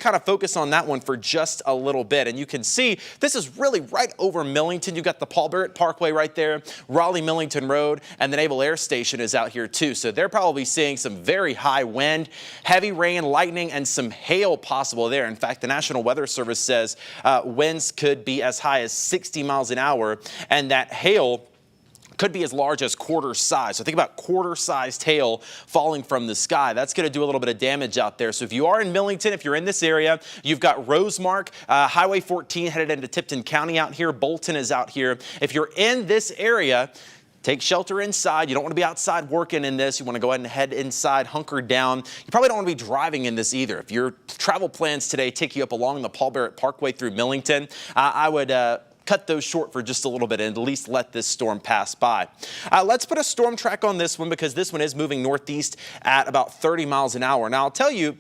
kind of focus on that one for just a little bit. And you can see this is really right over Millington. You've got the Paul Barrett Parkway right there, Raleigh Millington Road, and the Naval Air Station is out here too. So they're probably seeing some very high wind, heavy rain, lightning, and some hail possible there. In fact, the National Weather Service says winds could be as high as 60 miles an hour, and that hail could be as large as quarter size. So think about quarter-sized hail falling from the sky. That's going to do a little bit of damage out there. So if you are in Millington, if you're in this area, you've got Rosemark, Highway 14 headed into Tipton County out here. Bolton is out here. If you're in this area, take shelter inside. You don't want to be outside working in this. You want to go ahead and head inside, hunker down. You probably don't want to be driving in this either. If your travel plans today take you up along the Paul Barrett Parkway through Millington, I would cut those short for just a little bit and at least let this storm pass by. Let's put a storm track on this one because this one is moving northeast at about 30 miles an hour. Now, I'll tell you,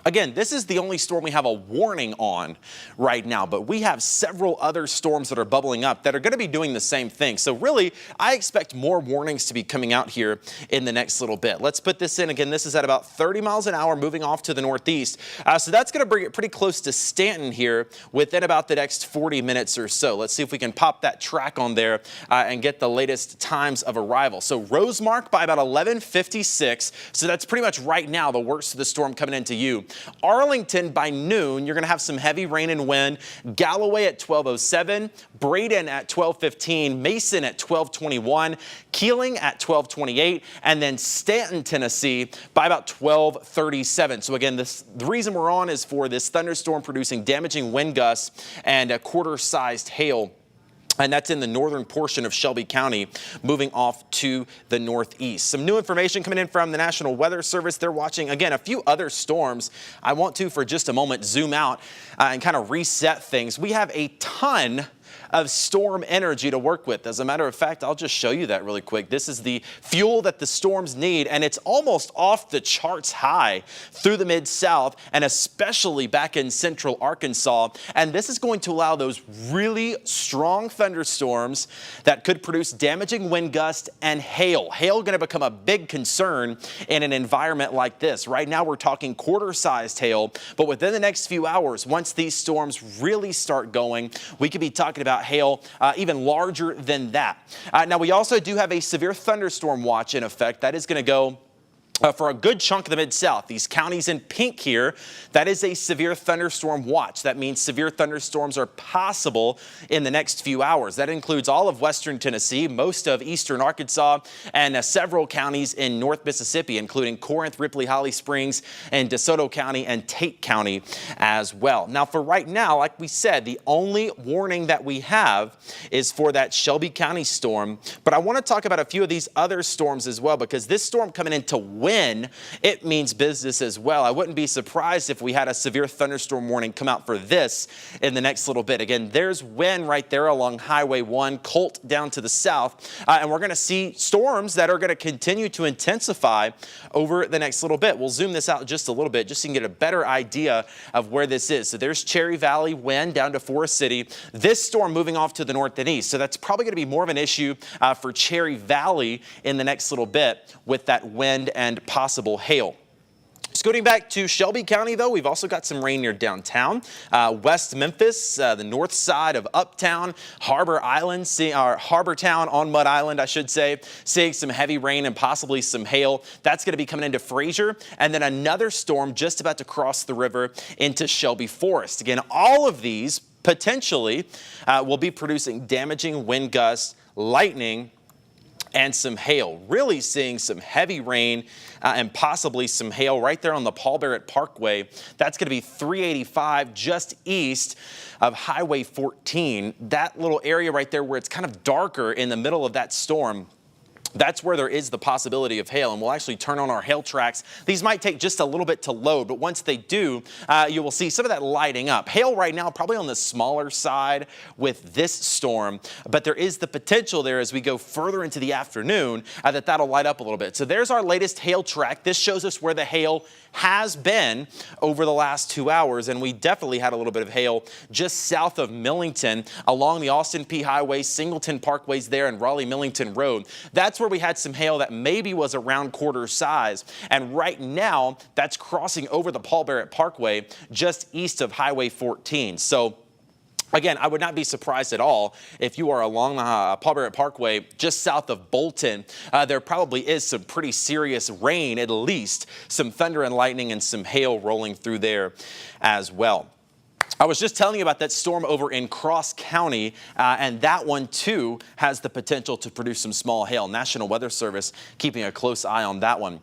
again, this is the only storm we have a warning on right now, but we have several other storms that are bubbling up that are going to be doing the same thing. So really, I expect more warnings to be coming out here in the next little bit. Let's put this in. Again, this is at about 30 miles an hour moving off to the northeast. So that's going to bring it pretty close to Stanton here within about the next 40 minutes or so. Let's see if we can pop that track on there and get the latest times of arrival. So Rosemark by about 11:56. So that's pretty much right now the worst of the storm coming into you. Arlington by noon, you're going to have some heavy rain and wind. Galloway at 12:07, Braden at 12:15, Mason at 12:21, Keeling at 12:28, and then Stanton, Tennessee by about 12:37. So again, the reason we're on is for this thunderstorm producing damaging wind gusts and a quarter-sized hail. And that's in the northern portion of Shelby County, moving off to the northeast. Some new information coming in from the National Weather Service. They're watching, again, a few other storms. I want to, for just a moment, zoom out and kind of reset things. We have a ton of storm energy to work with. As a matter of fact, I'll just show you that really quick. This is the fuel that the storms need, and it's almost off the charts high through the Mid-South and especially back in central Arkansas. And this is going to allow those really strong thunderstorms that could produce damaging wind gusts and hail. Hail going to become a big concern in an environment like this. Right now, we're talking quarter-sized hail, but within the next few hours, once these storms really start going, we could be talking about hail even larger than that. Now, we also do have a severe thunderstorm watch in effect. That is going to go for a good chunk of the Mid-South. These counties in pink here, that is a severe thunderstorm watch. That means severe thunderstorms are possible in the next few hours. That includes all of western Tennessee, most of eastern Arkansas, and several counties in North Mississippi, including Corinth, Ripley, Holly Springs, and DeSoto County and Tate County as well. Now, for right now, like we said, the only warning that we have is for that Shelby County storm. But I want to talk about a few of these other storms as well, because this storm coming into when it means business as well. I wouldn't be surprised if we had a severe thunderstorm warning come out for this in the next little bit. Again, there's wind right there along Highway 1, Colt down to the south, and we're going to see storms that are going to continue to intensify over the next little bit. We'll zoom this out just a little bit just so you can get a better idea of where this is. So there's Cherry Valley wind down to Forest City. This storm moving off to the north and east. So that's probably going to be more of an issue for Cherry Valley in the next little bit with that wind and possible hail. Scooting back to Shelby County, though, we've also got some rain near downtown. West Memphis, the north side of Uptown, Harbor Island, Harbor Town on Mud Island, I should say, seeing some heavy rain and possibly some hail. That's going to be coming into Fraser. And then another storm just about to cross the river into Shelby Forest. Again, all of these potentially will be producing damaging wind gusts, lightning, and some hail. Really seeing some heavy rain and possibly some hail right there on the Paul Barrett Parkway. That's going to be 385 just east of Highway 14. That little area right there where it's kind of darker in the middle of that storm. That's where there is the possibility of hail, and we'll actually turn on our hail tracks. These might take just a little bit to load, but once they do, you will see some of that lighting up. Hail right now probably on the smaller side with this storm, but there is the potential there as we go further into the afternoon that'll light up a little bit. So there's our latest hail track. This shows us where the hail has been over the last 2 hours, and we definitely had a little bit of hail just south of Millington along the Austin P Highway, Singleton Parkways there, and Raleigh Millington Road. That's where where we had some hail that maybe was around quarter size. And right now, that's crossing over the Paul Barrett Parkway just east of Highway 14. So again, I would not be surprised at all if you are along the Paul Barrett Parkway just south of Bolton. There probably is some pretty serious rain, at least some thunder and lightning and some hail rolling through there as well. I was just telling you about that storm over in Cross County, and that one too has the potential to produce some small hail. National Weather Service keeping a close eye on that one.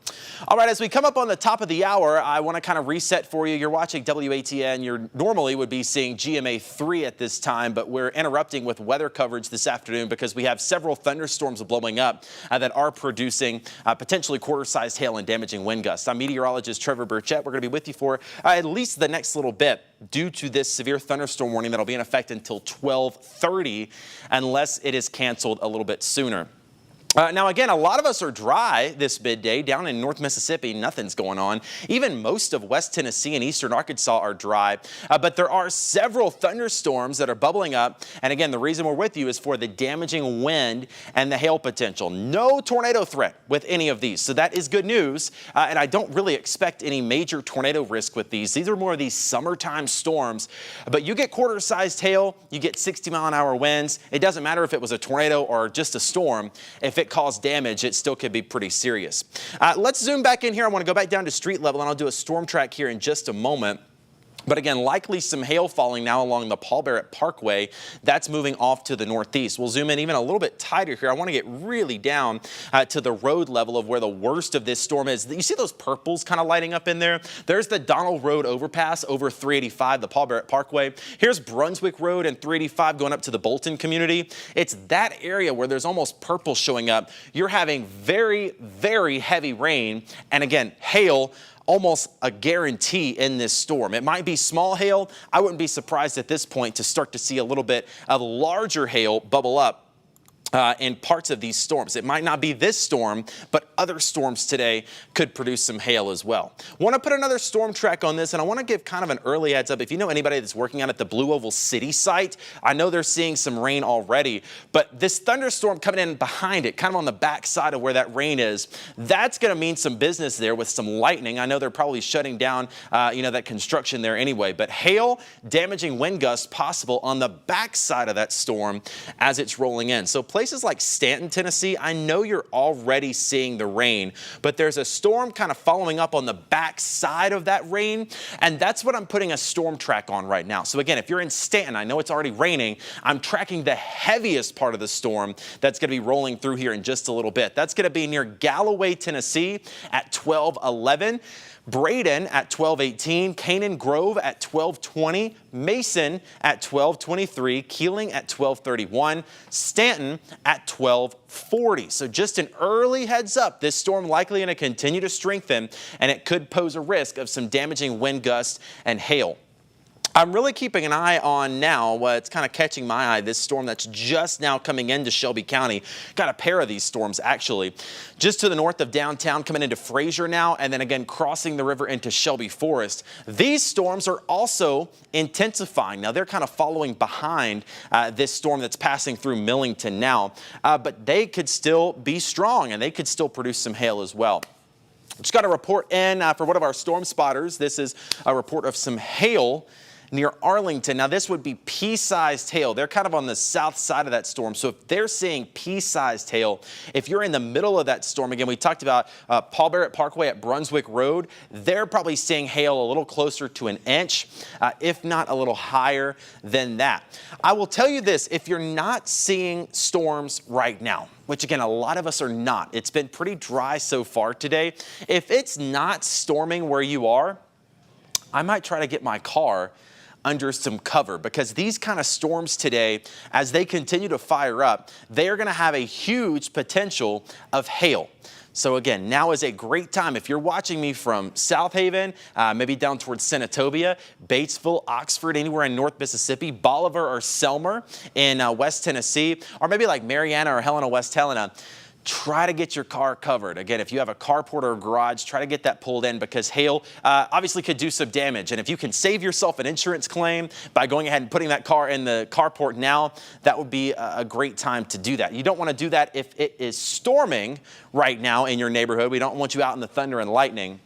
All right, as we come up on the top of the hour, I want to kind of reset for you. You're watching WATN. You normally would be seeing GMA 3 at this time, but we're interrupting with weather coverage this afternoon because we have several thunderstorms blowing up that are producing potentially quarter-sized hail and damaging wind gusts. I'm meteorologist Trevor Burchett. We're going to be with you for at least the next little bit due to this severe thunderstorm warning that'll be in effect until 12:30 unless it is canceled a little bit sooner. Now, again, a lot of us are dry this midday. Down in North Mississippi, nothing's going on. Even most of West Tennessee and eastern Arkansas are dry. But there are several thunderstorms that are bubbling up. And again, the reason we're with you is for the damaging wind and the hail potential. No tornado threat with any of these. So that is good news. And I don't really expect any major tornado risk with these. These are more of these summertime storms. But you get quarter-sized hail, you get 60-mile-an-hour winds. It doesn't matter if it was a tornado or just a storm. If it caused damage, it still could be pretty serious. Let's zoom back in here. I want to go back down to street level, and I'll do a storm track here in just a moment. But again, likely some hail falling now along the Paul Barrett Parkway. That's moving off to the northeast. We'll zoom in even a little bit tighter here. I want to get really down to the road level of where the worst of this storm is. You see those purples kind of lighting up in there? There's the Donald Road overpass over 385, the Paul Barrett Parkway. Here's Brunswick Road and 385 going up to the Bolton community. It's that area where there's almost purple showing up. You're having very, very heavy rain and again, hail. Almost a guarantee in this storm. It might be small hail. I wouldn't be surprised at this point to start to see a little bit of larger hail bubble up in parts of these storms. It might not be this storm, but other storms today could produce some hail as well. Want to put another storm track on this, and I want to give kind of an early heads up. If you know anybody that's working out at the Blue Oval City site, I know they're seeing some rain already, but this thunderstorm coming in behind it, kind of on the back side of where that rain is, that's going to mean some business there with some lightning. I know they're probably shutting down, that construction there anyway, but hail, damaging wind gusts possible on the back side of that storm as it's rolling in. So places like Stanton, Tennessee, I know you're already seeing the rain, but there's a storm kind of following up on the back side of that rain, and that's what I'm putting a storm track on right now. So again, if you're in Stanton, I know it's already raining, I'm tracking the heaviest part of the storm that's going to be rolling through here in just a little bit. That's going to be near Galloway, Tennessee at 12:11. Braden at 12:18, Canaan Grove at 12:20, Mason at 12:23, Keeling at 12:31, Stanton at 12:40. So just an early heads up, this storm likely going to continue to strengthen and it could pose a risk of some damaging wind gusts and hail. I'm really keeping an eye on now what's kind of catching my eye, this storm that's just now coming into Shelby County. Got a pair of these storms actually. Just to the north of downtown, coming into Fraser now, and then again crossing the river into Shelby Forest. These storms are also intensifying. Now they're kind of following behind this storm that's passing through Millington now, but they could still be strong and they could still produce some hail as well. Just got a report in for one of our storm spotters. This is a report of some hail near Arlington. Now this would be pea-sized hail. They're kind of on the south side of that storm. So if they're seeing pea-sized hail, if you're in the middle of that storm, again, we talked about Paul Barrett Parkway at Brunswick Road, they're probably seeing hail a little closer to an inch, if not a little higher than that. I will tell you this, if you're not seeing storms right now, which again, a lot of us are not, it's been pretty dry so far today. If it's not storming where you are, I might try to get my car under some cover because these kind of storms today, as they continue to fire up, they are going to have a huge potential of hail. So again, now is a great time. If you're watching me from South Haven, maybe down towards Senatobia, Batesville, Oxford, anywhere in North Mississippi, Bolivar or Selmer in West Tennessee, or maybe like Mariana or Helena, West Helena, try to get your car covered. Again, if you have a carport or a garage, try to get that pulled in because hail obviously could do some damage. And if you can save yourself an insurance claim by going ahead and putting that car in the carport now, that would be a great time to do that. You don't want to do that if it is storming right now in your neighborhood. We don't want you out in the thunder and lightning.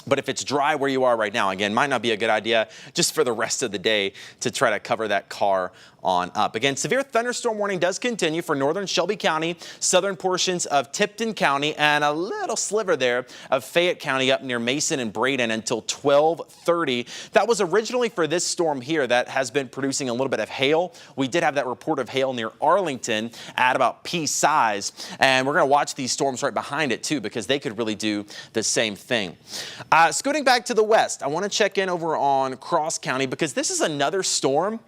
But if it's dry where you are right now, again, might not be a good idea just for the rest of the day to try to cover that car on up. Again, severe thunderstorm warning does continue for northern Shelby County, southern portions of Tipton County, and a little sliver there of Fayette County up near Mason and Braden until 12:30. That was originally for this storm here that has been producing a little bit of hail. We did have that report of hail near Arlington at about pea size, and we're going to watch these storms right behind it too because they could really do the same thing. Scooting back to the west, I want to check in over on Cross County because this is another storm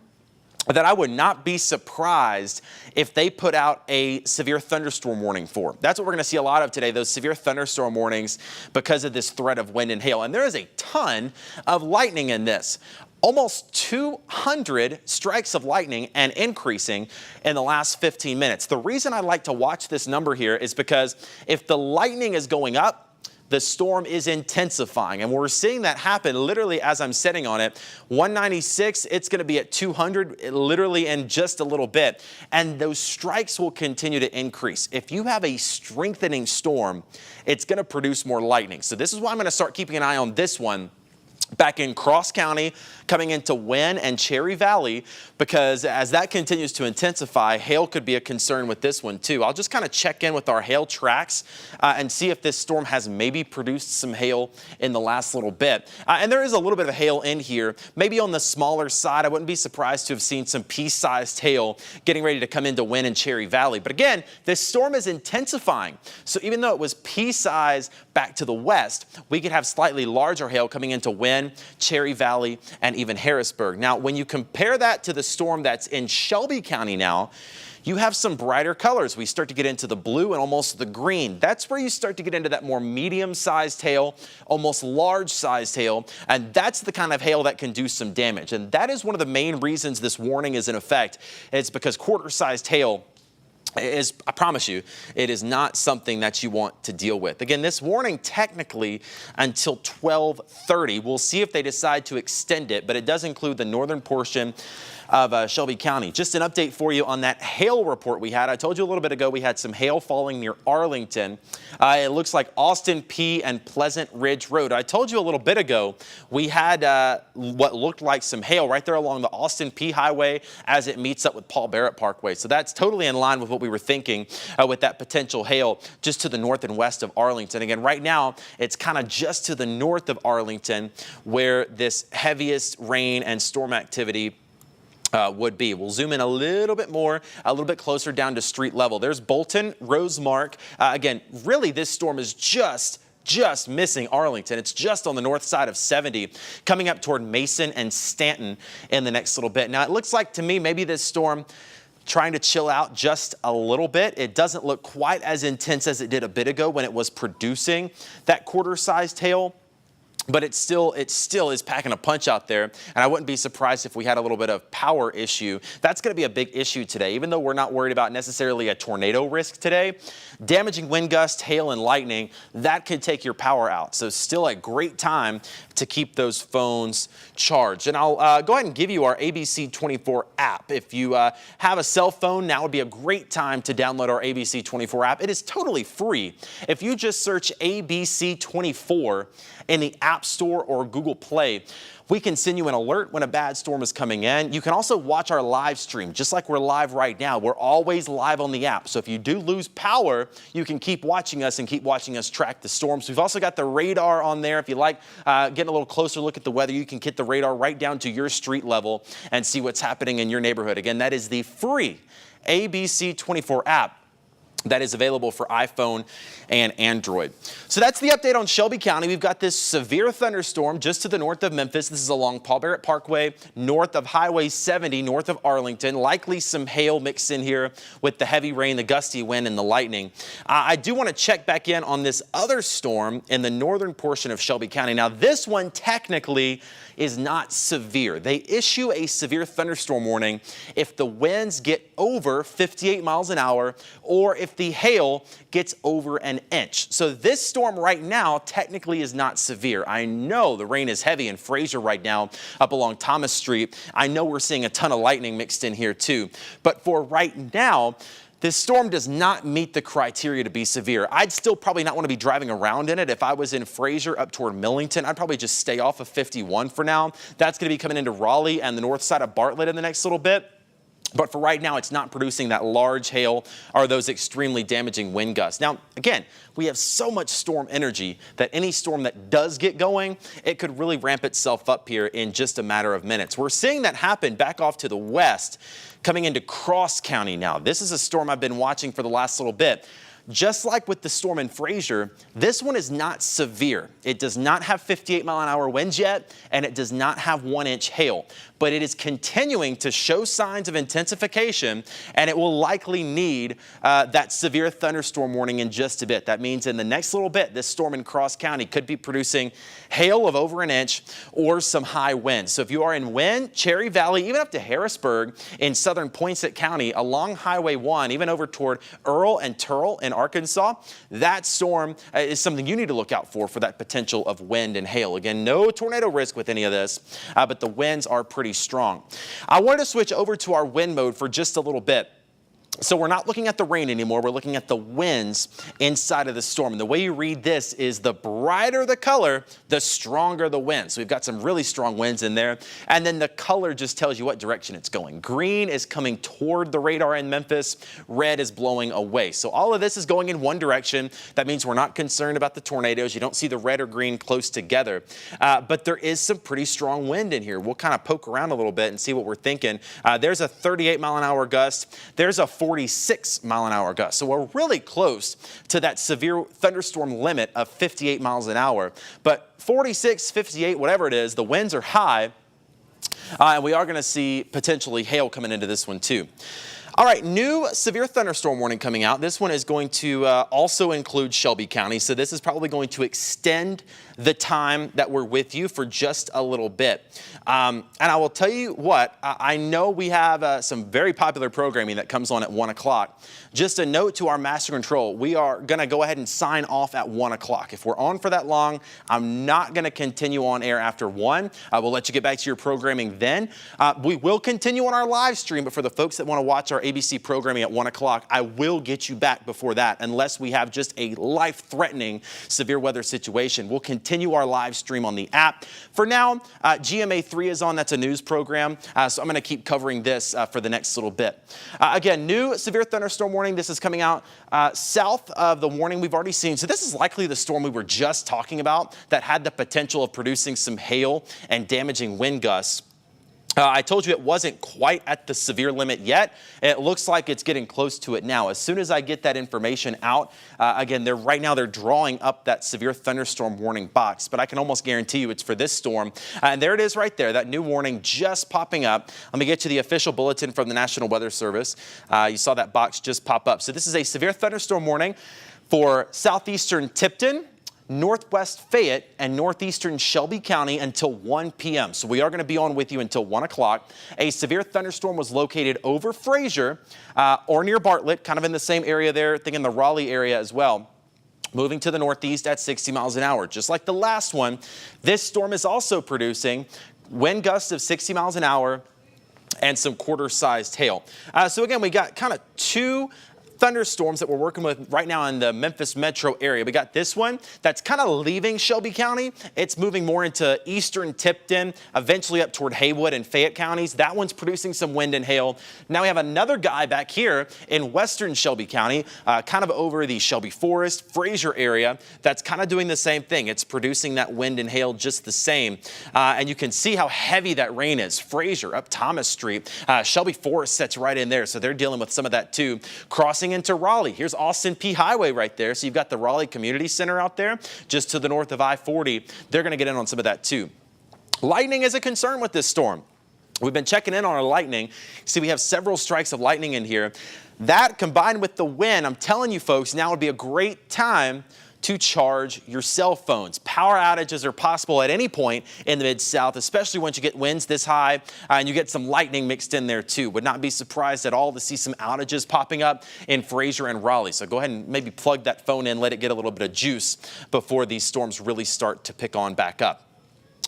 that I would not be surprised if they put out a severe thunderstorm warning for. That's what we're going to see a lot of today, those severe thunderstorm warnings because of this threat of wind and hail. And there is a ton of lightning in this. Almost 200 strikes of lightning and increasing in the last 15 minutes. The reason I like to watch this number here is because if the lightning is going up, the storm is intensifying, and we're seeing that happen literally as I'm sitting on it. 196, it's going to be at 200 literally in just a little bit, and those strikes will continue to increase. If you have a strengthening storm, it's going to produce more lightning. So this is why I'm going to start keeping an eye on this one back in Cross County, coming into Wynn and Cherry Valley, because as that continues to intensify, hail could be a concern with this one too. I'll just kind of check in with our hail tracks and see if this storm has maybe produced some hail in the last little bit. And there is a little bit of hail in here, maybe on the smaller side. I wouldn't be surprised to have seen some pea-sized hail getting ready to come into Wynn and Cherry Valley. But again, this storm is intensifying. So even though it was pea-size back to the west, we could have slightly larger hail coming into Wynn, Cherry Valley, and even Harrisburg. Now, when you compare that to the storm that's in Shelby County now, you have some brighter colors. We start to get into the blue and almost the green. That's where you start to get into that more medium-sized hail, almost large-sized hail, and that's the kind of hail that can do some damage. And that is one of the main reasons this warning is in effect. It's because quarter-sized hail is, I promise you, it is not something that you want to deal with. Again, this warning technically until 12:30. We'll see if they decide to extend it, but it does include the northern portion of Shelby County. Just an update for you on that hail report we had. I told you a little bit ago we had some hail falling near Arlington. It looks like Austin P and Pleasant Ridge Road. I told you a little bit ago we had what looked like some hail right there along the Austin P Highway as it meets up with Paul Barrett Parkway. So that's totally in line with what we were thinking with that potential hail just to the north and west of Arlington. Again, right now it's kind of just to the north of Arlington where this heaviest rain and storm activity would be. We'll zoom in a little bit more, a little bit closer down to street level. There's Bolton, Rosemark. Again, really this storm is just missing Arlington. It's just on the north side of 70, coming up toward Mason and Stanton in the next little bit. Now, it looks like to me maybe this storm trying to chill out just a little bit. It doesn't look quite as intense as it did a bit ago when it was producing that quarter-sized hail. But it still is packing a punch out there, and I wouldn't be surprised if we had a little bit of power issue. That's going to be a big issue today. Even though we're not worried about necessarily a tornado risk today, damaging wind gusts, hail, and lightning, that could take your power out. So still a great time to keep those phones charged. And I'll go ahead and give you our ABC 24 app. If you have a cell phone, now would be a great time to download our ABC 24 app. It is totally free. If you just search ABC 24 in the App Store or Google Play, we can send you an alert when a bad storm is coming in. You can also watch our live stream, just like we're live right now. We're always live on the app. So if you do lose power, you can keep watching us and keep watching us track the storms. We've also got the radar on there. If you like getting a little closer look at the weather, you can get the radar right down to your street level and see what's happening in your neighborhood. Again, that is the free ABC 24 app that is available for iPhone and Android. So that's the update on Shelby County. We've got this severe thunderstorm just to the north of Memphis. This is along Paul Barrett Parkway, north of Highway 70, north of Arlington. Likely some hail mixed in here with the heavy rain, the gusty wind, and the lightning. I do want to check back in on this other storm in the northern portion of Shelby County. Now, this one technically is not severe. They issue a severe thunderstorm warning if the winds get over 58 miles an hour or if the hail gets over an inch. So this storm right now technically is not severe. I know the rain is heavy in Fraser right now up along Thomas Street. I know we're seeing a ton of lightning mixed in here too. But for right now, this storm does not meet the criteria to be severe. I'd still probably not want to be driving around in it. If I was in Fraser up toward Millington, I'd probably just stay off of 51 for now. That's going to be coming into Raleigh and the north side of Bartlett in the next little bit. But for right now, it's not producing that large hail or those extremely damaging wind gusts. Now, again, we have so much storm energy that any storm that does get going, it could really ramp itself up here in just a matter of minutes. We're seeing that happen back off to the west, coming into Cross County now. This is a storm I've been watching for the last little bit. Just like with the storm in Fraser, this one is not severe. It does not have 58-mile-an-hour winds yet, and it does not have 1-inch hail. But it is continuing to show signs of intensification, and it will likely need that severe thunderstorm warning in just a bit. That means in the next little bit, this storm in Cross County could be producing hail of over an inch or some high winds. So if you are in Wynn, Cherry Valley, even up to Harrisburg in southern Poinsett County, along Highway 1, even over toward Earl and Turl in Arkansas, that storm is something you need to look out for that potential of wind and hail. Again, no tornado risk with any of this, but the winds are pretty strong. I wanted to switch over to our wind mode for just a little bit. So we're not looking at the rain anymore. We're looking at the winds inside of the storm. And the way you read this is the brighter the color, the stronger the wind. So we've got some really strong winds in there. And then the color just tells you what direction it's going. Green is coming toward the radar in Memphis. Red is blowing away. So all of this is going in one direction. That means we're not concerned about the tornadoes. You don't see the red or green close together. But there is some pretty strong wind in here. We'll kind of poke around a little bit and see what we're thinking. There's a 38-mile-an-hour gust. There's a 46-mile-an-hour gust. So we're really close to that severe thunderstorm limit of 58 miles an hour. But 46, 58, whatever it is, the winds are high. And we are going to see potentially hail coming into this one too. All right, new severe thunderstorm warning coming out. This one is going to also include Shelby County. So this is probably going to extend the time that we're with you for just a little bit. And I will tell you what, I know we have some very popular programming that comes on at 1 o'clock. Just a note to our master control, we are going to go ahead and sign off at 1 o'clock. If we're on for that long, I'm not going to continue on air after 1. We'll let you get back to your programming then. We will continue on our live stream, but for the folks that want to watch our ABC programming at 1 o'clock, I will get you back before that unless we have just a life-threatening severe weather situation. We'll continue our live stream on the app. For now, GMA3 is on. That's a news program. So I'm going to keep covering this for the next little bit. Again, new severe thunderstorm warning. This is coming out south of the warning we've already seen. So this is likely the storm we were just talking about that had the potential of producing some hail and damaging wind gusts. I told you it wasn't quite at the severe limit yet. It looks like it's getting close to it now. As soon as I get that information out, again, right now they're drawing up that severe thunderstorm warning box, but I can almost guarantee you it's for this storm. And there it is right there, that new warning just popping up. Let me get you the official bulletin from the National Weather Service. You saw that box just pop up. So this is a severe thunderstorm warning for southeastern Tipton, northwest Fayette, and northeastern Shelby County until 1 p.m. So we are going to be on with you until 1 o'clock. A severe thunderstorm was located over Fraser or near Bartlett, kind of in the same area there, thinking the Raleigh area as well. Moving to the northeast at 60 miles an hour. Just like the last one, this storm is also producing wind gusts of 60 miles an hour and some quarter-sized hail. So again, we got kind of two thunderstorms that we're working with right now in the Memphis Metro area. We got this one that's kind of leaving Shelby County. It's moving more into eastern Tipton, eventually up toward Haywood and Fayette counties. That one's producing some wind and hail. Now we have another guy back here in western Shelby County, kind of over the Shelby Forest, Fraser area, that's kind of doing the same thing. It's producing that wind and hail just the same. And you can see how heavy that rain is. Fraser up Thomas Street, Shelby Forest sits right in there. So they're dealing with some of that too. Crossing into Raleigh. Here's Austin P Highway right there. So you've got the Raleigh Community Center out there just to the north of I-40. They're going to get in on some of that too. Lightning is a concern with this storm. We've been checking in on our lightning. See, we have several strikes of lightning in here. That combined with the wind, I'm telling you folks, now would be a great time to charge your cell phones. Power outages are possible at any point in the Mid-South, especially once you get winds this high and you get some lightning mixed in there too. Would not be surprised at all to see some outages popping up in Fraser and Raleigh. So go ahead and maybe plug that phone in, let it get a little bit of juice before these storms really start to pick on back up.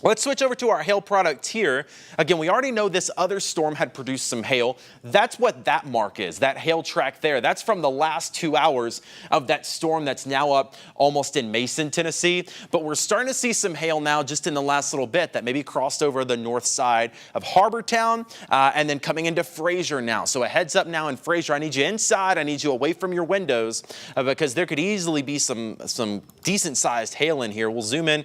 Let's switch over to our hail product here. Again, we already know this other storm had produced some hail. That's what that mark is, that hail track there. That's from the last 2 hours of that storm that's now up almost in Mason, Tennessee. But we're starting to see some hail now just in the last little bit that maybe crossed over the north side of Harbortown and then coming into Fraser now. So a heads up now in Fraser. I need you inside. I need you away from your windows because there could easily be some decent sized hail in here. We'll zoom in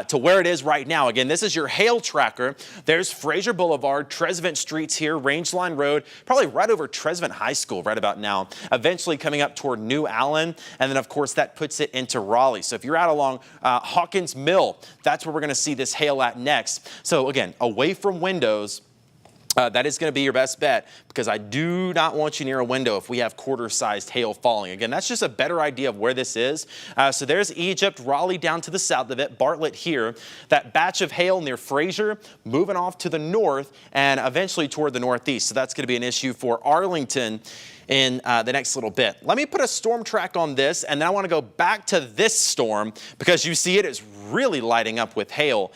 to where it is right now. Again, this is your hail tracker. There's Fraser Boulevard, Trezevant Streets here, Rangeline Road, probably right over Trezevant High School right about now, eventually coming up toward New Allen. And then, of course, that puts it into Raleigh. So if you're out along Hawkins Mill, that's where we're going to see this hail at next. So again, away from windows. That is going to be your best bet because I do not want you near a window if we have quarter-sized hail falling. Again, that's just a better idea of where this is. So there's Egypt, Raleigh down to the south of it, Bartlett here. That batch of hail near Fraser moving off to the north and eventually toward the northeast. So that's going to be an issue for Arlington in the next little bit. Let me put a storm track on this, and then I want to go back to this storm because you see it is really lighting up with hail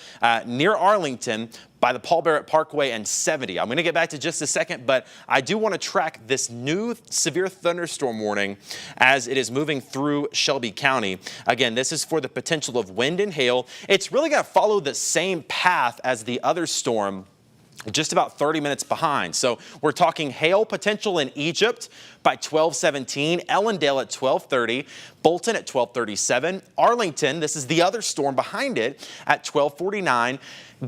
near Arlington by the Paul Barrett Parkway and 70. I'm going to get back to just a second, but I do want to track this new severe thunderstorm warning as it is moving through Shelby County. Again, this is for the potential of wind and hail. It's really going to follow the same path as the other storm, just about 30 minutes behind. So we're talking hail potential in Egypt by 12:17, Ellendale at 12:30, Bolton at 12:37, Arlington, this is the other storm behind it, at 12:49,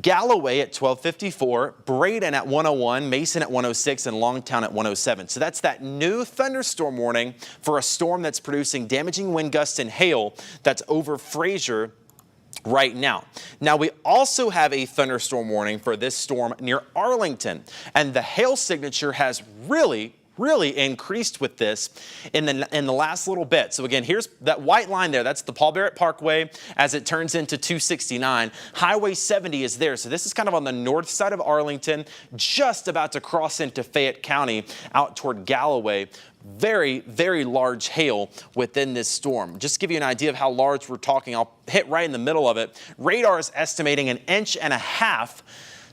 Galloway at 12:54, Braden at 1:01, Mason at 1:06, and Longtown at 1:07. So that's that new thunderstorm warning for a storm that's producing damaging wind gusts and hail that's over Fraser right now. Now, we also have a thunderstorm warning for this storm near Arlington, and the hail signature has really increased with this in the last little bit. So again, here's that white line there. That's the Paul Barrett Parkway as it turns into 269. Highway 70 is there. So this is kind of on the north side of Arlington, just about to cross into Fayette County out toward Galloway. Very large hail within this storm. Just to give you an idea of how large we're talking, I'll hit right in the middle of it. Radar is estimating 1.5 inch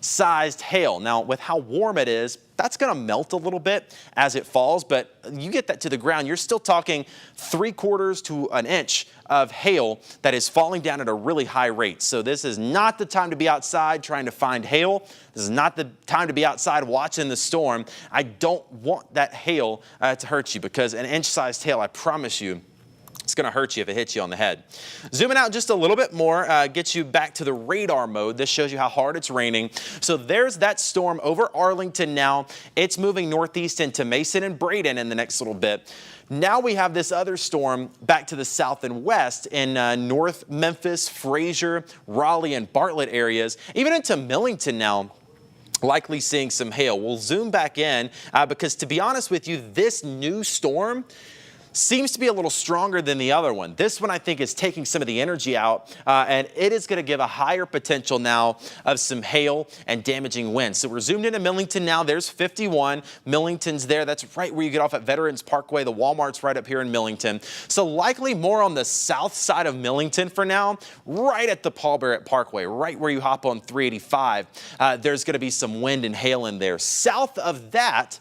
sized hail. Now, with how warm it is, that's going to melt a little bit as it falls, but you get that to the ground, you're still talking 3/4 to an inch of hail that is falling down at a really high rate. So this is not the time to be outside trying to find hail. This is not the time to be outside watching the storm. I don't want that hail to hurt you because 1 inch sized hail, I promise you, it's going to hurt you if it hits you on the head. Zooming out just a little bit more, gets you back to the radar mode. This shows you how hard it's raining. So there's that storm over Arlington now. It's moving northeast into Mason and Braden in the next little bit. Now we have this other storm back to the south and west in North Memphis, Fraser, Raleigh, and Bartlett areas, even into Millington now. Likely seeing some hail. We'll zoom back in because, to be honest with you, this new storm seems to be a little stronger than the other one. This one, I think, is taking some of the energy out, and it is going to give a higher potential now of some hail and damaging winds. So we're zoomed into Millington now. There's 51. Millington's there. That's right where you get off at Veterans Parkway. The Walmart's right up here in Millington. So likely more on the south side of Millington for now, right at the Paul Barrett Parkway, right where you hop on 385. There's going to be some wind and hail in there. South of that,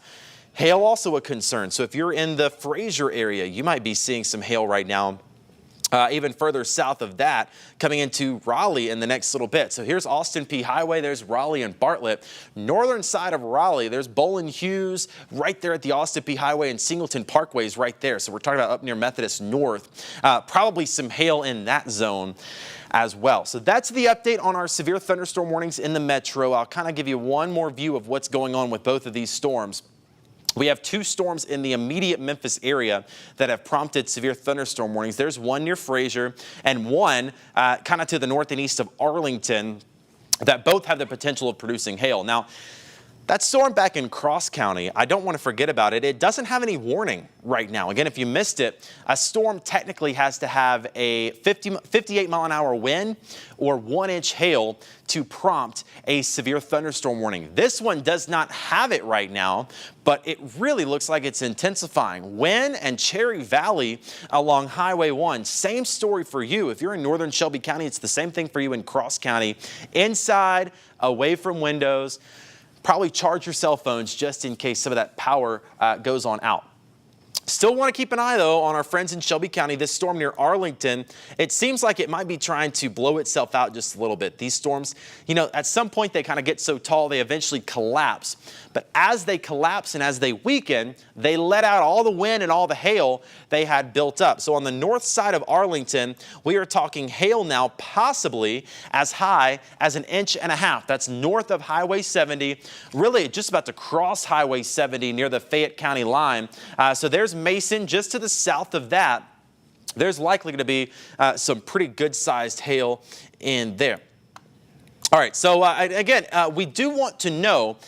hail also a concern. So if you're in the Fraser area, you might be seeing some hail right now. Even further south of that, coming into Raleigh in the next little bit. So here's Austin P Highway, there's Raleigh and Bartlett. Northern side of Raleigh, there's Bolin Hughes right there at the Austin P Highway, and Singleton Parkway is right there. So we're talking about up near Methodist North. Probably some hail in that zone as well. So that's the update on our severe thunderstorm warnings in the metro. I'll kind of give you one more view of what's going on with both of these storms. We have two storms in the immediate Memphis area that have prompted severe thunderstorm warnings. There's one near Fraser and one kind of to the north and east of Arlington that both have the potential of producing hail. Now, That storm back in Cross County, I don't want to forget about it. It doesn't have any warning right now. Again, if you missed it, a storm technically has to have a 58 mile an hour wind or 1-inch hail to prompt a severe thunderstorm warning. This one does not have it right now, but it really looks like it's intensifying. Wynn and Cherry Valley along Highway 1, same story for you. If you're in northern Shelby County, it's the same thing for you in Cross County. Inside, away from windows. Probably charge your cell phones just in case some of that power goes on out. Still want to keep an eye, though, on our friends in Shelby County. This storm near Arlington, it seems like it might be trying to blow itself out just a little bit. These storms, you know, at some point they kind of get so tall they eventually collapse. But as they collapse and as they weaken, they let out all the wind and all the hail they had built up. So on the north side of Arlington, we are talking hail now possibly as high as 1.5 inches. That's north of Highway 70, really just about to cross Highway 70 near the Fayette County line. So there's Mason just to the south of that. There's likely going to be some pretty good sized hail in there. All right, so again, we do want to know,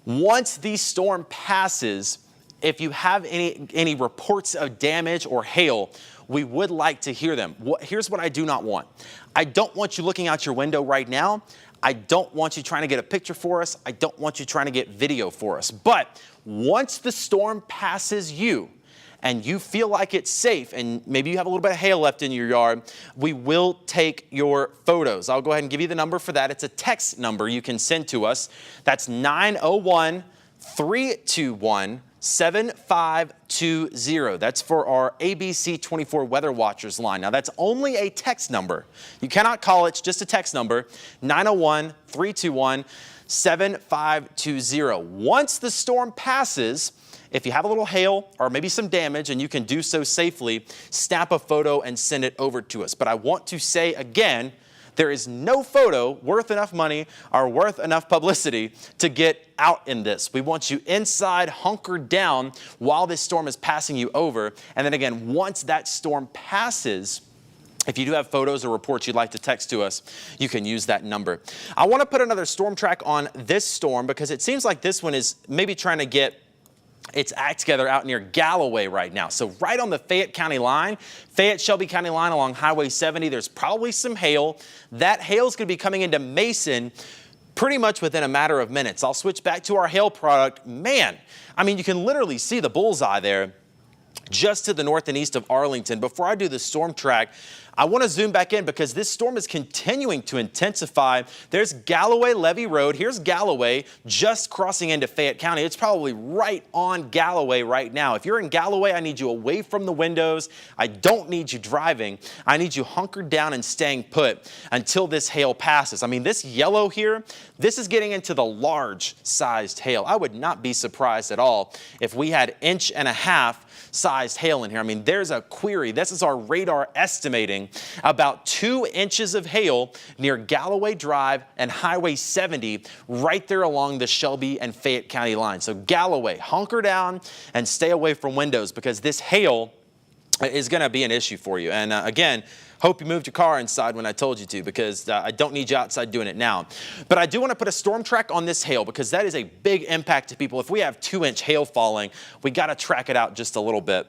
once the storm passes, if you have any reports of damage or hail, we would like to hear them. Here's what I do not want. I don't want you looking out your window right now. I don't want you trying to get a picture for us. I don't want you trying to get video for us. But once the storm passes you, and you feel like it's safe, and maybe you have a little bit of hail left in your yard, we will take your photos. I'll go ahead and give you the number for that. It's a text number you can send to us. That's 901-321-7520. That's for our ABC 24 Weather Watchers line. Now, that's only a text number. You cannot call it. It's just a text number, 901-321-7520. Once the storm passes, if you have a little hail or maybe some damage and you can do so safely, snap a photo and send it over to us. But I want to say again, there is no photo worth enough money or worth enough publicity to get out in this. We want you inside, hunkered down while this storm is passing you over. And then again, once that storm passes, if you do have photos or reports you'd like to text to us, you can use that number. I want to put another storm track on this storm because it seems like this one is maybe trying to get its act together out near Galloway right now. So right on the Fayette County line, Fayette-Shelby County line along Highway 70, there's probably some hail. That hail is going to be coming into Mason pretty much within a matter of minutes. I'll switch back to our hail product. Man, I mean, you can literally see the bullseye there just to the north and east of Arlington. Before I do the storm track, I want to zoom back in because this storm is continuing to intensify. There's Galloway Levee Road. Here's Galloway just crossing into Fayette County. It's probably right on Galloway right now. If you're in Galloway, I need you away from the windows. I don't need you driving. I need you hunkered down and staying put until this hail passes. I mean, this yellow here, this is getting into the large sized hail. I would not be surprised at all if we had 1.5 inch sized hail in here. I mean, there's a query. This is our radar estimating about 2 inches of hail near Galloway Drive and Highway 70 right there along the Shelby and Fayette County line. So Galloway, hunker down and stay away from windows because this hail is going to be an issue for you. And again, hope you moved your car inside when I told you to because I don't need you outside doing it now. But I do want to put a storm track on this hail because that is a big impact to people. If we have 2-inch hail falling, we got to track it out just a little bit.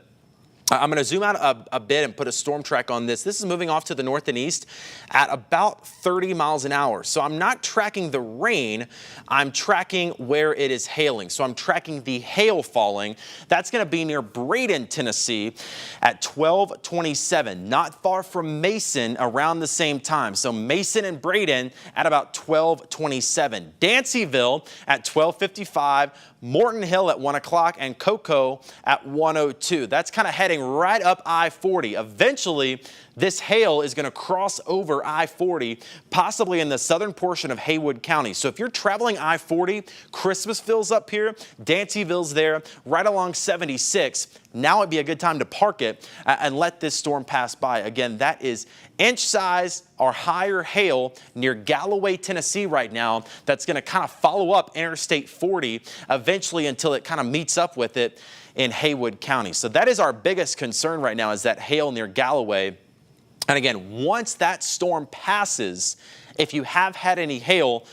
I'm going to zoom out a bit and put a storm track on this. This is moving off to the north and east at about 30 miles an hour. So I'm not tracking the rain. I'm tracking where it is hailing. So I'm tracking the hail falling. That's going to be near Braden, Tennessee at 12:27, not far from Mason around the same time. So Mason and Braden at about 12:27. Dancyville at 12:55. Morton Hill at 1 o'clock and Cocoa at 1:02. That's kind of heading right up I-40. Eventually, this hail is going to cross over I-40, possibly in the southern portion of Haywood County. So if you're traveling I-40, Christmasville's up here, Dancyville's there, right along 76. Now would be a good time to park it and let this storm pass by. Again, that is inch-size or higher hail near Galloway, Tennessee right now. That's going to kind of follow up Interstate 40 eventually until it kind of meets up with it in Haywood County. So that is our biggest concern right now, is that hail near Galloway. And again, once that storm passes, If you have had any hail,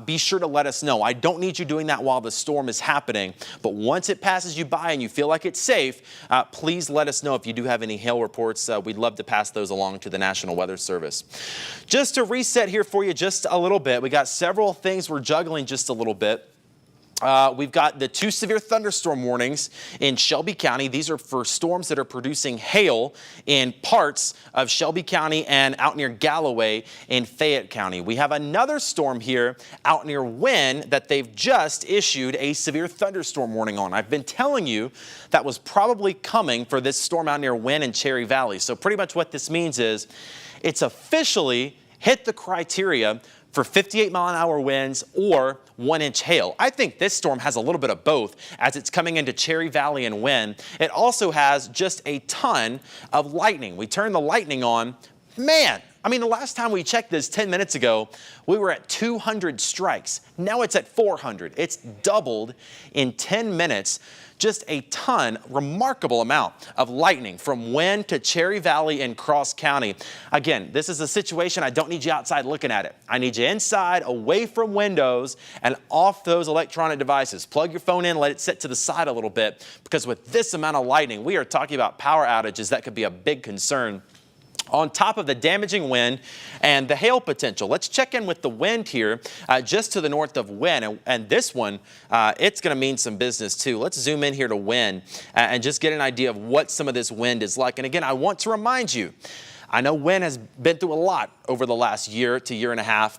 be sure to let us know. I don't need you doing that while the storm is happening, but once it passes you by and you feel like it's safe, please let us know if you do have any hail reports. We'd love to pass those along to the National Weather Service. Just to reset here for you just a little bit, we got several things we're juggling just a little bit. We've got the 2 severe thunderstorm warnings in Shelby County. These are for storms that are producing hail in parts of Shelby County and out near Galloway in Fayette County. We have another storm here out near Wynn that they've just issued a severe thunderstorm warning on. I've been telling you that was probably coming for this storm out near Wynn and Cherry Valley. So pretty much what this means is it's officially hit the criteria for 58-mile-an-hour winds or 1-inch hail. I think this storm has a little bit of both as it's coming into Cherry Valley and Wynn. It also has just a ton of lightning. We turn the lightning on. Man, I mean, the last time we checked this 10 minutes ago, we were at 200 strikes. Now it's at 400. It's doubled in 10 minutes. Just a ton, remarkable amount of lightning from Wynn to Cherry Valley and Cross County. Again, this is a situation I don't need you outside looking at it. I need you inside, away from windows, and off those electronic devices. Plug your phone in, let it sit to the side a little bit, because with this amount of lightning, we are talking about power outages that could be a big concern. On top of the damaging wind and the hail potential. Let's check in with the wind here just to the north of Wynn. And this one, it's going to mean some business too. Let's zoom in here to Wynn and just get an idea of what some of this wind is like. And again, I want to remind you, I know Wynn has been through a lot over the last year to year and a half.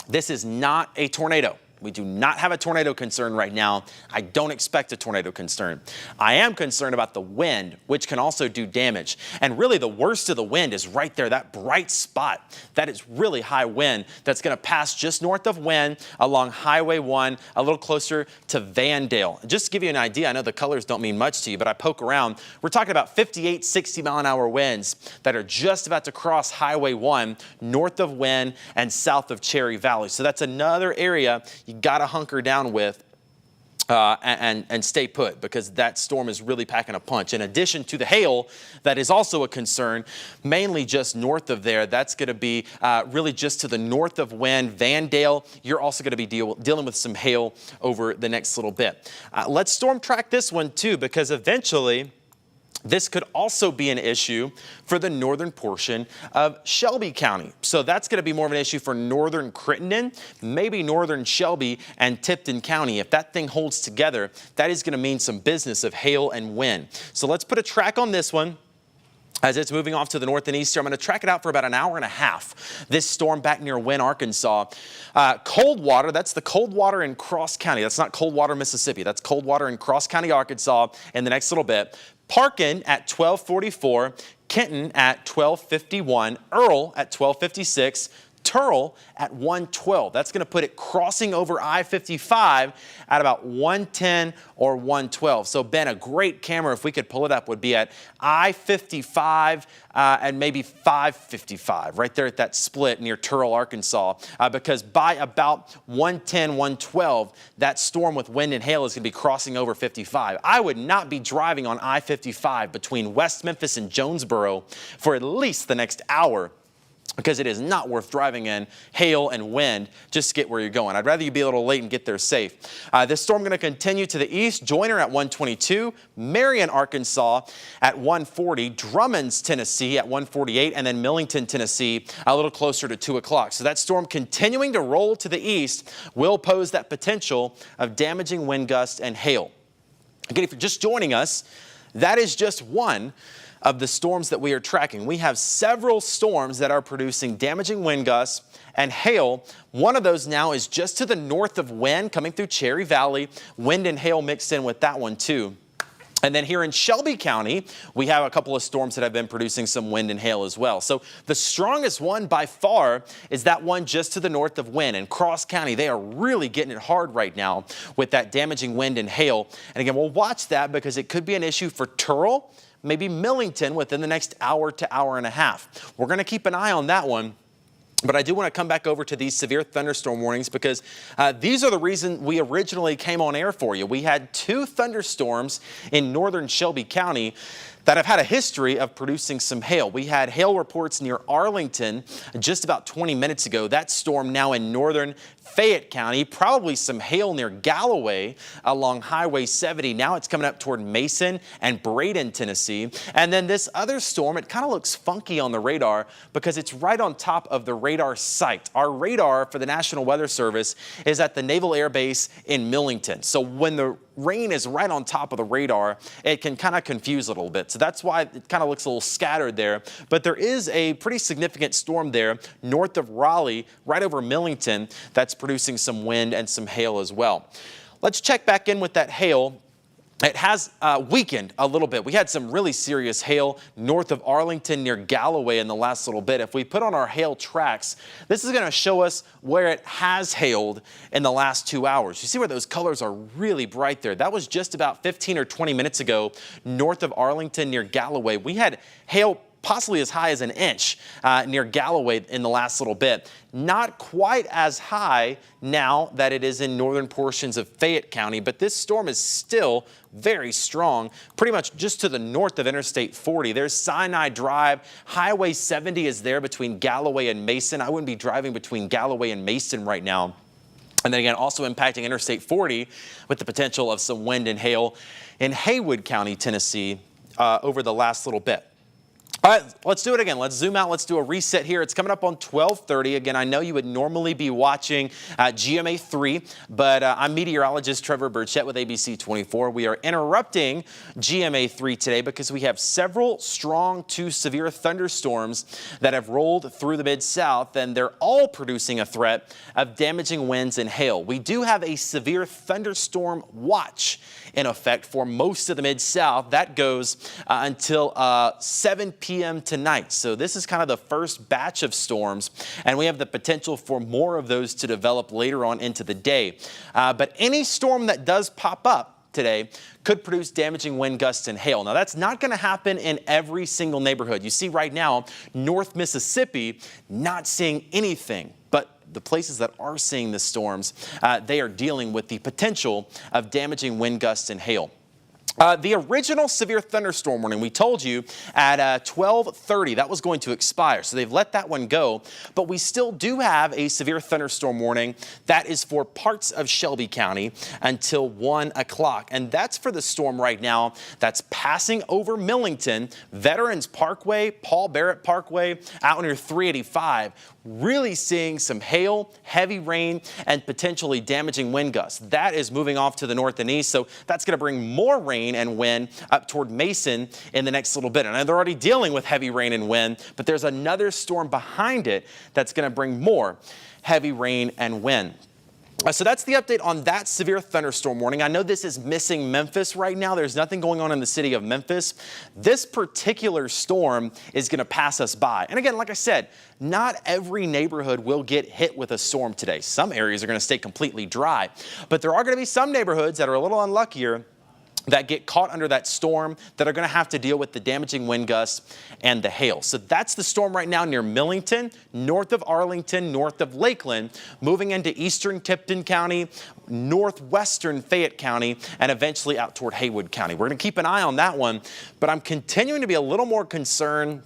This is not a tornado. We do not have a tornado concern right now. I don't expect a tornado concern. I am concerned about the wind, which can also do damage. And really the worst of the wind is right there, that bright spot. That is really high wind that's going to pass just north of Wynn along Highway 1, a little closer to Vandale. Just to give you an idea, I know the colors don't mean much to you, but I poke around. We're talking about 58, 60-mile-an-hour winds that are just about to cross Highway 1 north of Wynn and south of Cherry Valley. So that's another area you got to hunker down with and stay put, because that storm is really packing a punch. In addition to the hail, that is also a concern, mainly just north of there. That's going to be really just to the north of Wynn, Vandale. You're also going to be dealing with some hail over the next little bit. Let's storm track this one too, because eventually this could also be an issue for the northern portion of Shelby County. So that's going to be more of an issue for northern Crittenden, maybe northern Shelby and Tipton County. If that thing holds together, that is going to mean some business of hail and wind. So let's put a track on this one. As it's moving off to the north and east here, I'm going to track it out for about an hour and a half. This storm back near Wynn, Arkansas. Cold water, that's the cold water in Cross County. That's not cold water, Mississippi. That's cold water in Cross County, Arkansas in the next little bit. Parkin at 1244, Kenton at 1251, Earl at 1256, Turl at 112. That's going to put it crossing over I-55 at about 110 or 112. So Ben, a great camera, if we could pull it up, would be at I-55 and maybe 555, right there at that split near Turl, Arkansas, because by about 110, 112, that storm with wind and hail is going to be crossing over 55. I would not be driving on I-55 between West Memphis and Jonesboro for at least the next hour, because it is not worth driving in hail and wind just to get where you're going. I'd rather you be a little late and get there safe. This storm going to continue to the east. Joyner at 122, Marion, Arkansas at 140, Drummond's, Tennessee at 148, and then Millington, Tennessee a little closer to 2 o'clock. So that storm continuing to roll to the east will pose that potential of damaging wind gusts and hail. Again, if you're just joining us, that is just one of the storms that we are tracking. We have several storms that are producing damaging wind gusts and hail. One of those now is just to the north of Wynn, coming through Cherry Valley. Wind and hail mixed in with that one too. And then here in Shelby County, we have a couple of storms that have been producing some wind and hail as well. So the strongest one by far is that one just to the north of Wynn and Cross County. They are really getting it hard right now with that damaging wind and hail. And again, we'll watch that because it could be an issue for Turl, maybe Millington within the next hour to hour and a half. We're going to keep an eye on that one. But I do want to come back over to these severe thunderstorm warnings because these are the reason we originally came on air for you. We had 2 thunderstorms in northern Shelby County that have had a history of producing some hail. We had hail reports near Arlington just about 20 minutes ago. That storm now in northern Fayette County, probably some hail near Galloway along Highway 70. Now it's coming up toward Mason and Braden, Tennessee. And then this other storm, it kind of looks funky on the radar because it's right on top of the radar site. Our radar for the National Weather Service is at the Naval Air Base in Millington. So when the rain is right on top of the radar, it can kind of confuse it a little bit. So that's why it kind of looks a little scattered there. But there is a pretty significant storm there north of Raleigh, right over Millington, that's producing some wind and some hail as well. Let's check back in with that hail. It has weakened a little bit. We had some really serious hail north of Arlington near Galloway in the last little bit. If we put on our hail tracks, this is going to show us where it has hailed in the last 2 hours. You see where those colors are really bright there. That was just about 15 or 20 minutes ago north of Arlington near Galloway. We had hail possibly as high as an inch near Galloway in the last little bit. Not quite as high now that it is in northern portions of Fayette County, but this storm is still very strong, pretty much just to the north of Interstate 40. There's Sinai Drive. Highway 70 is there between Galloway and Mason. I wouldn't be driving between Galloway and Mason right now. And then again, also impacting Interstate 40 with the potential of some wind and hail in Haywood County, Tennessee over the last little bit. All right, let's do it again. Let's zoom out. Let's do a reset here. It's coming up on 12:30. Again, I know you would normally be watching GMA 3, but I'm meteorologist Trevor Burchett with ABC 24. We are interrupting GMA 3 today because we have several strong to severe thunderstorms that have rolled through the Mid-South, and they're all producing a threat of damaging winds and hail. We do have a severe thunderstorm watch in effect for most of the Mid-South. That goes until 7 p.m. tonight. So this is kind of the first batch of storms, and we have the potential for more of those to develop later on into the day. But any storm that does pop up today could produce damaging wind gusts and hail. Now, that's not going to happen in every single neighborhood. You see right now, North Mississippi not seeing anything, but the places that are seeing the storms, they are dealing with the potential of damaging wind gusts and hail. The original severe thunderstorm warning, we told you at 12:30 that was going to expire. So they've let that one go, but we still do have a severe thunderstorm warning that is for parts of Shelby County until 1 o'clock. And that's for the storm right now that's passing over Millington, Veterans Parkway, Paul Barrett Parkway, out near 385. Really seeing some hail, heavy rain, and potentially damaging wind gusts. That is moving off to the north and east, so that's going to bring more rain and wind up toward Mason in the next little bit. And they're already dealing with heavy rain and wind, but there's another storm behind it that's going to bring more heavy rain and wind. So that's the update on that severe thunderstorm warning. I know this is missing Memphis right now. There's nothing going on in the city of Memphis. This particular storm is going to pass us by. And again, like I said, not every neighborhood will get hit with a storm today. Some areas are going to stay completely dry, but there are going to be some neighborhoods that are a little unluckier that get caught under that storm that are going to have to deal with the damaging wind gusts and the hail. So that's the storm right now near Millington, north of Arlington, north of Lakeland, moving into eastern Tipton County, northwestern Fayette County, and eventually out toward Haywood County. We're going to keep an eye on that one, but I'm continuing to be a little more concerned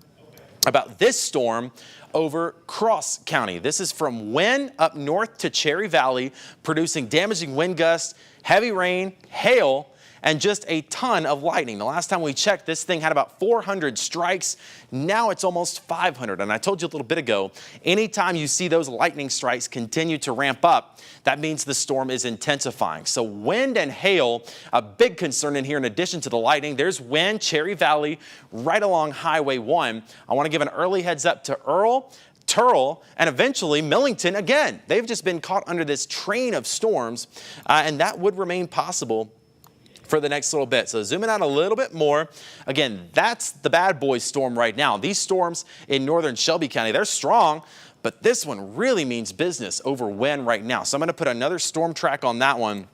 about this storm over Cross County. This is from Wynn up north to Cherry Valley, producing damaging wind gusts, heavy rain, hail, and just a ton of lightning. The last time we checked, this thing had about 400 strikes. Now it's almost 500. And I told you a little bit ago, anytime you see those lightning strikes continue to ramp up, that means the storm is intensifying. So wind and hail, a big concern in here in addition to the lightning. There's wind, Cherry Valley, right along Highway 1. I want to give an early heads up to Earl, Turl, and eventually Millington. Again, they've just been caught under this train of storms, and that would remain possible for the next little bit. So zooming out a little bit more, again, that's the bad boy storm right now. These storms in northern Shelby County, they're strong, but this one really means business over Wynn right now. So I'm going to put another storm track on that one.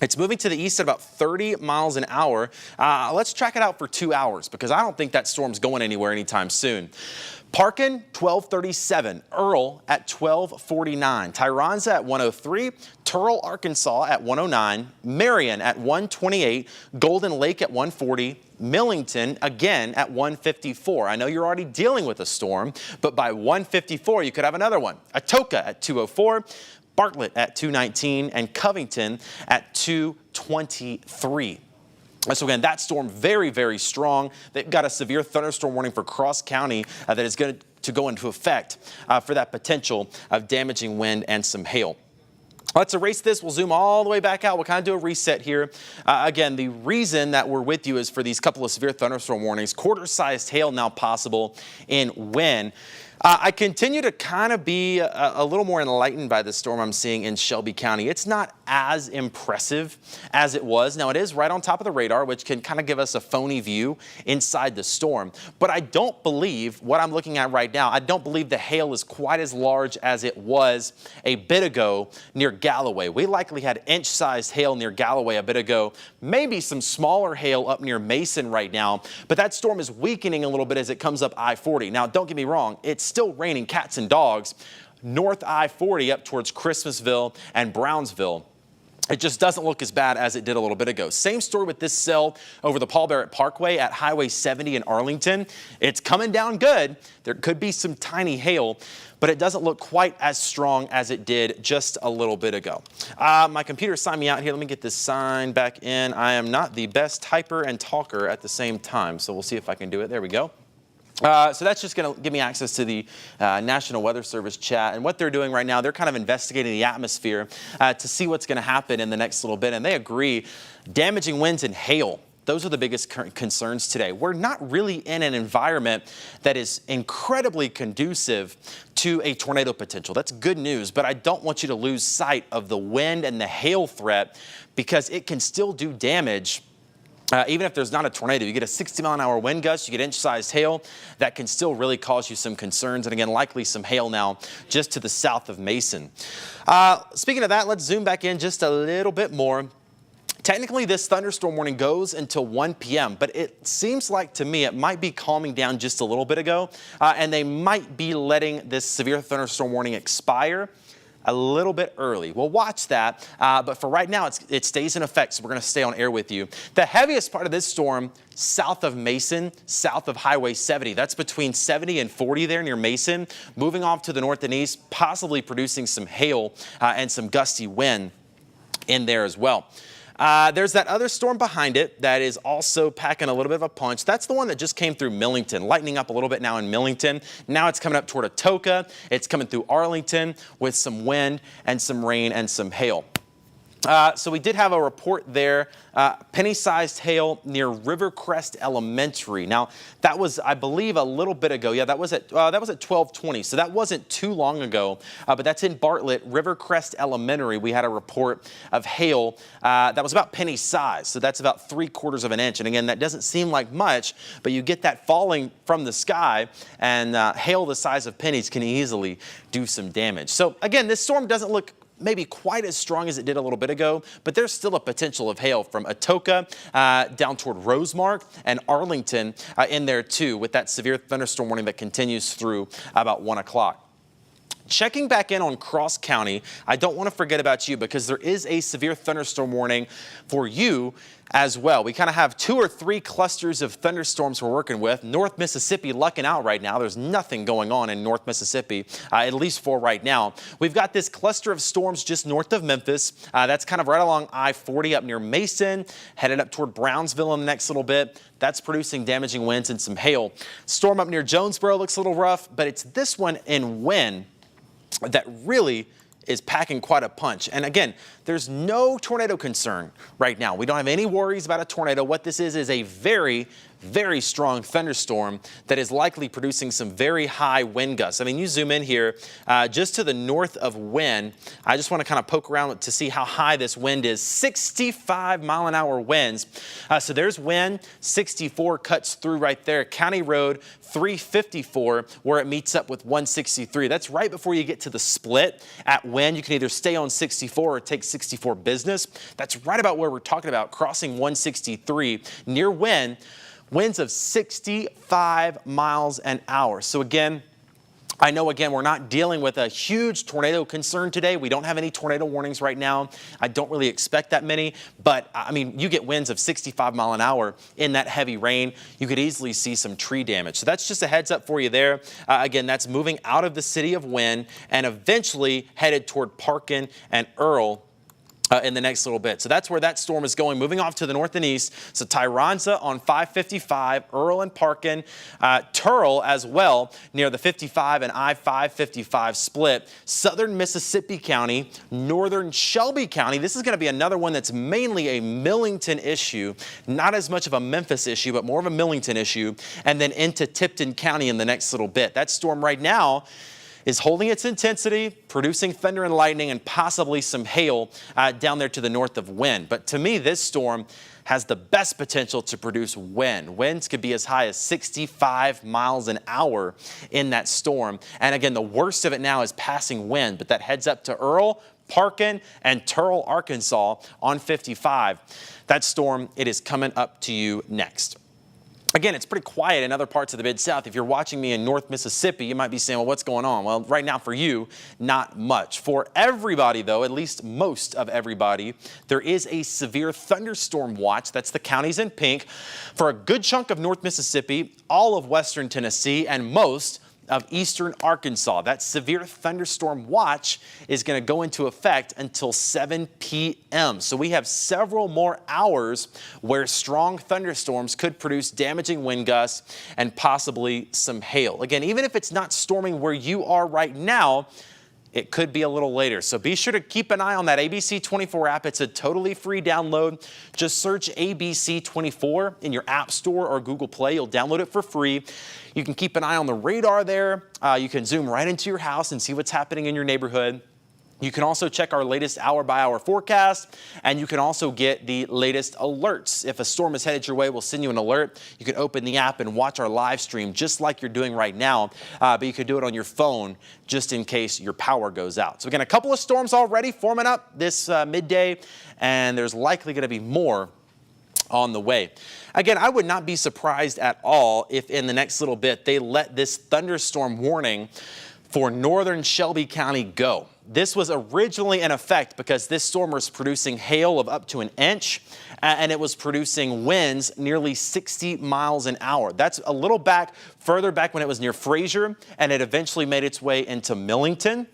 It's moving to the east at about 30 miles an hour. Let's track it out for 2 hours because I don't think that storm's going anywhere anytime soon. Parkin, 1237. Earl at 1249. Tyronza at 103. Turl, Arkansas at 109, Marion at 128, Golden Lake at 140, Millington again at 154. I know you're already dealing with a storm, but by 154 you could have another one. Atoka at 204, Bartlett at 219, and Covington at 223. So again, that storm very, very strong. They've got a severe thunderstorm warning for Cross County that is going to go into effect for that potential of damaging wind and some hail. Let's erase this. We'll zoom all the way back out. We'll kind of do a reset here. Again, the reason that we're with you is for these couple of severe thunderstorm warnings. Quarter-sized hail now possible in wind. I continue to kind of be a little more enlightened by the storm I'm seeing in Shelby County. It's not as impressive as it was. Now, it is right on top of the radar, which can kind of give us a phony view inside the storm. But I don't believe what I'm looking at right now. I don't believe the hail is quite as large as it was a bit ago near Galloway. We likely had inch-sized hail near Galloway a bit ago. Maybe some smaller hail up near Mason right now. But that storm is weakening a little bit as it comes up I-40. Now, don't get me wrong. It's still raining cats and dogs north I-40 up towards Christmasville and Brownsville. It just doesn't look as bad as it did a little bit ago. Same story with this cell over the Paul Barrett Parkway at Highway 70 in Arlington. It's coming down good. There could be some tiny hail, but it doesn't look quite as strong as it did just a little bit ago. My computer signed me out here. Let me get this sign back in. I am not the best typer and talker at the same time, so we'll see if I can do it. There we go. So that's just going to give me access to the National Weather Service chat. And what they're doing right now, they're kind of investigating the atmosphere to see what's going to happen in the next little bit. And they agree, damaging winds and hail, those are the biggest concerns today. We're not really in an environment that is incredibly conducive to a tornado potential. That's good news, but I don't want you to lose sight of the wind and the hail threat because it can still do damage. Even if there's not a tornado, you get a 60-mile-an-hour wind gust, you get inch-sized hail, that can still really cause you some concerns. And again, likely some hail now just to the south of Mason. Speaking of that, let's zoom back in just a little bit more. Technically, this thunderstorm warning goes until 1 p.m., but it seems like to me it might be calming down just a little bit ago, and they might be letting this severe thunderstorm warning expire a little bit early. We'll watch that, but for right now, it stays in effect, so we're going to stay on air with you. The heaviest part of this storm, south of Mason, south of Highway 70. That's between 70 and 40 there near Mason, moving off to the north and east, possibly producing some hail and some gusty wind in there as well. There's that other storm behind it that is also packing a little bit of a punch. That's the one that just came through Millington, lightening up a little bit now in Millington. Now it's coming up toward Atoka. It's coming through Arlington with some wind and some rain and some hail. So we did have a report there, penny-sized hail near Rivercrest Elementary. Now, that was, I believe, a little bit ago. Yeah, that was at 12:20, so that wasn't too long ago. But that's in Bartlett, Rivercrest Elementary. We had a report of hail that was about penny size, so that's about 3/4 of an inch. And again, that doesn't seem like much, but you get that falling from the sky, and hail the size of pennies can easily do some damage. So again, this storm doesn't look maybe quite as strong as it did a little bit ago, but there's still a potential of hail from Atoka down toward Rosemark and Arlington in there too, with that severe thunderstorm warning that continues through about 1 o'clock. Checking back in on Cross County, I don't want to forget about you because there is a severe thunderstorm warning for you as well. We kind of have 2 or 3 clusters of thunderstorms we're working with. North Mississippi lucking out right now. There's nothing going on in North Mississippi, at least for right now. We've got this cluster of storms just north of Memphis. That's kind of right along I-40 up near Mason, headed up toward Brownsville in the next little bit. That's producing damaging winds and some hail. Storm up near Jonesboro looks a little rough, but it's this one in wind that really is packing quite a punch. And again, there's no tornado concern right now. We don't have any worries about a tornado. What this is a very, very strong thunderstorm that is likely producing some very high wind gusts. I mean, you zoom in here just to the north of wind. I just want to kind of poke around to see how high this wind is. 65-mile-an-hour winds. So there's wind. 64 cuts through right there. County Road 354 where it meets up with 163. That's right before you get to the split at wind. You can either stay on 64 or take 64 business. That's right about where we're talking about, crossing 163 near wind. Winds of 65 miles an hour. So again, I know, again, we're not dealing with a huge tornado concern today. We don't have any tornado warnings right now. I don't really expect that many, but I mean, you get winds of 65 mile an hour in that heavy rain. You could easily see some tree damage. So that's just a heads up for you there. Again, that's moving out of the city of Wynne and eventually headed toward Parkin and Earl in the next little bit. So that's where that storm is going, moving off to the north and east. So Tyronza on 555, Earl and Parkin, Turl as well near the 55 and I-555 split. Southern Mississippi County, northern Shelby County. This is going to be another one that's mainly a Millington issue, not as much of a Memphis issue, but more of a Millington issue. And then into Tipton County in the next little bit. That storm right now is holding its intensity, producing thunder and lightning and possibly some hail down there to the north of Wynne. But to me, this storm has the best potential to produce wind. Winds could be as high as 65 miles an hour in that storm. And again, the worst of it now is passing wind, but that heads up to Earl, Parkin, and Turl, Arkansas on 55. That storm, it is coming up to you next. Again, it's pretty quiet in other parts of the Mid-South. If you're watching me in North Mississippi, you might be saying, well, what's going on? Well, right now for you, not much. For everybody, though, at least most of everybody, there is a severe thunderstorm watch. That's the counties in pink for a good chunk of North Mississippi, all of western Tennessee, and most of eastern Arkansas. That severe thunderstorm watch is going to go into effect until 7 p.m. So we have several more hours where strong thunderstorms could produce damaging wind gusts and possibly some hail. Again, even if it's not storming where you are right now, it could be a little later. So be sure to keep an eye on that ABC 24 app. It's a totally free download. Just search ABC 24 in your App Store or Google Play. You'll download it for free. You can keep an eye on the radar there. You can zoom right into your house and see what's happening in your neighborhood. You can also check our latest hour-by-hour forecast, and you can also get the latest alerts. If a storm is headed your way, we'll send you an alert. You can open the app and watch our live stream just like you're doing right now, but you could do it on your phone just in case your power goes out. So again, a couple of storms already forming up this midday, and there's likely going to be more on the way. Again, I would not be surprised at all if in the next little bit they let this thunderstorm warning for northern Shelby County go. This was originally in effect because this storm was producing hail of up to an inch, and it was producing winds nearly 60 miles an hour. That's a little further back when it was near Fraser, and it eventually made its way into Millington.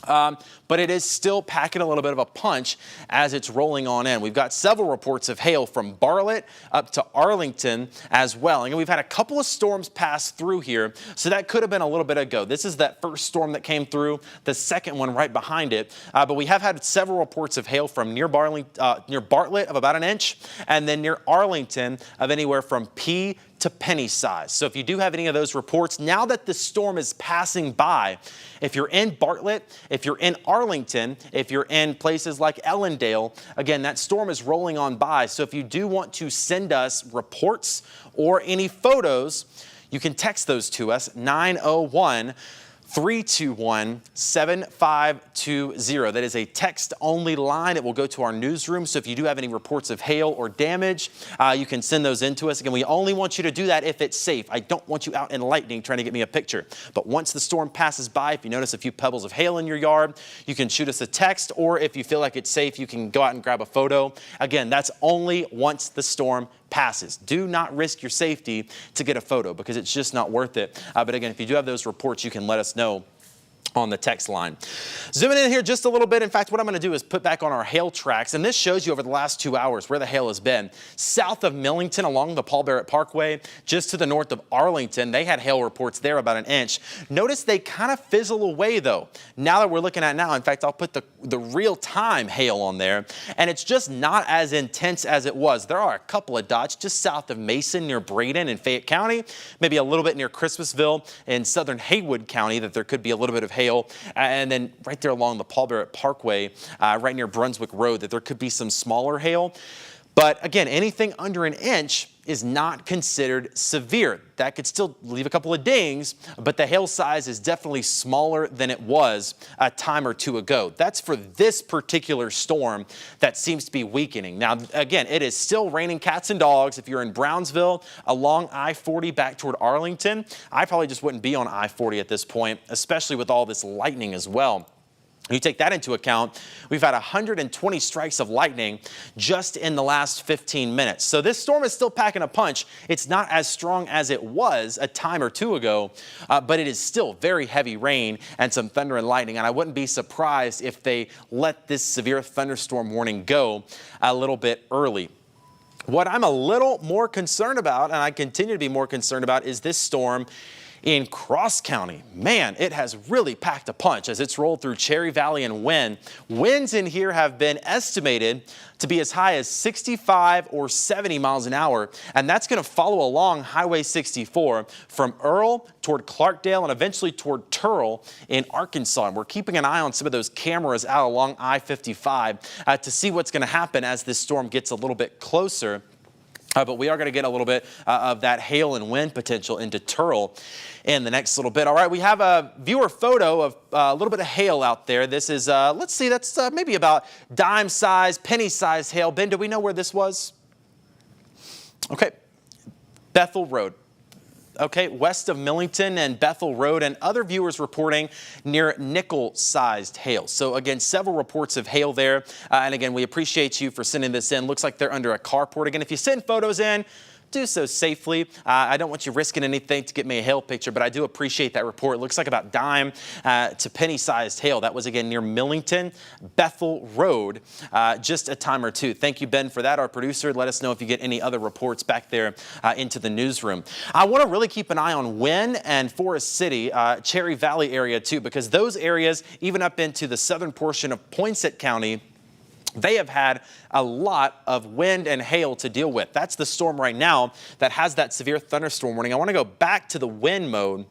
But it is still packing a little bit of a punch as it's rolling on in. We've got several reports of hail from Bartlett up to Arlington as well. And we've had a couple of storms pass through here, so that could have been a little bit ago. This is that first storm that came through, the second one right behind it. But we have had several reports of hail from near Bartlett of about an inch, and then near Arlington of anywhere from pea to penny size. So if you do have any of those reports, now that the storm is passing by, if you're in Bartlett, if you're in Arlington, if you're in places like Ellendale, again, that storm is rolling on by. So if you do want to send us reports or any photos, you can text those to us, 901-321-7520. That is a text-only line. It will go to our newsroom. So if you do have any reports of hail or damage, you can send those in to us. Again, we only want you to do that if it's safe. I don't want you out in lightning trying to get me a picture. But once the storm passes by, if you notice a few pebbles of hail in your yard, you can shoot us a text, or if you feel like it's safe, you can go out and grab a photo. Again, that's only once the storm passes. Do not risk your safety to get a photo because it's just not worth it. But again, if you do have those reports, you can let us know on the text line. Zooming in here just a little bit. In fact, what I'm going to do is put back on our hail tracks, and this shows you over the last 2 hours where the hail has been. South of Millington along the Paul Barrett Parkway, just to the north of Arlington, they had hail reports there about an inch. Notice they kind of fizzle away though. Now that we're looking at now, in fact, I'll put the real-time hail on there, and it's just not as intense as it was. There are a couple of dots just south of Mason near Braden in Fayette County, maybe a little bit near Christmasville in southern Haywood County that there could be a little bit of hail. And then right there along the Paul Barrett Parkway, right near Brunswick Road, that there could be some smaller hail. But again, anything under an inch is not considered severe. That could still leave a couple of dings, but the hail size is definitely smaller than it was a time or two ago. That's for this particular storm that seems to be weakening. Now, again, it is still raining cats and dogs. If you're in Brownsville along I-40 back toward Arlington, I probably just wouldn't be on I-40 at this point, especially with all this lightning as well. You take that into account, we've had 120 strikes of lightning just in the last 15 minutes. So this storm is still packing a punch. It's not as strong as it was a time or two ago, but it is still very heavy rain and some thunder and lightning. And I wouldn't be surprised if they let this severe thunderstorm warning go a little bit early. What I'm a little more concerned about, and I continue to be more concerned about, is this storm in Cross County. Man, it has really packed a punch as it's rolled through Cherry Valley and Wynn. Winds in here have been estimated to be as high as 65 or 70 miles an hour, and that's going to follow along Highway 64 from Earl toward Clarkdale and eventually toward Turl in Arkansas. And we're keeping an eye on some of those cameras out along I-55 to see what's going to happen as this storm gets a little bit closer. But we are going to get a little bit of that hail and wind potential into Turl in the next little bit. All right, we have a viewer photo of a little bit of hail out there. This is, let's see, that's maybe about dime-sized, penny-sized hail. Ben, do we know where this was? Okay, Bethel Road. Okay, west of Millington and Bethel Road, and other viewers reporting near nickel-sized hail. So again, several reports of hail there. And again, we appreciate you for sending this in. Looks like they're under a carport. Again, if you send photos in, do so safely. I don't want you risking anything to get me a hail picture, but I do appreciate that report. It looks like about dime to penny-sized hail. That was, again, near Millington, Bethel Road, just a time or two. Thank you, Ben, for that. Our producer, let us know if you get any other reports back there into the newsroom. I want to really keep an eye on Wynn and Forest City, Cherry Valley area, too, because those areas, even up into the southern portion of Poinsett County, they have had a lot of wind and hail to deal with. That's the storm right now that has that severe thunderstorm warning. I want to go back to the wind mode,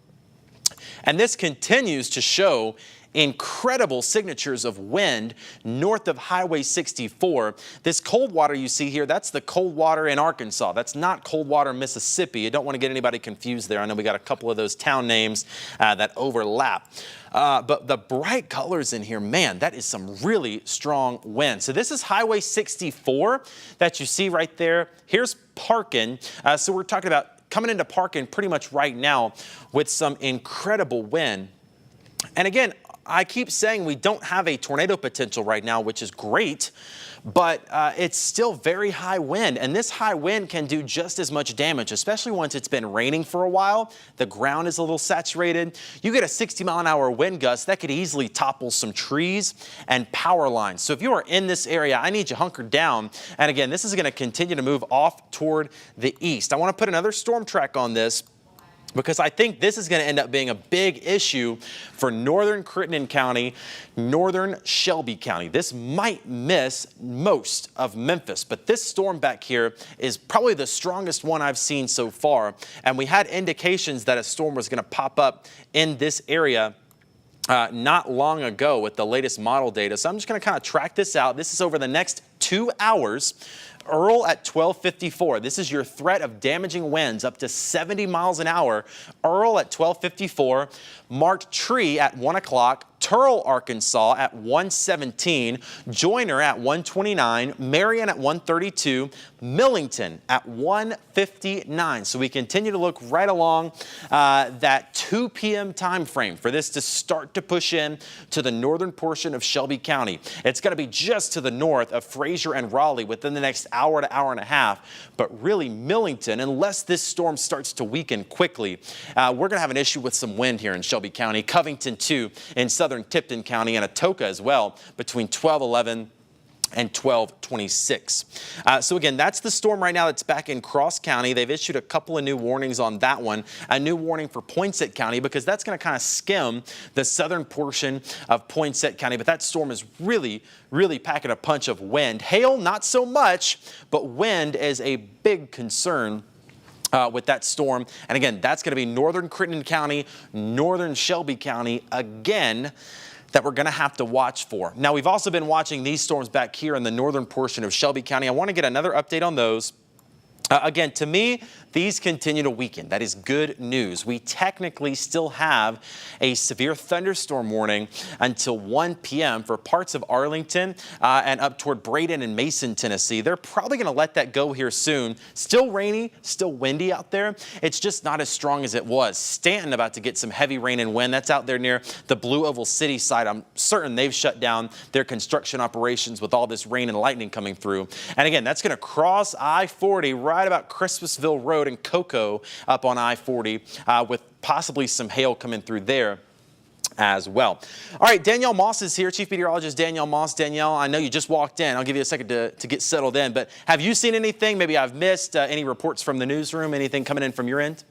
and this continues to show incredible signatures of wind north of Highway 64. This cold water you see here, that's the cold water in Arkansas. That's not cold water in Mississippi. You don't want to get anybody confused there. I know we got a couple of those town names that overlap. But the bright colors in here, man, that is some really strong wind. So this is Highway 64 that you see right there. Here's Parkin. So we're talking about coming into Parkin pretty much right now with some incredible wind. And again, I keep saying we don't have a tornado potential right now, which is great, but it's still very high wind. And this high wind can do just as much damage, especially once it's been raining for a while. The ground is a little saturated. You get a 60-mile-an-hour wind gust, that could easily topple some trees and power lines. So if you are in this area, I need you hunkered down. And again, this is going to continue to move off toward the east. I want to put another storm track on this, because I think this is going to end up being a big issue for northern Crittenden County, northern Shelby County. This might miss most of Memphis, but this storm back here is probably the strongest one I've seen so far. And we had indications that a storm was going to pop up in this area not long ago with the latest model data. So I'm just going to kind of track this out. This is over the next 2 hours. Earl at 12:54. This is your threat of damaging winds up to 70 miles an hour. Earl at 12:54. Marked Tree at 1 o'clock. Turl, Arkansas at 1:17. Joyner at 1:29. Marion at 1:32. Millington at 1:59. So we continue to look right along that 2 p.m. time frame for this to start to push in to the northern portion of Shelby County. It's going to be just to the north of Fraser and Raleigh within the next hour to hour and a half. But really Millington, unless this storm starts to weaken quickly, we're going to have an issue with some wind here in Shelby County. Covington too in southern Tipton County, and Atoka as well between 12:11 and 12:26. So again, that's the storm right now that's back in Cross County. They've issued a couple of new warnings on that one. A new warning for Poinsett County, because that's going to kind of skim the southern portion of Poinsett County. But that storm is really, really packing a punch of wind. Hail, not so much, but wind is a big concern with that storm. And again, that's going to be northern Crittenden County, northern Shelby County again, that we're going to have to watch for. Now, we've also been watching these storms back here in the northern portion of Shelby County. I want to get another update on those. Again, to me, these continue to weaken. That is good news. We technically still have a severe thunderstorm warning until 1 p.m. for parts of Arlington and up toward Braden and Mason, Tennessee. They're probably going to let that go here soon. Still rainy, still windy out there. It's just not as strong as it was. Stanton about to get some heavy rain and wind. That's out there near the Blue Oval City side. I'm certain they've shut down their construction operations with all this rain and lightning coming through. And again, that's going to cross I-40 right about Christmasville Road and Cocoa up on I-40 with possibly some hail coming through there as well. All right, Danielle Moss is here, Chief Meteorologist Danielle Moss. Danielle, I know you just walked in. I'll give you a second to get settled in, but have you seen anything? Maybe I've missed any reports from the newsroom, anything coming in from your end?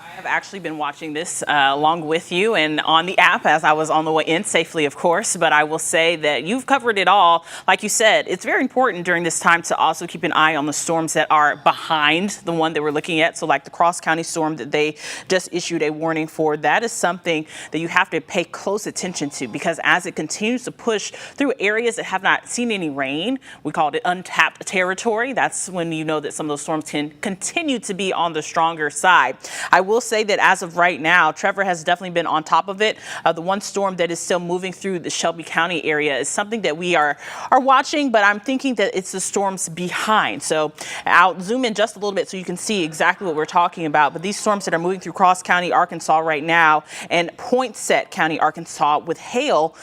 I have actually been watching this along with you and on the app as I was on the way in safely, of course. But I will say that you've covered it all. Like you said, it's very important during this time to also keep an eye on the storms that are behind the one that we're looking at. So like the Cross County storm that they just issued a warning for, that is something that you have to pay close attention to, because as it continues to push through areas that have not seen any rain, we called it untapped territory. That's when you know that some of those storms can continue to be on the stronger side. I will say that as of right now, Trevor has definitely been on top of it. The one storm that is still moving through the Shelby County area is something that we are watching, but I'm thinking that it's the storms behind. So I'll zoom in just a little bit so you can see exactly what we're talking about. But these storms that are moving through Cross County, Arkansas right now, and Poinsett County, Arkansas, with hail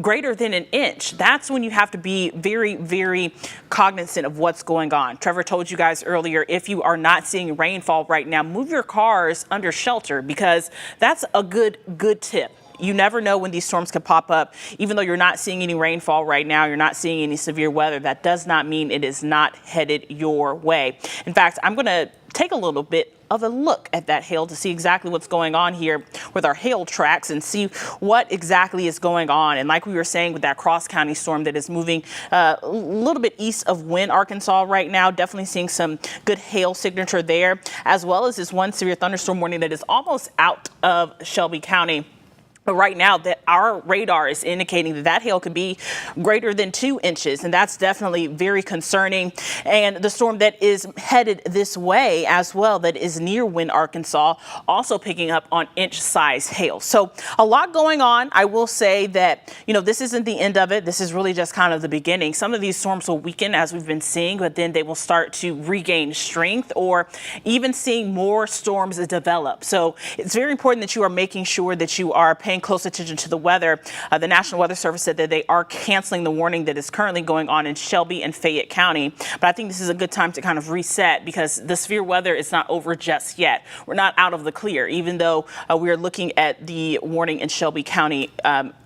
greater than an inch, that's when you have to be very, very cognizant of what's going on. Trevor told you guys earlier, if you are not seeing rainfall right now, move your cars under shelter, because that's a good tip. You never know when these storms could pop up. Even though you're not seeing any rainfall right now, you're not seeing any severe weather, that does not mean it is not headed your way. In fact, I'm going to take a little bit of a look at that hail to see exactly what's going on here with our hail tracks and see what exactly is going on. And like we were saying with that Cross County storm that is moving a little bit east of Wynne, Arkansas right now, definitely seeing some good hail signature there, as well as this one severe thunderstorm warning that is almost out of Shelby County. But right now, that our radar is indicating that that hail could be greater than 2 inches, and that's definitely very concerning. And the storm that is headed this way as well, that is near Wynne, Arkansas, also picking up on inch-size hail. So a lot going on. I will say that, you know, this isn't the end of it. This is really just kind of the beginning. Some of these storms will weaken, as we've been seeing, but then they will start to regain strength, or even seeing more storms develop. So it's very important that you are making sure that you are paying close attention to the weather. The National Weather Service said that they are canceling the warning that is currently going on in Shelby and Fayette County. But I think this is a good time to kind of reset, because the severe weather is not over just yet. We're not out of the clear, even though we are looking at the warning in Shelby County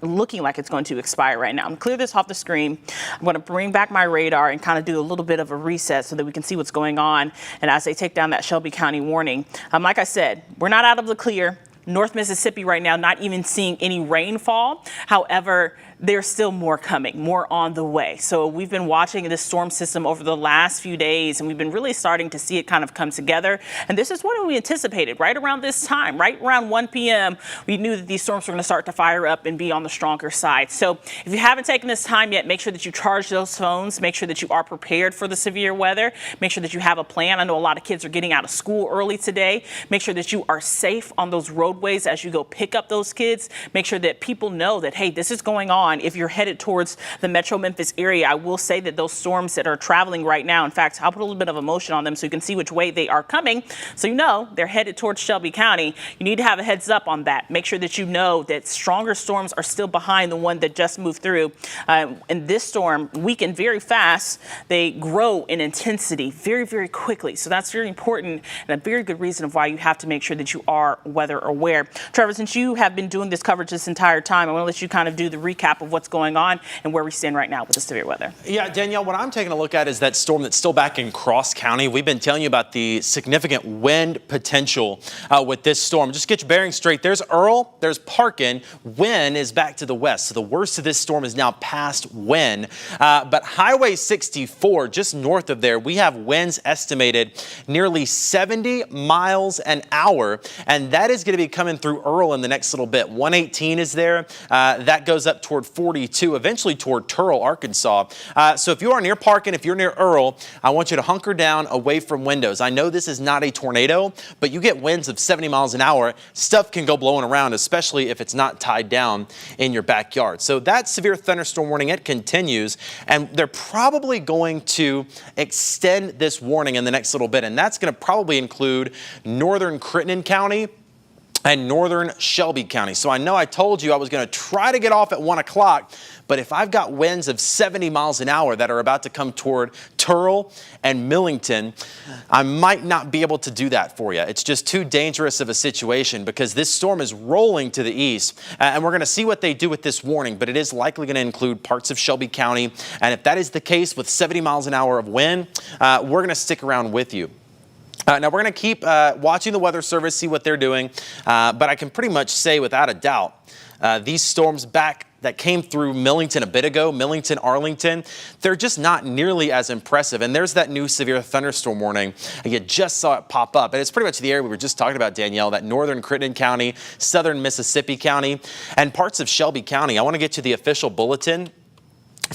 looking like it's going to expire right now. I'm going to clear this off the screen. I'm going to bring back my radar and kind of do a little bit of a reset so that we can see what's going on. And as they take down that Shelby County warning, like I said, we're not out of the clear. North Mississippi right now, not even seeing any rainfall. However, there's still more coming, more on the way. So we've been watching this storm system over the last few days, and we've been really starting to see it kind of come together. And this is what we anticipated right around this time, right around 1 p.m. We knew that these storms were going to start to fire up and be on the stronger side. So if you haven't taken this time yet, make sure that you charge those phones. Make sure that you are prepared for the severe weather. Make sure that you have a plan. I know a lot of kids are getting out of school early today. Make sure that you are safe on those roadways as you go pick up those kids. Make sure that people know that, hey, this is going on. If you're headed towards the Metro Memphis area, I will say that those storms that are traveling right now, in fact, I'll put a little bit of emotion on them so you can see which way they are coming. So you know they're headed towards Shelby County. You need to have a heads up on that. Make sure that you know that stronger storms are still behind the one that just moved through. And this storm weakened very fast. They grow in intensity very, very quickly. So that's very important and a very good reason of why you have to make sure that you are weather aware. Trevor, since you have been doing this coverage this entire time, I want to let you kind of do the recap of what's going on and where we stand right now with the severe weather. Yeah, Danielle, what I'm taking a look at is that storm that's still back in Cross County. We've been telling you about the significant wind potential with this storm. Just get your bearings straight. There's Earl, there's Parkin. Wynne is back to the west. So the worst of this storm is now past Wynne. But Highway 64, just north of there, we have winds estimated nearly 70 miles an hour. And that is going to be coming through Earl in the next little bit. 118 is there. That goes up toward toward 42, eventually toward Turl, Arkansas. So if you are near Parkin, if you're near Earl, I want you to hunker down away from windows. I know this is not a tornado, but you get winds of 70 miles an hour. Stuff can go blowing around, especially if it's not tied down in your backyard. So that severe thunderstorm warning, it continues, and they're probably going to extend this warning in the next little bit, and that's going to probably include northern Crittenden County and northern Shelby County. So I know I told you I was going to try to get off at 1 o'clock, but if I've got winds of 70 miles an hour that are about to come toward Turl and Millington, I might not be able to do that for you. It's just too dangerous of a situation because this storm is rolling to the east, and we're going to see what they do with this warning, but it is likely going to include parts of Shelby County. And if that is the case with 70 miles an hour of wind, we're going to stick around with you. Now, we're going to keep watching the Weather Service, see what they're doing, but I can pretty much say without a doubt, these storms back that came through Millington a bit ago, Millington, Arlington, they're just not nearly as impressive. And there's that new severe thunderstorm warning. You just saw it pop up. And it's pretty much the area we were just talking about, Danielle, that northern Crittenden County, southern Mississippi County, and parts of Shelby County. I want to get to the official bulletin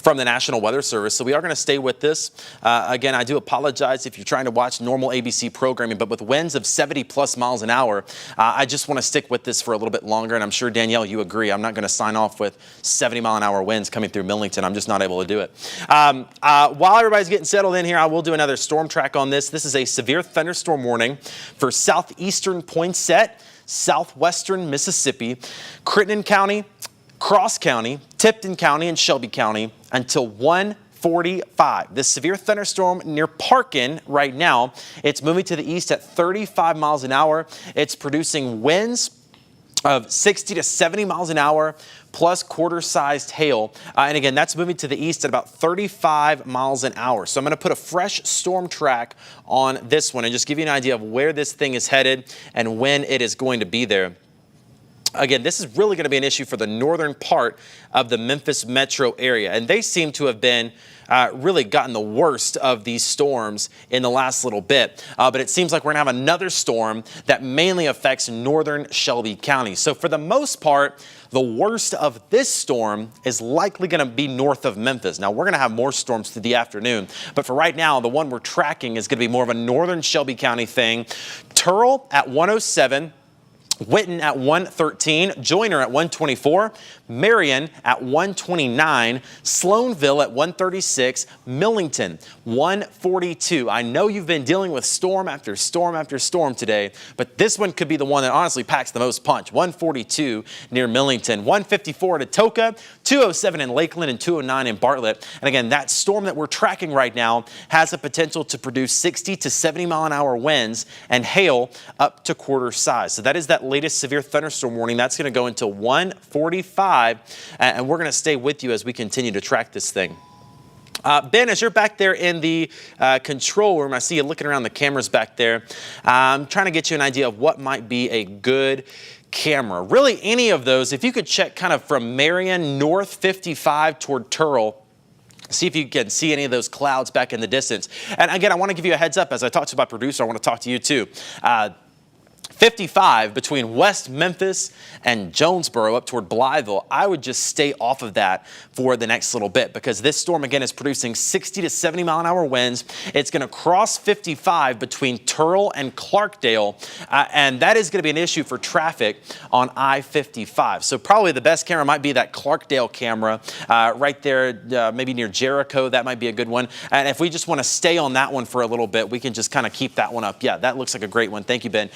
from the National Weather Service. So we are going to stay with this. Again, I do apologize if you're trying to watch normal ABC programming, but with winds of 70 plus miles an hour, I just want to stick with this for a little bit longer. And I'm sure, Danielle, you agree. I'm not going to sign off with 70 mile an hour winds coming through Millington. I'm just not able to do it. While everybody's getting settled in here, I will do another storm track on this. This is a severe thunderstorm warning for southeastern Poinsett, southwestern Mississippi, Crittenden County, Cross County, Tipton County, and Shelby County until 1:45. This severe thunderstorm near Parkin right now, it's moving to the east at 35 miles an hour. It's producing winds of 60 to 70 miles an hour plus quarter-sized hail. And again, that's moving to the east at about 35 miles an hour. So I'm going to put a fresh storm track on this one and just give you an idea of where this thing is headed and when it is going to be there. Again, this is really going to be an issue for the northern part of the Memphis Metro area. And they seem to have been really gotten the worst of these storms in the last little bit. But it seems like we're going to have another storm that mainly affects northern Shelby County. So for the most part, the worst of this storm is likely going to be north of Memphis. Now, we're going to have more storms through the afternoon. But for right now, the one we're tracking is going to be more of a northern Shelby County thing. Turl at 107. Winton at 113, Joyner at 124, Marion at 129, Sloanville at 136, Millington 142. I know you've been dealing with storm after storm after storm today, but this one could be the one that honestly packs the most punch. 142 near Millington, 154 at Atoka, 207 in Lakeland, and 209 in Bartlett. And again, that storm that we're tracking right now has the potential to produce 60 to 70 mile an hour winds and hail up to quarter size. So that is that latest severe thunderstorm warning. That's going to go until 1:45, and we're going to stay with you as we continue to track this thing. Ben, as you're back there in the control room, I see you looking around the cameras back there. I'm trying to get you an idea of what might be a good camera. Really, any of those. If you could check kind of from Marion north 55 toward Turl. See if you can see any of those clouds back in the distance. And again, I want to give you a heads up. As I talked to my producer, I want to talk to you too. 55 between West Memphis and Jonesboro up toward Blytheville, I would just stay off of that for the next little bit because this storm again is producing 60 to 70 mile an hour winds. It's going to cross 55 between Turl and Clarkdale, and that is going to be an issue for traffic on I-55. So probably the best camera might be that Clarkdale camera right there, maybe near Jericho. That might be a good one. And if we just want to stay on that one for a little bit, we can just kind of keep that one up. Yeah, that looks like a great one. Thank you, Ben.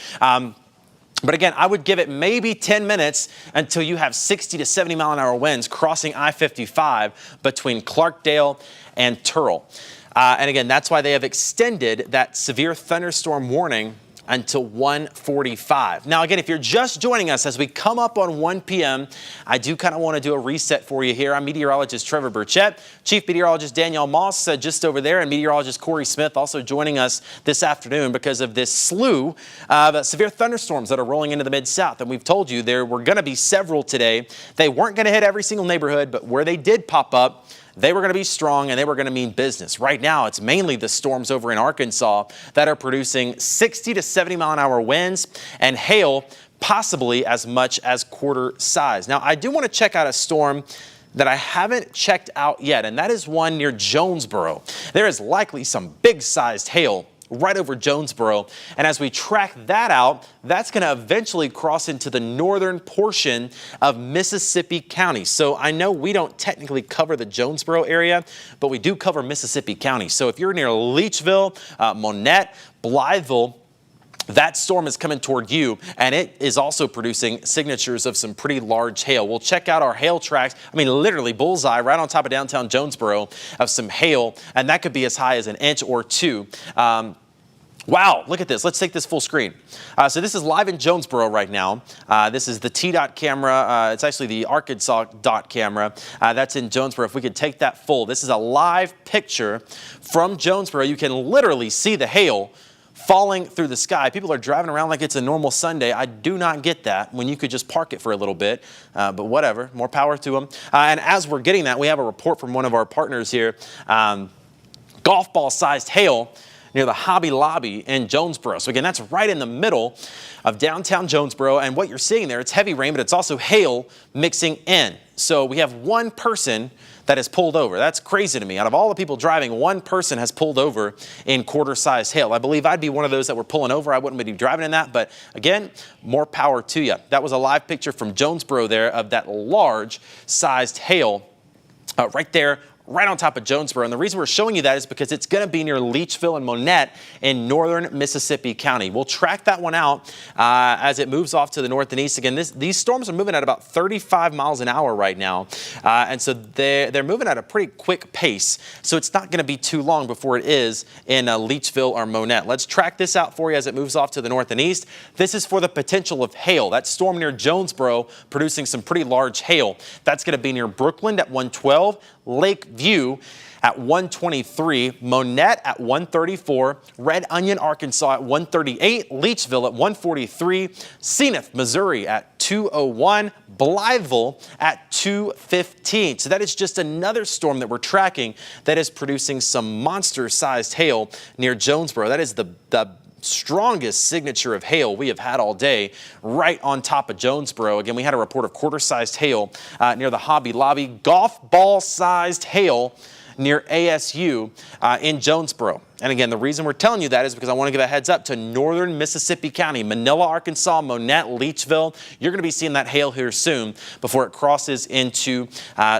But again, I would give it maybe 10 minutes until you have 60 to 70 mile an hour winds crossing I-55 between Clarkdale and Turl. And again, that's why they have extended that severe thunderstorm warning until 1:45. Now, again, if you're just joining us as we come up on 1 p.m., I do kind of want to do a reset for you here. I'm meteorologist Trevor Burchett, Chief Meteorologist Danielle Moss just over there, and meteorologist Corey Smith also joining us this afternoon because of this slew of severe thunderstorms that are rolling into the Mid-South. And we've told you there were going to be several today. They weren't going to hit every single neighborhood, but where they did pop up, they were going to be strong and they were going to mean business. Right now, it's mainly the storms over in Arkansas that are producing 60 to 70 mile an hour winds and hail, possibly as much as quarter size. Now, I do want to check out a storm that I haven't checked out yet, and that is one near Jonesboro. There is likely some big-sized hail right over Jonesboro, and as we track that out, that's going to eventually cross into the northern portion of Mississippi County. So I know we don't technically cover the Jonesboro area, but we do cover Mississippi County. So if you're near Leachville, Monette, Blytheville, that storm is coming toward you, and it is also producing signatures of some pretty large hail. We'll check out our hail tracks. I mean, literally bullseye right on top of downtown Jonesboro of some hail, and that could be as high as an inch or two. Wow, look at this. Let's take this full screen. So this is live in Jonesboro right now. This is the T-Dot camera. It's actually the Arkansas dot camera. That's in Jonesboro. If we could take that full. This is a live picture from Jonesboro. You can literally see the hail falling through the sky. People are driving around like it's a normal Sunday. I do not get that when you could just park it for a little bit, but whatever, more power to them. And as we're getting that, we have a report from one of our partners here. Golf ball sized hail near the Hobby Lobby in Jonesboro. So again, that's right in the middle of downtown Jonesboro. And what you're seeing there, it's heavy rain, but it's also hail mixing in. So we have one person that has pulled over. That's crazy to me. Out of all the people driving, one person has pulled over in quarter-sized hail. I believe I'd be one of those that were pulling over. I wouldn't be driving in that, but again, more power to you. That was a live picture from Jonesboro there of that large-sized hail right there, right on top of Jonesboro. And the reason we're showing you that is because it's going to be near Leachville and Monette in northern Mississippi County. We'll track that one out as it moves off to the north and east. Again, these storms are moving at about 35 miles an hour right now. And so they're moving at a pretty quick pace. So it's not going to be too long before it is in Leachville or Monette. Let's track this out for you as it moves off to the north and east. This is for the potential of hail. That storm near Jonesboro producing some pretty large hail. That's going to be near Brookland at 112. Lakeview at 123, Monette at 134, Red Onion, Arkansas at 138, Leachville at 143, Zenith, Missouri at 201, Blytheville at 215. So that is just another storm that we're tracking that is producing some monster-sized hail near Jonesboro. That is the strongest signature of hail we have had all day right on top of Jonesboro. Again, we had a report of quarter-sized hail near the Hobby Lobby, golf ball-sized hail near ASU in Jonesboro. And again, the reason we're telling you that is because I want to give a heads up to northern Mississippi County, Manila, Arkansas, Monette, Leachville. You're going to be seeing that hail here soon before it crosses into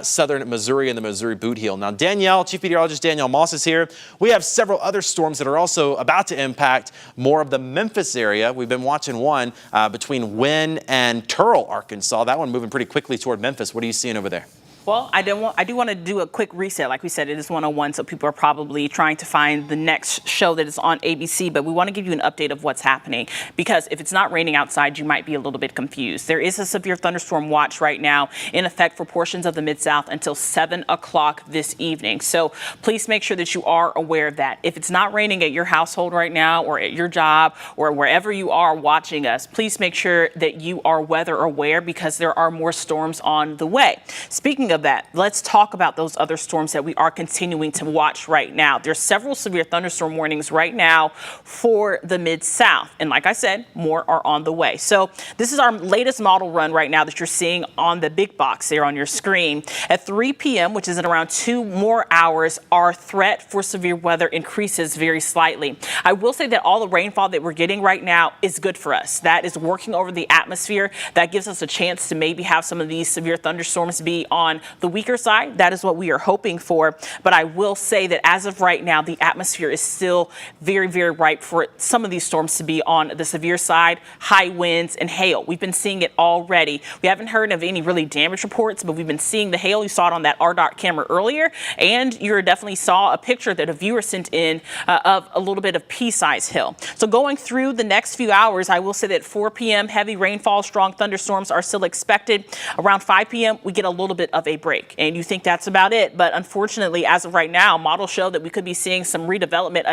southern Missouri and the Missouri Boot Heel. Now, Danielle, Chief Meteorologist Danielle Moss is here. We have several other storms that are also about to impact more of the Memphis area. We've been watching one between Wynne and Turl, Arkansas. That one moving pretty quickly toward Memphis. What are you seeing over there? Well, I do want to do a quick reset. Like we said, it is 101, so people are probably trying to find the next show that is on ABC, but we want to give you an update of what's happening, because if it's not raining outside, you might be a little bit confused. There is a severe thunderstorm watch right now in effect for portions of the Mid-South until 7 o'clock this evening. So please make sure that you are aware of that. If it's not raining at your household right now or at your job or wherever you are watching us, please make sure that you are weather aware, because there are more storms on the way. Speaking of that, let's talk about those other storms that we are continuing to watch right now. There's several severe thunderstorm warnings right now for the Mid-South. And like I said, more are on the way. So this is our latest model run right now that you're seeing on the big box there on your screen. At 3 p.m., which is in around 2 more hours, our threat for severe weather increases very slightly. I will say that all the rainfall that we're getting right now is good for us. That is working over the atmosphere. That gives us a chance to maybe have some of these severe thunderstorms be on the weaker side. That is what we are hoping for. But I will say that as of right now, the atmosphere is still very, very ripe for some of these storms to be on the severe side, high winds and hail. We've been seeing it already. We haven't heard of any really damage reports, but we've been seeing the hail. You saw it on that RDOT camera earlier, and you definitely saw a picture that a viewer sent in of a little bit of pea-sized hail. So going through the next few hours, I will say that 4 p.m. heavy rainfall, strong thunderstorms are still expected. Around 5 p.m. we get a little bit of a break. And you think that's about it. But unfortunately, as of right now, models show that we could be seeing some redevelopment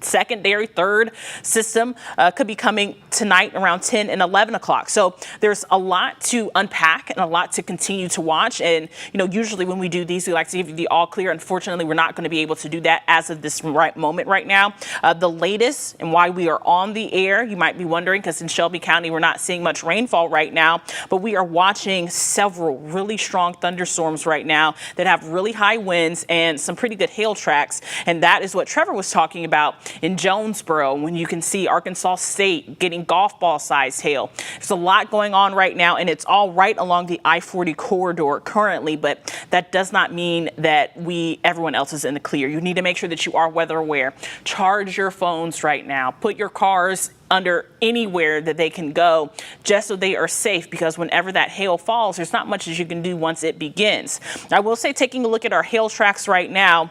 secondary, third system could be coming tonight around 10 and 11 o'clock. So there's a lot to unpack and a lot to continue to watch. And, usually when we do these, we like to give you the all clear. Unfortunately, we're not going to be able to do that as of this moment right now. The latest and why we are on the air, you might be wondering, because in Shelby County, we're not seeing much rainfall right now, but we are watching several really strong thunderstorms right now that have really high winds and some pretty good hail tracks. And that is what Trevor was talking about in Jonesboro, when you can see Arkansas State getting golf ball sized hail. There's a lot going on right now, and it's all right along the I-40 corridor currently, but that does not mean that everyone else is in the clear. You need to make sure that you are weather aware. Charge your phones right now. Put your cars under anywhere that they can go, just so they are safe, because whenever that hail falls, there's not much that you can do once it begins. I will say, taking a look at our hail tracks right now,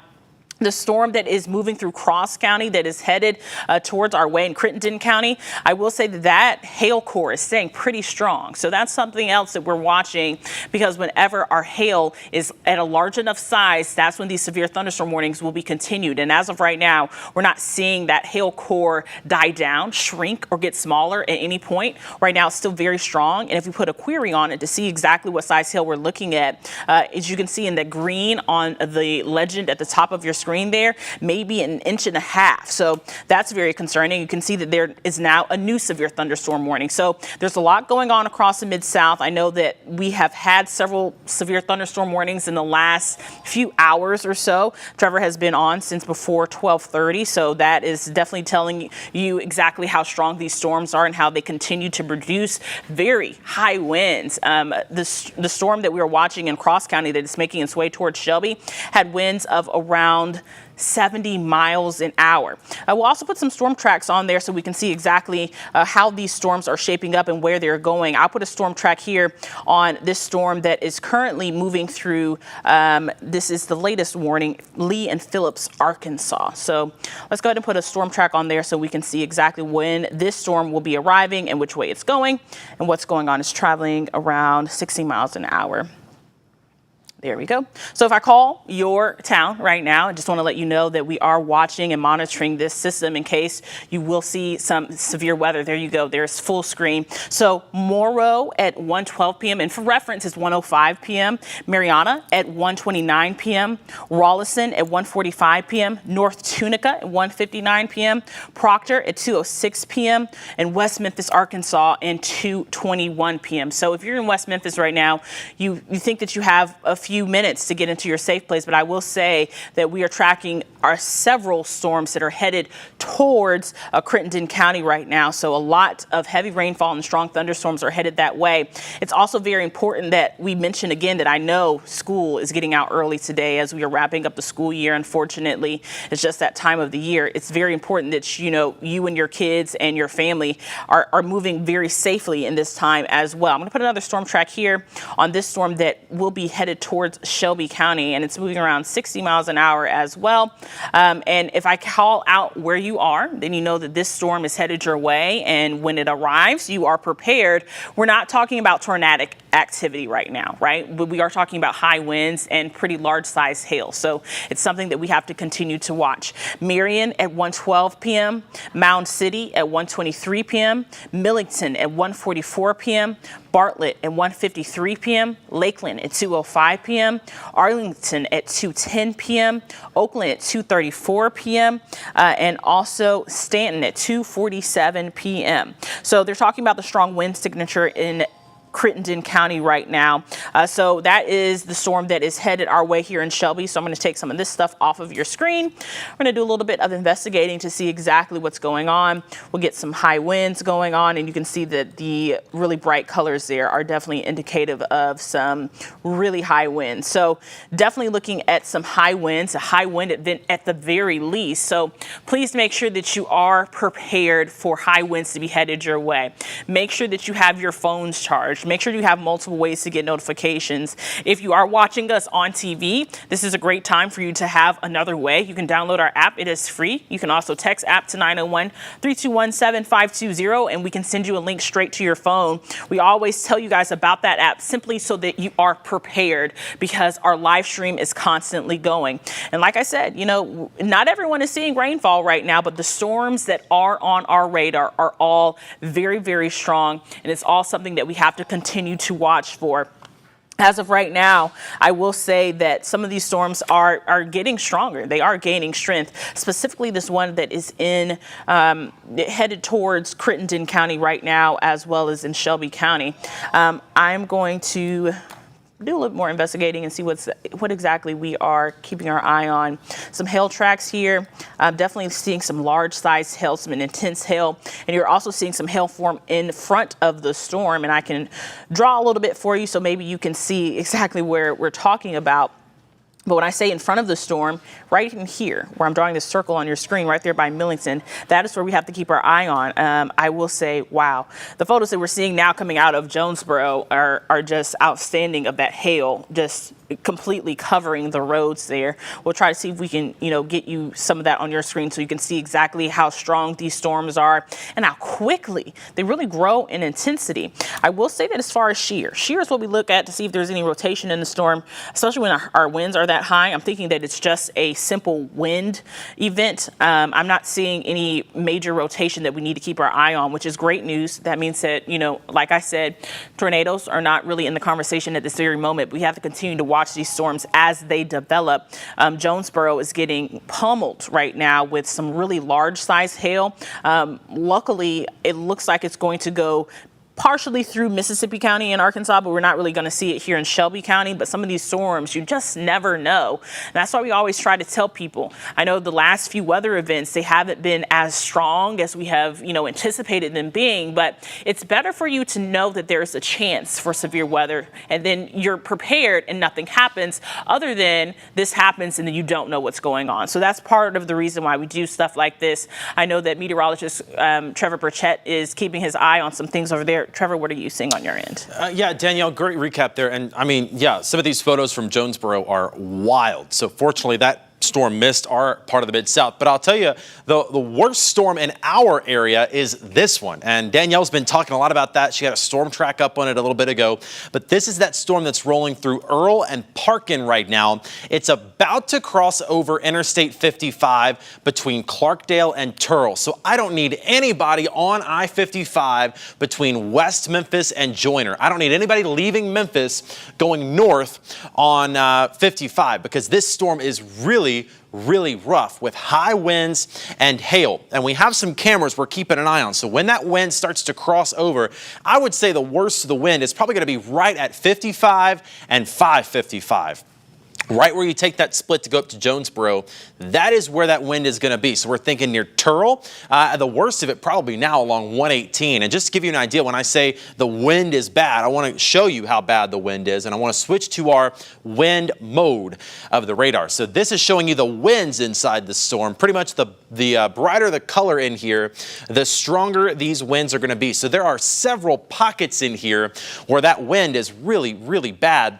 the storm that is moving through Cross County that is headed towards our way in Crittenden County, I will say that hail core is staying pretty strong. So that's something else that we're watching, because whenever our hail is at a large enough size, that's when these severe thunderstorm warnings will be continued. And as of right now, we're not seeing that hail core die down, shrink, or get smaller at any point. Right now, it's still very strong. And if we put a query on it to see exactly what size hail we're looking at, as you can see in the green on the legend at the top of your screen there, maybe an inch and a half. So that's very concerning. You can see that there is now a new severe thunderstorm warning. So there's a lot going on across the Mid-South. I know that we have had several severe thunderstorm warnings in the last few hours or so. Trevor has been on since before 12:30. So that is definitely telling you exactly how strong these storms are and how they continue to produce very high winds. The storm that we were watching in Cross County that is making its way towards Shelby had winds of around 70 miles an hour. We'll also put some storm tracks on there so we can see exactly how these storms are shaping up and where they're going. I'll put a storm track here on this storm that is currently moving through. This is the latest warning, Lee and Phillips, Arkansas. So let's go ahead and put a storm track on there so we can see exactly when this storm will be arriving and which way it's going. And what's going on is traveling around 60 miles an hour. There we go. So if I call your town right now, I just want to let you know that we are watching and monitoring this system in case you will see some severe weather. There you go. There's full screen. So Morrow at 1:12 p.m. and for reference is 1:05 p.m. Mariana at 1:29 p.m. Rawlison at 1:45 p.m. North Tunica at 1:59 p.m. Proctor at 2:06 p.m. and West Memphis, Arkansas at 2:21 p.m. So if you're in West Memphis right now, you think that you have a few minutes to get into your safe place, but I will say that we are tracking our several storms that are headed towards Crittenden County right now. So a lot of heavy rainfall and strong thunderstorms are headed that way. It's also very important that we mention again that I know school is getting out early today as we are wrapping up the school year. Unfortunately, it's just that time of the year. It's very important that you and your kids and your family are moving very safely in this time as well. I'm going to put another storm track here on this storm that will be headed towards Shelby County, and it's moving around 60 miles an hour as well. And if I call out where you are, then you know that this storm is headed your way, and when it arrives, you are prepared. We're not talking about tornadic activity right now, right? But we are talking about high winds and pretty large size hail. So it's something that we have to continue to watch. Marion at 1:12 p.m., Mound City at 1:23 p.m., Millington at 1:44 p.m., Bartlett at 1:53 p.m., Lakeland at 2:05 p.m., Arlington at 2:10 p.m., Oakland at 2:34 p.m., and also Stanton at 2:47 p.m. So they're talking about the strong wind signature in Crittenden County right now. So that is the storm that is headed our way here in Shelby. So I'm going to take some of this stuff off of your screen. We're going to do a little bit of investigating to see exactly what's going on. We'll get some high winds going on, and you can see that the really bright colors there are definitely indicative of some really high winds. So definitely looking at some high winds, a high wind event at the very least. So please make sure that you are prepared for high winds to be headed your way. Make sure that you have your phones charged. alert. Make sure you have multiple ways to get notifications. If you are watching us on TV, this is a great time for you to have another way. You can download our app. It is free. You can also text app to 901-321-7520, and we can send you a link straight to your phone. We always tell you guys about that app simply so that you are prepared, because our live stream is constantly going. And like I said, you know, not everyone is seeing rainfall right now, but the storms that are on our radar are all very, very strong, and it's all something that we have to continue to watch for. As of right now, I will say that some of these storms are getting stronger. They are gaining strength, specifically this one that is headed towards Crittenden County right now, as well as in Shelby County. I'm going to do a little more investigating and see what exactly we are keeping our eye on. Some hail tracks here. Definitely seeing some large size hail, some intense hail, and you're also seeing some hail form in front of the storm. And I can draw a little bit for you so maybe you can see exactly where we're talking about. But when I say in front of the storm, right in here, where I'm drawing this circle on your screen, right there by Millington, that is where we have to keep our eye on. I will say, wow, the photos that we're seeing now coming out of Jonesboro are just outstanding of that hail, just completely covering the roads there. We'll try to see if we can, you know, get you some of that on your screen so you can see exactly how strong these storms are and how quickly they really grow in intensity. I will say that as far as shear is what we look at to see if there's any rotation in the storm, especially when our winds are that high. I'm thinking that it's just a simple wind event. I'm not seeing any major rotation that we need to keep our eye on, which is great news. That means that, you know, like I said, tornadoes are not really in the conversation at this very moment. We have to continue to watch these storms as they develop. Jonesboro is getting pummeled right now with some really large size hail. Luckily, it looks like it's going to go partially through Mississippi County and Arkansas, but we're not really going to see it here in Shelby County. But some of these storms, you just never know. And that's why we always try to tell people. I know the last few weather events, they haven't been as strong as we have, you know, anticipated them being, but it's better for you to know that there's a chance for severe weather, and then you're prepared and nothing happens, other than this happens and then you don't know what's going on. So that's part of the reason why we do stuff like this. I know that meteorologist Trevor Burchett is keeping his eye on some things over there. Trevor, what are you seeing on your end? Yeah, Danielle, great recap there. And I mean, yeah, some of these photos from Jonesboro are wild. So fortunately, that storm missed our part of the Mid-South. But I'll tell you, the worst storm in our area is this one. And Danielle's been talking a lot about that. She had a storm track up on it a little bit ago. But this is that storm that's rolling through Earl and Parkin right now. It's about to cross over Interstate 55 between Clarkdale and Turl. So I don't need anybody on I-55 between West Memphis and Joyner. I don't need anybody leaving Memphis going north on 55, because this storm is really rough with high winds and hail. And we have some cameras we're keeping an eye on. So when that wind starts to cross over, I would say the worst of the wind is probably going to be right at 55 and 555. Right where you take that split to go up to Jonesboro, that is where that wind is going to be. So we're thinking near Turl. The worst of it probably now along 118. And just to give you an idea, when I say the wind is bad, I want to show you how bad the wind is. And I want to switch to our wind mode of the radar. So this is showing you the winds inside the storm. Pretty much the brighter the color in here, the stronger these winds are going to be. So there are several pockets in here where that wind is really bad.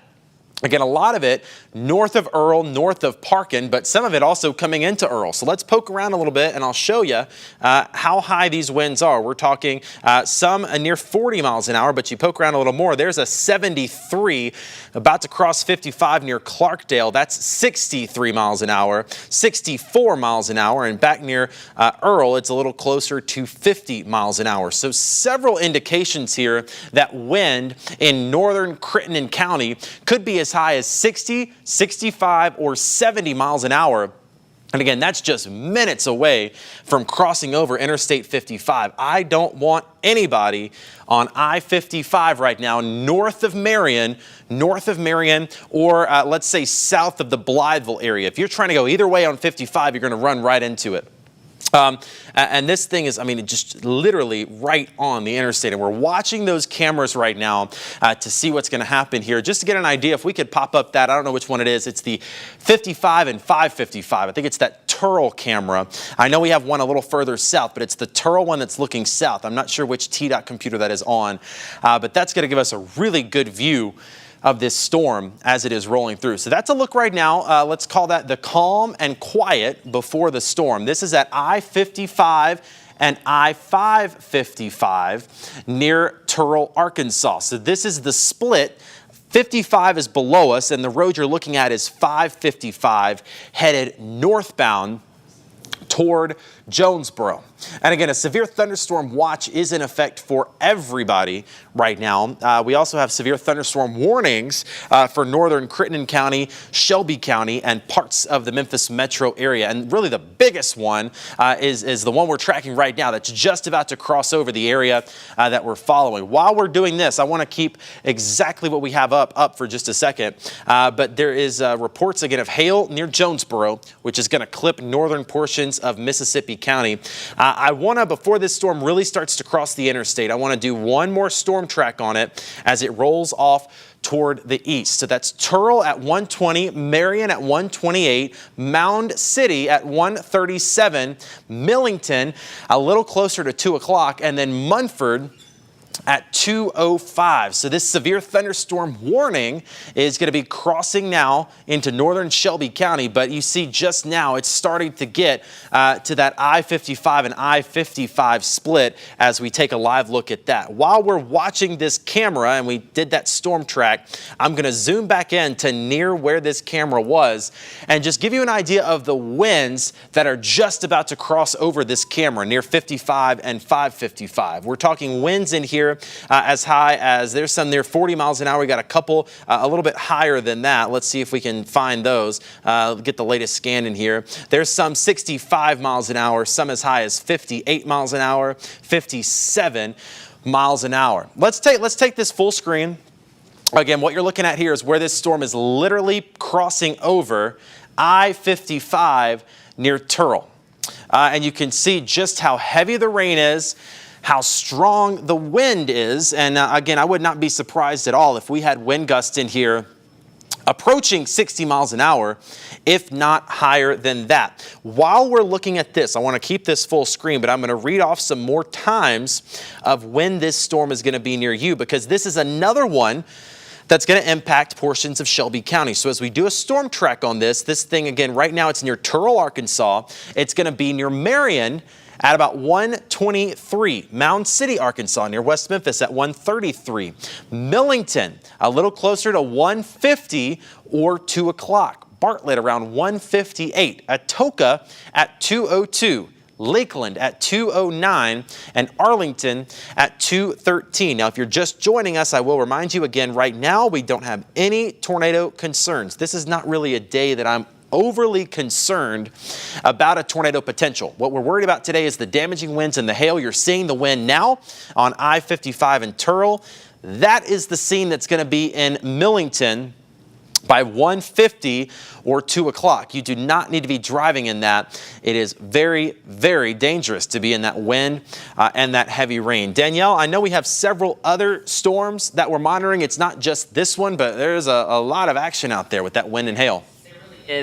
Again, a lot of it north of Earl, north of Parkin, but some of it also coming into Earl. So let's poke around a little bit and I'll show you how high these winds are. We're talking some near 40 miles an hour, but you poke around a little more. There's a 73 about to cross 55 near Clarkdale. That's 63 miles an hour, 64 miles an hour, and back near Earl, it's a little closer to 50 miles an hour. So several indications here that wind in northern Crittenden County could be as high as 60, 65, or 70 miles an hour. And again, that's just minutes away from crossing over Interstate 55. I don't want anybody on I-55 right now north of Marion, or let's say south of the Blytheville area. If you're trying to go either way on 55, you're going to run right into it. And this thing is, I mean, just literally right on the interstate. And we're watching those cameras right now to see what's going to happen here. Just to get an idea, if we could pop up that, I don't know which one it is. It's the 55 and 555. I think it's that Turl camera. I know we have one a little further south, but it's the Turl one that's looking south. I'm not sure which TDOT computer that is on, but that's going to give us a really good view of this storm as it is rolling through. So that's a look right now. Let's call that the calm and quiet before the storm. This is at I-55 and I-555 near Turl, Arkansas. So this is the split. 55 is below us, and the road you're looking at is 555 headed northbound toward Jonesboro. And again, a severe thunderstorm watch is in effect for everybody right now. We also have severe thunderstorm warnings for northern Crittenden County, Shelby County, and parts of the Memphis Metro area. And really the biggest one is the one we're tracking right now that's just about to cross over the area that we're following. While we're doing this, I want to keep exactly what we have up for just a second. But there is reports again of hail near Jonesboro, which is going to clip northern portions of Mississippi County. I want to, before this storm really starts to cross the interstate, I want to do one more storm track on it as it rolls off toward the east. So that's Turl at 120, Marion at 128, Mound City at 137, Millington a little closer to 2 o'clock, and then Munford at 2:05. So this severe thunderstorm warning is going to be crossing now into northern Shelby County, but you see just now it's starting to get to that I-55 and I-55 split as we take a live look at that. While we're watching this camera and we did that storm track, I'm going to zoom back in to near where this camera was and just give you an idea of the winds that are just about to cross over this camera near 55 and 555. We're talking winds in here as high as, there's some near 40 miles an hour. We got a couple a little bit higher than that. Let's see if we can find those. Get the latest scan in here. There's some 65 miles an hour, some as high as 58 miles an hour, 57 miles an hour. Let's take this full screen. Again, what you're looking at here is where this storm is literally crossing over I-55 near Turl. And you can see just how heavy the rain is, how strong the wind is. And again, I would not be surprised at all if we had wind gusts in here approaching 60 miles an hour, if not higher than that. While we're looking at this, I want to keep this full screen, but I'm going to read off some more times of when this storm is going to be near you, because this is another one that's going to impact portions of Shelby County. So as we do a storm track on this thing again, right now it's near Turl, Arkansas. It's going to be near Marion at about 123, Mound City, Arkansas, near West Memphis at 133, Millington a little closer to 150 or 2 o'clock, Bartlett around 158, Atoka at 202, Lakeland at 209, and Arlington at 213. Now, if you're just joining us, I will remind you again, right now we don't have any tornado concerns. This is not really a day that I'm overly concerned about a tornado potential. What we're worried about today is the damaging winds and the hail. You're seeing the wind now on I-55 and Turl. That is the scene that's going to be in Millington by 1:50 or 2 o'clock. You do not need to be driving in that. It is very, very dangerous to be in that wind and that heavy rain. Danielle, I know we have several other storms that we're monitoring. It's not just this one, but there's a lot of action out there with that wind and hail.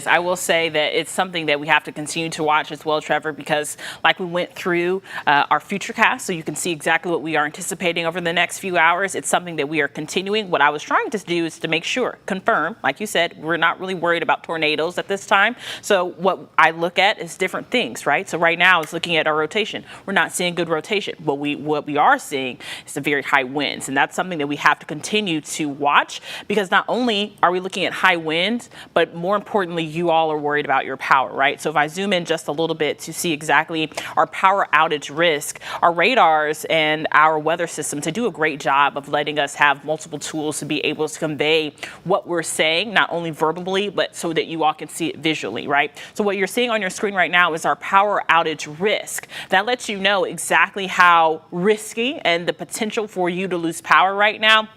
I will say that it's something that we have to continue to watch as well, Trevor, because like we went through our future cast, so you can see exactly what we are anticipating over the next few hours. It's something that we are continuing. What I was trying to do is to make sure, confirm, like you said, we're not really worried about tornadoes at this time. So what I look at is different things, right? So right now it's looking at our rotation. We're not seeing good rotation. What we are seeing is the very high winds, and that's something that we have to continue to watch, because not only are we looking at high winds, but more importantly, you all are worried about your power, right? So if I zoom in just a little bit to see exactly our power outage risk, our radars and our weather systems, they do a great job of letting us have multiple tools to be able to convey what we're saying, not only verbally, but so that you all can see it visually, right? So what you're seeing on your screen right now is our power outage risk. That lets you know exactly how risky and the potential for you to lose power right now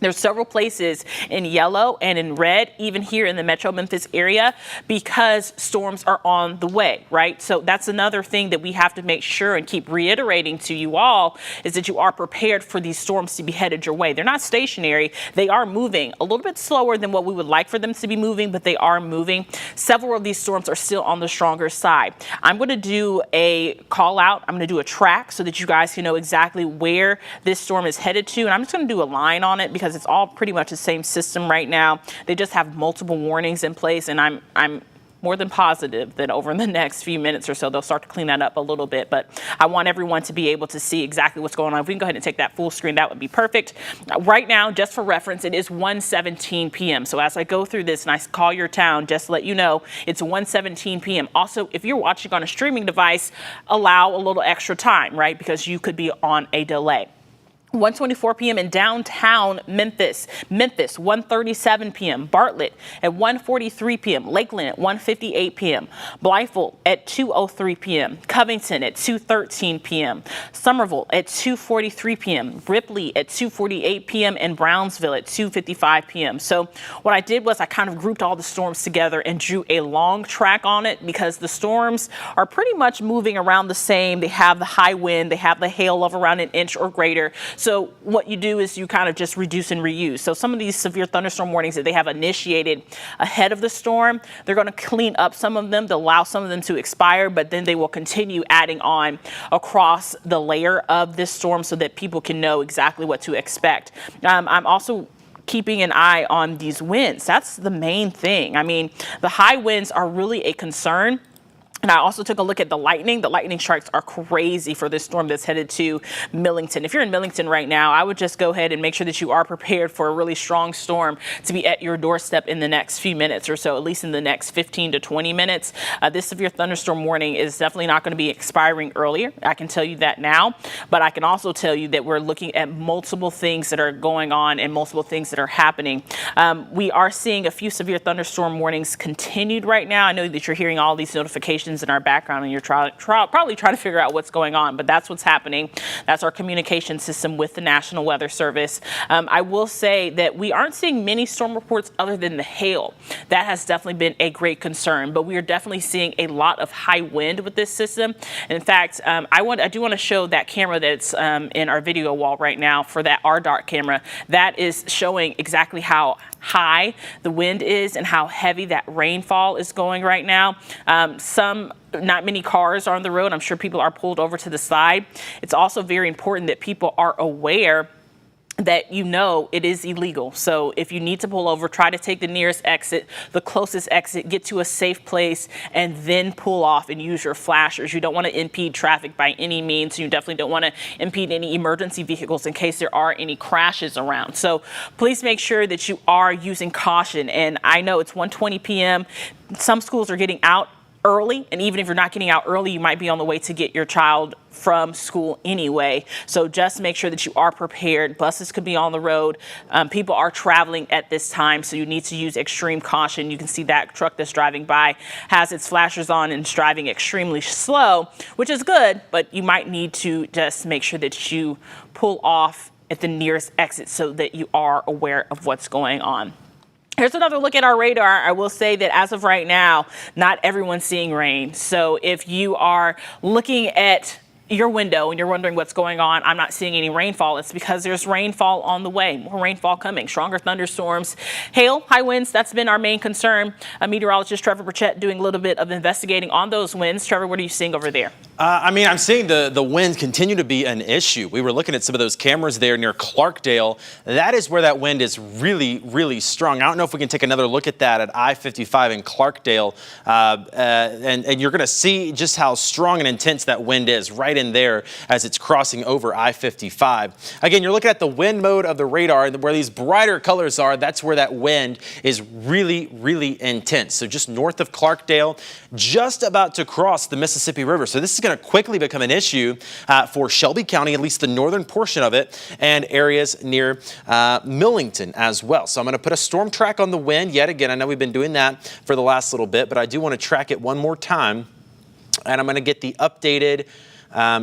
There's several places in yellow and in red, even here in the Metro Memphis area, because storms are on the way, right? So that's another thing that we have to make sure and keep reiterating to you all is that you are prepared for these storms to be headed your way. They're not stationary. They are moving a little bit slower than what we would like for them to be moving, but they are moving. Several of these storms are still on the stronger side. I'm going to do a call out. I'm going to do a track so that you guys can know exactly where this storm is headed to. And I'm just going to do a line on it because it's all pretty much the same system right now. They just have multiple warnings in place, and I'm more than positive that over the next few minutes or so, they'll start to clean that up a little bit. But I want everyone to be able to see exactly what's going on. If we can go ahead and take that full screen, that would be perfect. Right now, just for reference, it is 1:17 p.m. So as I go through this and I call your town, just to let you know, it's 1:17 p.m. Also, if you're watching on a streaming device, allow a little extra time, right? Because you could be on a delay. 1:24 p.m. in downtown Memphis. 1:37 p.m. Bartlett at 1:43 p.m. Lakeland at 1:58 p.m. Blytheville at 2:03 p.m. Covington at 2:13 p.m. Somerville at 2:43 p.m. Ripley at 2:48 p.m. and Brownsville at 2:55 p.m. So what I did was I kind of grouped all the storms together and drew a long track on it because the storms are pretty much moving around the same. They have the high wind, they have the hail of around an inch or greater. So what you do is you kind of just reduce and reuse. So some of these severe thunderstorm warnings that they have initiated ahead of the storm, they're going to clean up some of them to allow some of them to expire, but then they will continue adding on across the layer of this storm so that people can know exactly what to expect. I'm also keeping an eye on these winds. That's the main thing. I mean, the high winds are really a concern. And I also took a look at the lightning. The lightning strikes are crazy for this storm that's headed to Millington. If you're in Millington right now, I would just go ahead and make sure that you are prepared for a really strong storm to be at your doorstep in the next few minutes or so, at least in the next 15 to 20 minutes. This severe thunderstorm warning is definitely not going to be expiring earlier. I can tell you that now, but I can also tell you that we're looking at multiple things that are going on and multiple things that are happening. We are seeing a few severe thunderstorm warnings continued right now. I know that you're hearing all these notifications in our background and you're probably trying to figure out what's going on, but that's what's happening. That's our communication system with the National Weather Service. I will say that we aren't seeing many storm reports other than the hail. That has definitely been a great concern, but we are definitely seeing a lot of high wind with this system. And in fact, I do want to show that camera that's in our video wall right now for that RDART camera. That is showing exactly how high the wind is and how heavy that rainfall is going right now. Not many cars are on the road. I'm sure people are pulled over to the side. It's also very important that people are aware that it is illegal. So if you need to pull over, try to take the nearest exit, the closest exit, get to a safe place, and then pull off and use your flashers. You don't want to impede traffic by any means. You definitely don't want to impede any emergency vehicles in case there are any crashes around. So please make sure that you are using caution. And I know it's 1:20 p.m. Some schools are getting out early, and even if you're not getting out early, you might be on the way to get your child from school anyway. So just make sure that you are prepared. Buses could be on the road. People are traveling at this time, so you need to use extreme caution. You can see that truck that's driving by has its flashers on and is driving extremely slow, which is good, but you might need to just make sure that you pull off at the nearest exit so that you are aware of what's going on. Here's another look at our radar. I will say that as of right now, not everyone's seeing rain. So if you are looking at your window and you're wondering what's going on, I'm not seeing any rainfall. It's because there's rainfall on the way, more rainfall coming, stronger thunderstorms, hail, high winds. That's been our main concern. Meteorologist Trevor Burchett doing a little bit of investigating on those winds. Trevor, what are you seeing over there? I'm seeing the winds continue to be an issue. We were looking at some of those cameras there near Clarkdale. That is where that wind is really, really strong. I don't know if we can take another look at that at I-55 in Clarkdale. And you're going to see just how strong and intense that wind is right in there as it's crossing over I-55. Again, you're looking at the wind mode of the radar, and where these brighter colors are, that's where that wind is really, really intense. So just north of Clarkdale, just about to cross the Mississippi River. So this is going to quickly become an issue for Shelby County, at least the northern portion of it, and areas near Millington as well. So I'm going to put a storm track on the wind yet again. I know we've been doing that for the last little bit, but I do want to track it one more time. And I'm going to get the updated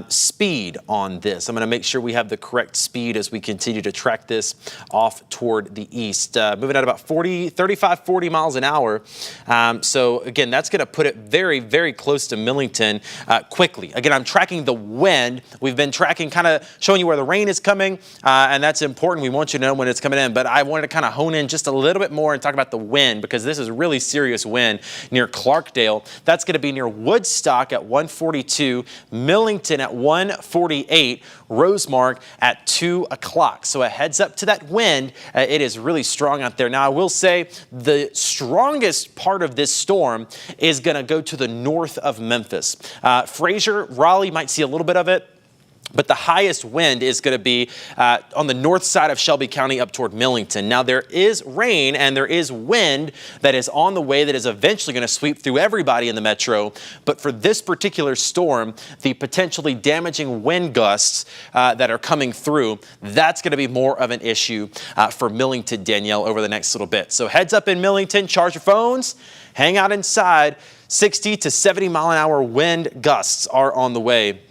speed on this. I'm going to make sure we have the correct speed as we continue to track this off toward the east. Moving at about 35, 40 miles an hour. So again, that's going to put it very, very close to Millington quickly. Again, I'm tracking the wind. We've been tracking, kind of showing you where the rain is coming, and that's important. We want you to know when it's coming in, but I wanted to kind of hone in just a little bit more and talk about the wind, because this is really serious wind near Clarkdale. That's going to be near Woodstock at 142, Millington at 148, Rosemark at 2 o'clock. So a heads up to that wind. It is really strong out there. Now, I will say the strongest part of this storm is going to go to the north of Memphis. Fraser, Raleigh might see a little bit of it, but the highest wind is going to be on the north side of Shelby County up toward Millington. Now, there is rain and there is wind that is on the way that is eventually going to sweep through everybody in the metro. But for this particular storm, the potentially damaging wind gusts that are coming through, that's going to be more of an issue for Millington, Danielle, over the next little bit. So heads up in Millington, charge your phones, hang out inside. 60 to 70 mile an hour wind gusts are on the way,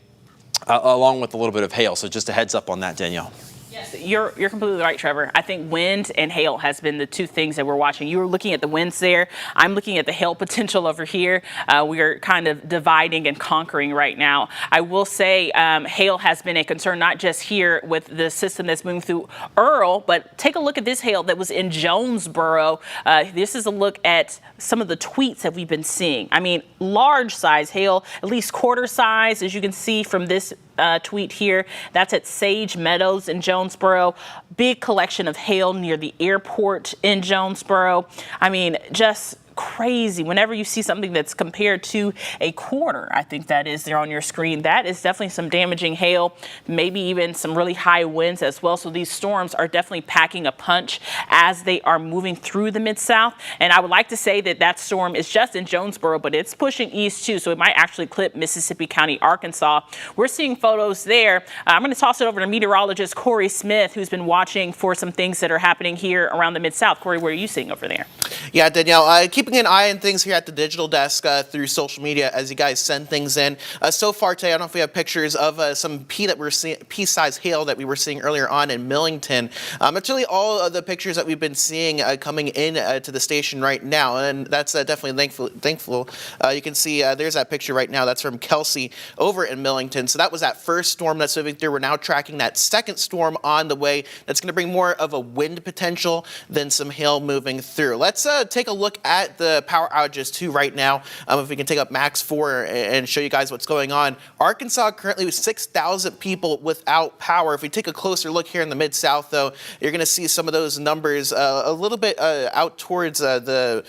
along with a little bit of hail. So just a heads up on that, Danielle. Yes, you're completely right, Trevor. I think wind and hail has been the two things that we're watching. You were looking at the winds there. I'm looking at the hail potential over here. We are kind of dividing and conquering right now. I will say hail has been a concern, not just here with the system that's moving through Earl, but take a look at this hail that was in Jonesboro. This is a look at some of the tweets that we've been seeing. I mean, large size hail, at least quarter size, as you can see from this tweet here. That's at Sage Meadows in Jonesboro. Big collection of hail near the airport in Jonesboro. I mean, just crazy. Whenever you see something that's compared to a quarter, I think that is there on your screen, that is definitely some damaging hail, maybe even some really high winds as well. So these storms are definitely packing a punch as they are moving through the Mid-South. And I would like to say that that storm is just in Jonesboro, but it's pushing east too. So it might actually clip Mississippi County, Arkansas. We're seeing photos there. I'm going to toss it over to meteorologist Corey Smith, who's been watching for some things that are happening here around the Mid-South. Corey, what are you seeing over there? Yeah, Danielle, keeping an eye on things here at the digital desk through social media as you guys send things in. So far today, I don't know if we have pictures of some pea-sized hail that we were seeing earlier on in Millington. It's really all of the pictures that we've been seeing coming in to the station right now, and that's definitely thankful. You can see there's that picture right now. That's from Kelsey over in Millington. So that was that first storm that's moving through. We're now tracking that second storm on the way. That's going to bring more of a wind potential than some hail moving through. Let's take a look at the power outages too right now. If we can take up Max 4 and show you guys what's going on. Arkansas currently with 6,000 people without power. If we take a closer look here in the Mid-South, though, you're going to see some of those numbers a little bit out towards the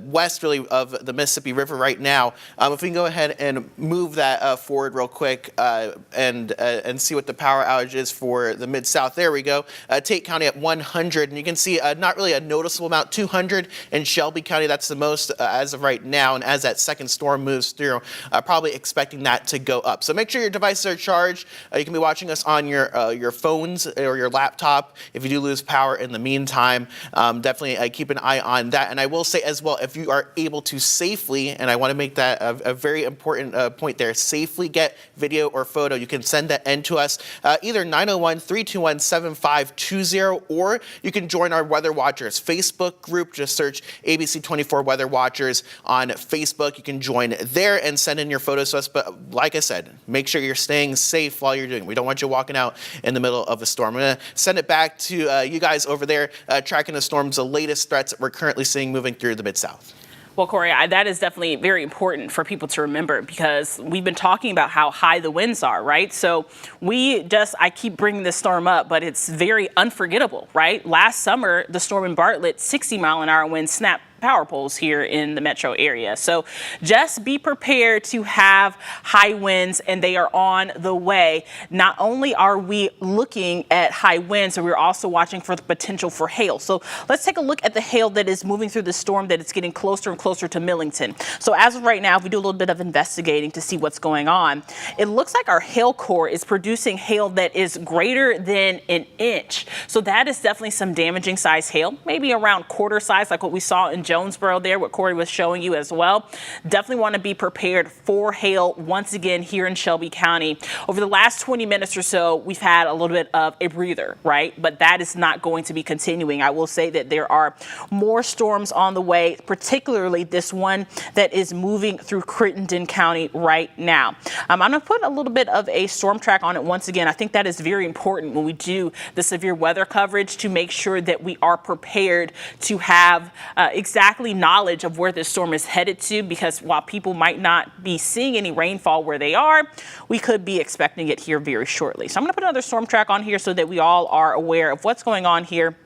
west, really, of the Mississippi River right now. If we can go ahead and move that forward real quick and see what the power outage is for the Mid-South. There we go. Tate County at 100, and you can see not really a noticeable amount, 200 in Shelby County. That's the most as of right now, and as that second storm moves through, probably expecting that to go up. So make sure your devices are charged. You can be watching us on your phones or your laptop. If you do lose power in the meantime, definitely keep an eye on that. And I will say as well, if you are able to safely, and I want to make that a very important point there, safely get video or photo, you can send that in to us, either 901-321-7520, or you can join our Weather Watchers Facebook group. Just search ABC 24 Weather Watchers on Facebook. You can join there and send in your photos to us. But like I said, make sure you're staying safe while you're doing it. We don't want you walking out in the middle of a storm. I'm going to send it back to you guys over there tracking the storms, the latest threats that we're currently seeing moving through the Mid-South. Well, Corey, that is definitely very important for people to remember, because we've been talking about how high the winds are, right? So I keep bringing this storm up, but it's very unforgettable, right? Last summer, the storm in Bartlett, 60-mile-an-hour winds snapped power poles here in the metro area. So just be prepared to have high winds, and they are on the way. Not only are we looking at high winds, but we're also watching for the potential for hail. So let's take a look at the hail that is moving through the storm, that it's getting closer and closer to Millington. So as of right now, if we do a little bit of investigating to see what's going on, it looks like our hail core is producing hail that is greater than an inch. So that is definitely some damaging size hail, maybe around quarter size, like what we saw in Jonesboro there, what Corey was showing you as well. Definitely want to be prepared for hail once again here in Shelby County. Over the last 20 minutes or so, we've had a little bit of a breather, right? But that is not going to be continuing. I will say that there are more storms on the way, particularly this one that is moving through Crittenden County right now. I'm going to put a little bit of a storm track on it once again. I think that is very important when we do the severe weather coverage to make sure that we are prepared to have exactly knowledge of where this storm is headed to, because while people might not be seeing any rainfall where they are, we could be expecting it here very shortly. So I'm going to put another storm track on here so that we all are aware of what's going on here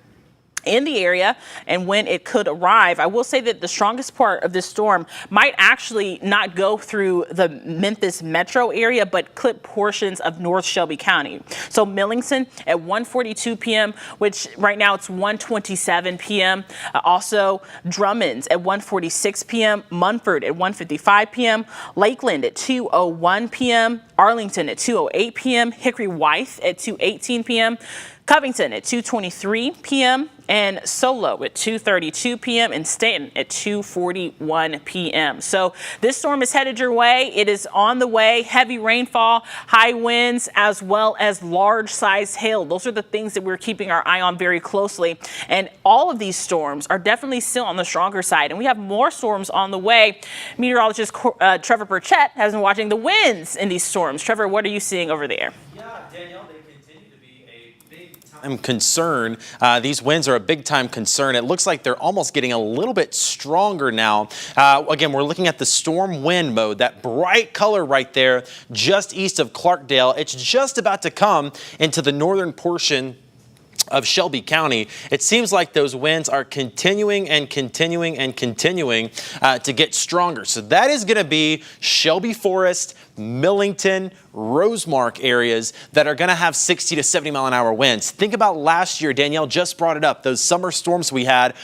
in the area and when it could arrive. I will say that the strongest part of this storm might actually not go through the Memphis Metro area, but clip portions of North Shelby County. So Millington at 1:42 p.m., which right now it's 1:27 p.m. Also Drummond's at 1:46 p.m., Munford at 1:55 p.m., Lakeland at 2:01 p.m., Arlington at 2:08 p.m., Hickory Wythe at 2:18 p.m., Covington at 2:23 p.m., and Solo at 2:32 p.m. and Stanton at 2:41 p.m. So this storm is headed your way. It is on the way. Heavy rainfall, high winds, as well as large size hail. Those are the things that we're keeping our eye on very closely. And all of these storms are definitely still on the stronger side. And we have more storms on the way. Meteorologist Trevor Burchett has been watching the winds in these storms. Trevor, what are you seeing over there? Yeah, Danielle, they continue to be a big-time concern. These winds are a big-time concern. It looks like they're almost getting a little bit stronger now. Again, we're looking at the storm wind mode, that bright color right there just east of Clarkdale. It's just about to come into the northern portion of Shelby County. It seems like those winds are continuing and continuing and continuing to get stronger. So that is going to be Shelby Forest, Millington, Rosemark areas that are going to have 60 to 70 mile an hour winds. Think about last year. Danielle just brought it up. Those summer storms we had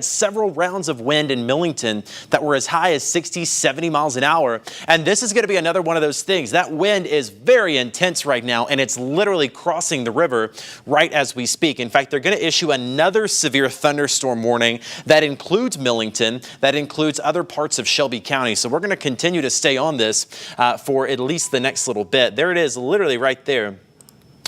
several rounds of wind in Millington that were as high as 60, 70 miles an hour. And this is going to be another one of those things. That wind is very intense right now, and it's literally crossing the river right as we speak. In fact, they're going to issue another severe thunderstorm warning that includes Millington, that includes other parts of Shelby County. So we're going to continue to stay on this for at least the next little bit. There it is, literally right there.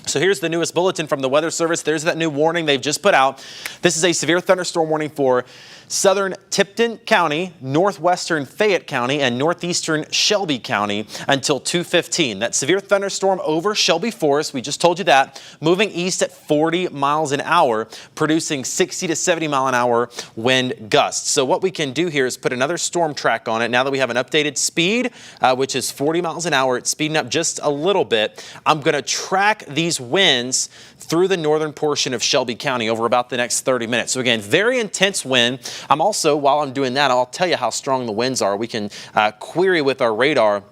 So here's the newest bulletin from the Weather Service. There's that new warning they've just put out. This is a severe thunderstorm warning for southern Tipton County, northwestern Fayette County, and northeastern Shelby County until 2:15. That severe thunderstorm over Shelby Forest, we just told you that, moving east at 40 miles an hour, producing 60 to 70 mile an hour wind gusts. So what we can do here is put another storm track on it. Now that we have an updated speed, which is 40 miles an hour, it's speeding up just a little bit. I'm going to track these winds through the northern portion of Shelby County over about the next 30 minutes. So again, very intense wind. I'm also, while I'm doing that, I'll tell you how strong the winds are. We can query with our radar.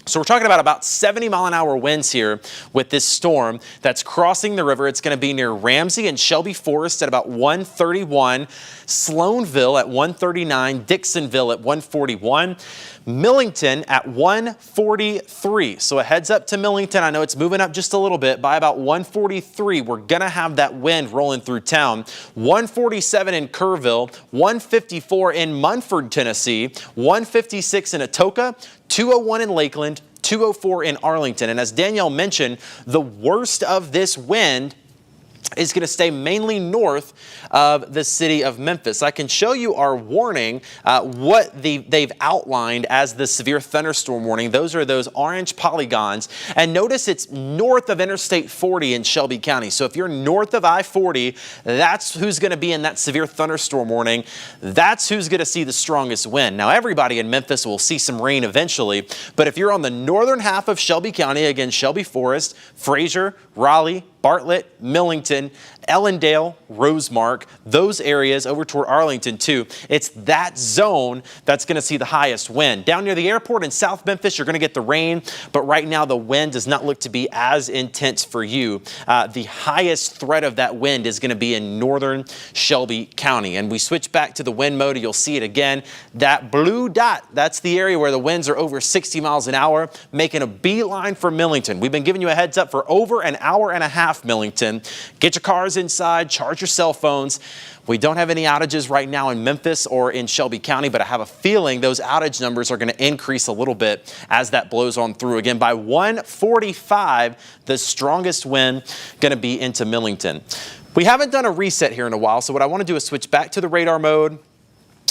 So we're talking about 70 mile an hour winds here with this storm that's crossing the river. It's going to be near Ramsey and Shelby Forest at about 1:31, Sloanville at 1:39, Dixonville at 1:41, Millington at 1:43. So a heads up to Millington. I know it's moving up just a little bit. By about 1:43, we're going to have that wind rolling through town. 1:47 in Kerrville, 1:54 in Munford, Tennessee, 1:56 in Atoka, 2:01 in Lakeland, 2:04 in Arlington. And as Danielle mentioned, the worst of this wind is going to stay mainly north of the city of Memphis. I can show you our warning, what they've outlined as the severe thunderstorm warning. Those are those orange polygons. And notice it's north of Interstate 40 in Shelby County. So if you're north of I-40, that's who's going to be in that severe thunderstorm warning. That's who's going to see the strongest wind. Now, everybody in Memphis will see some rain eventually, but if you're on the northern half of Shelby County, again, Shelby Forest, Fraser, Raleigh, Bartlett, Millington, Ellendale, Rosemark, those areas over toward Arlington too. It's that zone that's going to see the highest wind. Down near the airport in South Memphis, you're going to get the rain, but right now the wind does not look to be as intense for you. The highest threat of that wind is going to be in northern Shelby County. And we switch back to the wind mode, you'll see it again. That blue dot, that's the area where the winds are over 60 miles an hour, making a beeline for Millington. We've been giving you a heads up for over an hour and a half, Millington. Get your cars doors inside, charge your cell phones. We don't have any outages right now in Memphis or in Shelby County, but I have a feeling those outage numbers are going to increase a little bit as that blows on through. Again, by 1:45, the strongest wind going to be into Millington. We haven't done a reset here in a while, so what I want to do is switch back to the radar mode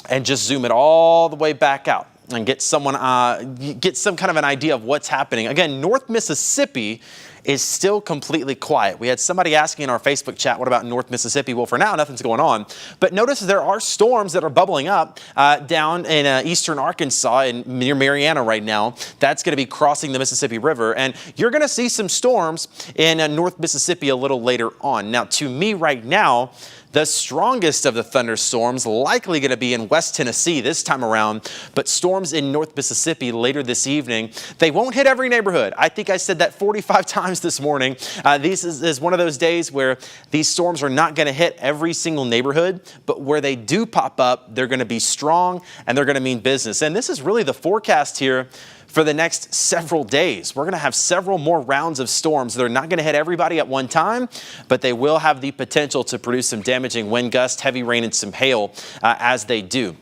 and just zoom it all the way back out and get some kind of an idea of what's happening. Again, North Mississippi is still completely quiet. We had somebody asking in our Facebook chat, what about North Mississippi? Well, for now, nothing's going on. But notice there are storms that are bubbling up down in eastern Arkansas and near Mariana right now. That's going to be crossing the Mississippi River. And you're going to see some storms in North Mississippi a little later on. Now, to me right now, the strongest of the thunderstorms likely going to be in West Tennessee this time around, but storms in North Mississippi later this evening. They won't hit every neighborhood. I think I said that 45 times this morning. This is one of those days where these storms are not going to hit every single neighborhood, but where they do pop up, they're going to be strong and they're going to mean business. And this is really the forecast here for the next several days. We're going to have several more rounds of storms. They're not going to hit everybody at one time, but they will have the potential to produce some damaging wind gusts, heavy rain, and some hail as they do.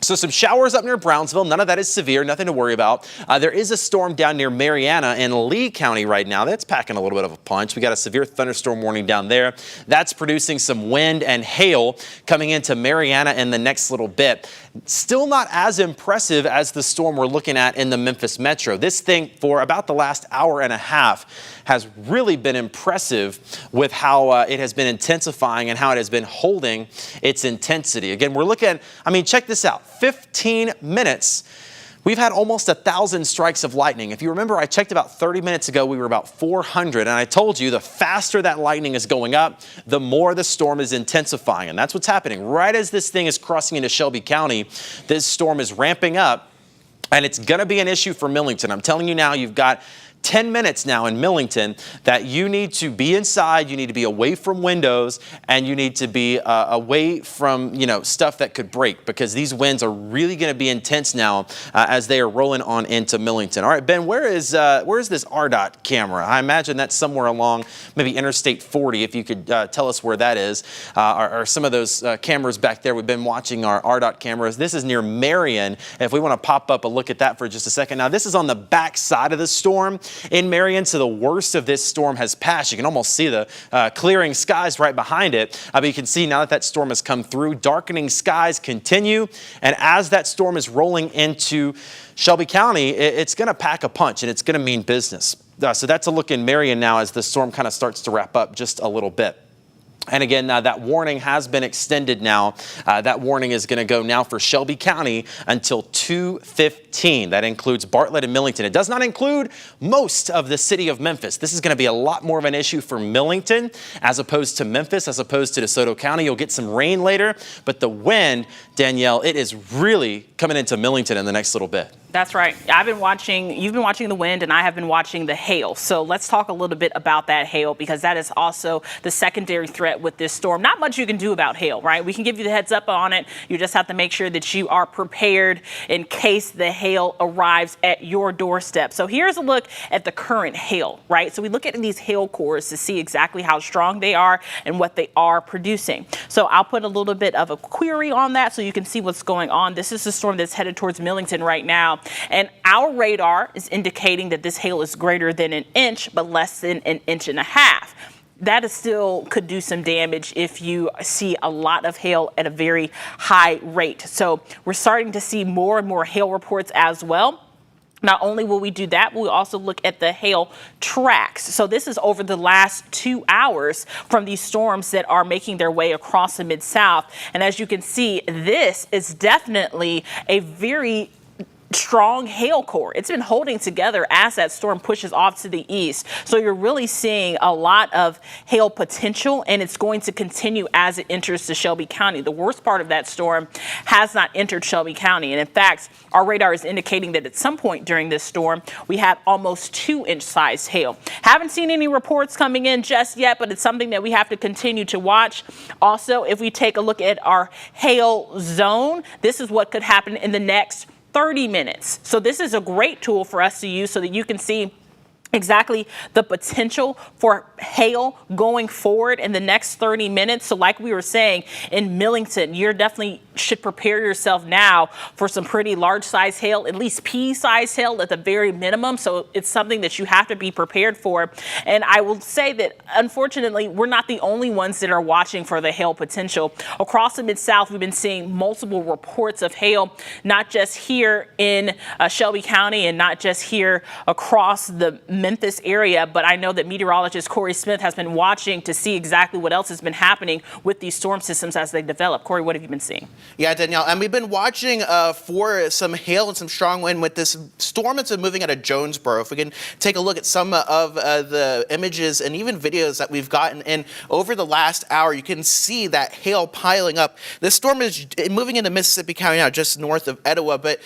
So some showers up near Brownsville. None of that is severe, nothing to worry about. There is a storm down near Mariana in Lee County right now. That's packing a little bit of a punch. We got a severe thunderstorm warning down there. That's producing some wind and hail coming into Mariana in the next little bit. Still not as impressive as the storm we're looking at in the Memphis Metro. This thing for about the last hour and a half has really been impressive with how it has been intensifying and how it has been holding its intensity. Again, we're looking at, check this out, 15 minutes. We've had almost 1,000 strikes of lightning. If you remember, I checked about 30 minutes ago, we were about 400. And I told you the faster that lightning is going up, the more the storm is intensifying. And that's what's happening. Right as this thing is crossing into Shelby County, this storm is ramping up and it's going to be an issue for Millington. I'm telling you now, you've got 10 minutes now in Millington that you need to be inside, you need to be away from windows, and you need to be away from, stuff that could break, because these winds are really going to be intense now as they are rolling on into Millington. All right, Ben, where is this RDOT camera? I imagine that's somewhere along maybe Interstate 40, if you could tell us where that is, or some of those cameras back there. We've been watching our RDOT cameras. This is near Marion. If we want to pop up a look at that for just a second. Now, this is on the back side of the storm in Marion, so the worst of this storm has passed. You can almost see the clearing skies right behind it. But you can see now that that storm has come through, darkening skies continue. And as that storm is rolling into Shelby County, it's going to pack a punch and it's going to mean business. So that's a look in Marion now as the storm kind of starts to wrap up just a little bit. And again, that warning has been extended now. That warning is going to go now for Shelby County until 2:15. That includes Bartlett and Millington. It does not include most of the city of Memphis. This is going to be a lot more of an issue for Millington as opposed to Memphis, as opposed to DeSoto County. You'll get some rain later, but the wind, Danielle, it is really coming into Millington in the next little bit. That's right. You've been watching the wind, and I have been watching the hail. So let's talk a little bit about that hail, because that is also the secondary threat with this storm. Not much you can do about hail, right? We can give you the heads up on it. You just have to make sure that you are prepared in case the hail arrives at your doorstep. So here's a look at the current hail, right? So we look at these hail cores to see exactly how strong they are and what they are producing. So I'll put a little bit of a query on that so you can see what's going on. This is the storm that's headed towards Millington right now. And our radar is indicating that this hail is greater than an inch, but less than an inch and a half. That is still could do some damage if you see a lot of hail at a very high rate. So we're starting to see more and more hail reports as well. Not only will we do that, we'll also look at the hail tracks. So this is over the last 2 hours from these storms that are making their way across the Mid-South. And as you can see, this is definitely a very strong hail core. It's been holding together as that storm pushes off to the east. So you're really seeing a lot of hail potential, and it's going to continue as it enters to Shelby County. The worst part of that storm has not entered Shelby County. And in fact, our radar is indicating that at some point during this storm, we have almost 2-inch sized hail. Haven't seen any reports coming in just yet, but it's something that we have to continue to watch. Also, if we take a look at our hail zone, this is what could happen in the next 30 minutes. So this is a great tool for us to use so that you can see exactly the potential for hail going forward in the next 30 minutes. So like we were saying, in Millington, you're definitely should prepare yourself now for some pretty large size hail, at least pea-sized hail at the very minimum. So it's something that you have to be prepared for. And I will say that, unfortunately, we're not the only ones that are watching for the hail potential. Across the Mid-South, we've been seeing multiple reports of hail, not just here in Shelby County and not just here across the Memphis area, but I know that meteorologist Corey Smith has been watching to see exactly what else has been happening with these storm systems as they develop. Corey, what have you been seeing? Yeah, Danielle, and we've been watching for some hail and some strong wind with this storm that's been moving out of Jonesboro. If we can take a look at some of the images and even videos that we've gotten in over the last hour, you can see that hail piling up. This storm is moving into Mississippi County now, just north of Etowah, but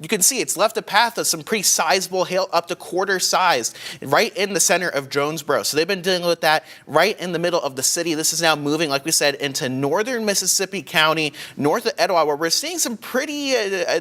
you can see it's left a path of some pretty sizable hail, up to quarter size, right in the center of Jonesboro. So they've been dealing with that right in the middle of the city. This is now moving, like we said, into northern Mississippi County, north of Etowah, where we're seeing some pretty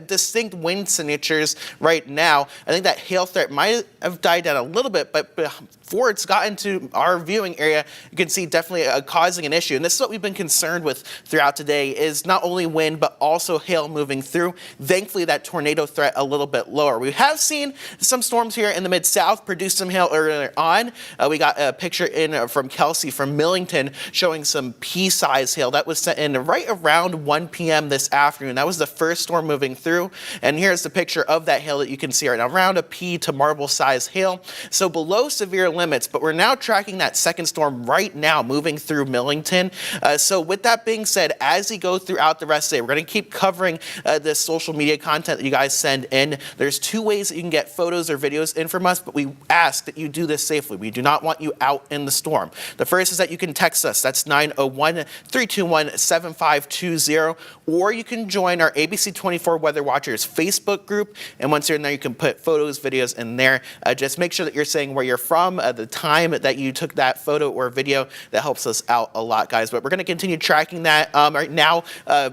distinct wind signatures right now. I think that hail threat might have died down a little bit, but before it's gotten to our viewing area, you can see definitely causing an issue. And this is what we've been concerned with throughout today, is not only wind, but also hail moving through. Thankfully, that tornado threat a little bit lower. We have seen some storms here in the Mid-South produce some hail earlier on. We got a picture in from Kelsey from Millington showing some pea-sized hail. That was sent in right around 1 p.m. this afternoon. That was the first storm moving through. And here's the picture of that hail that you can see right now, around a pea to marble-sized hail. So below severe limits, but we're now tracking that second storm right now moving through Millington. So with that being said, as we go throughout the rest of the day, we're going to keep covering this social media content that you guys send in. There's two ways that you can get photos or videos in from us, but we ask that you do this safely. We do not want you out in the storm. The first is that you can text us. That's 901-321-7520, or you can join our ABC 24 Weather Watchers Facebook group. And once you're in there, you can put photos, videos in there. Just make sure that you're saying where you're from, the time that you took that photo or video. That helps us out a lot, guys. But we're going to continue tracking that. Right now,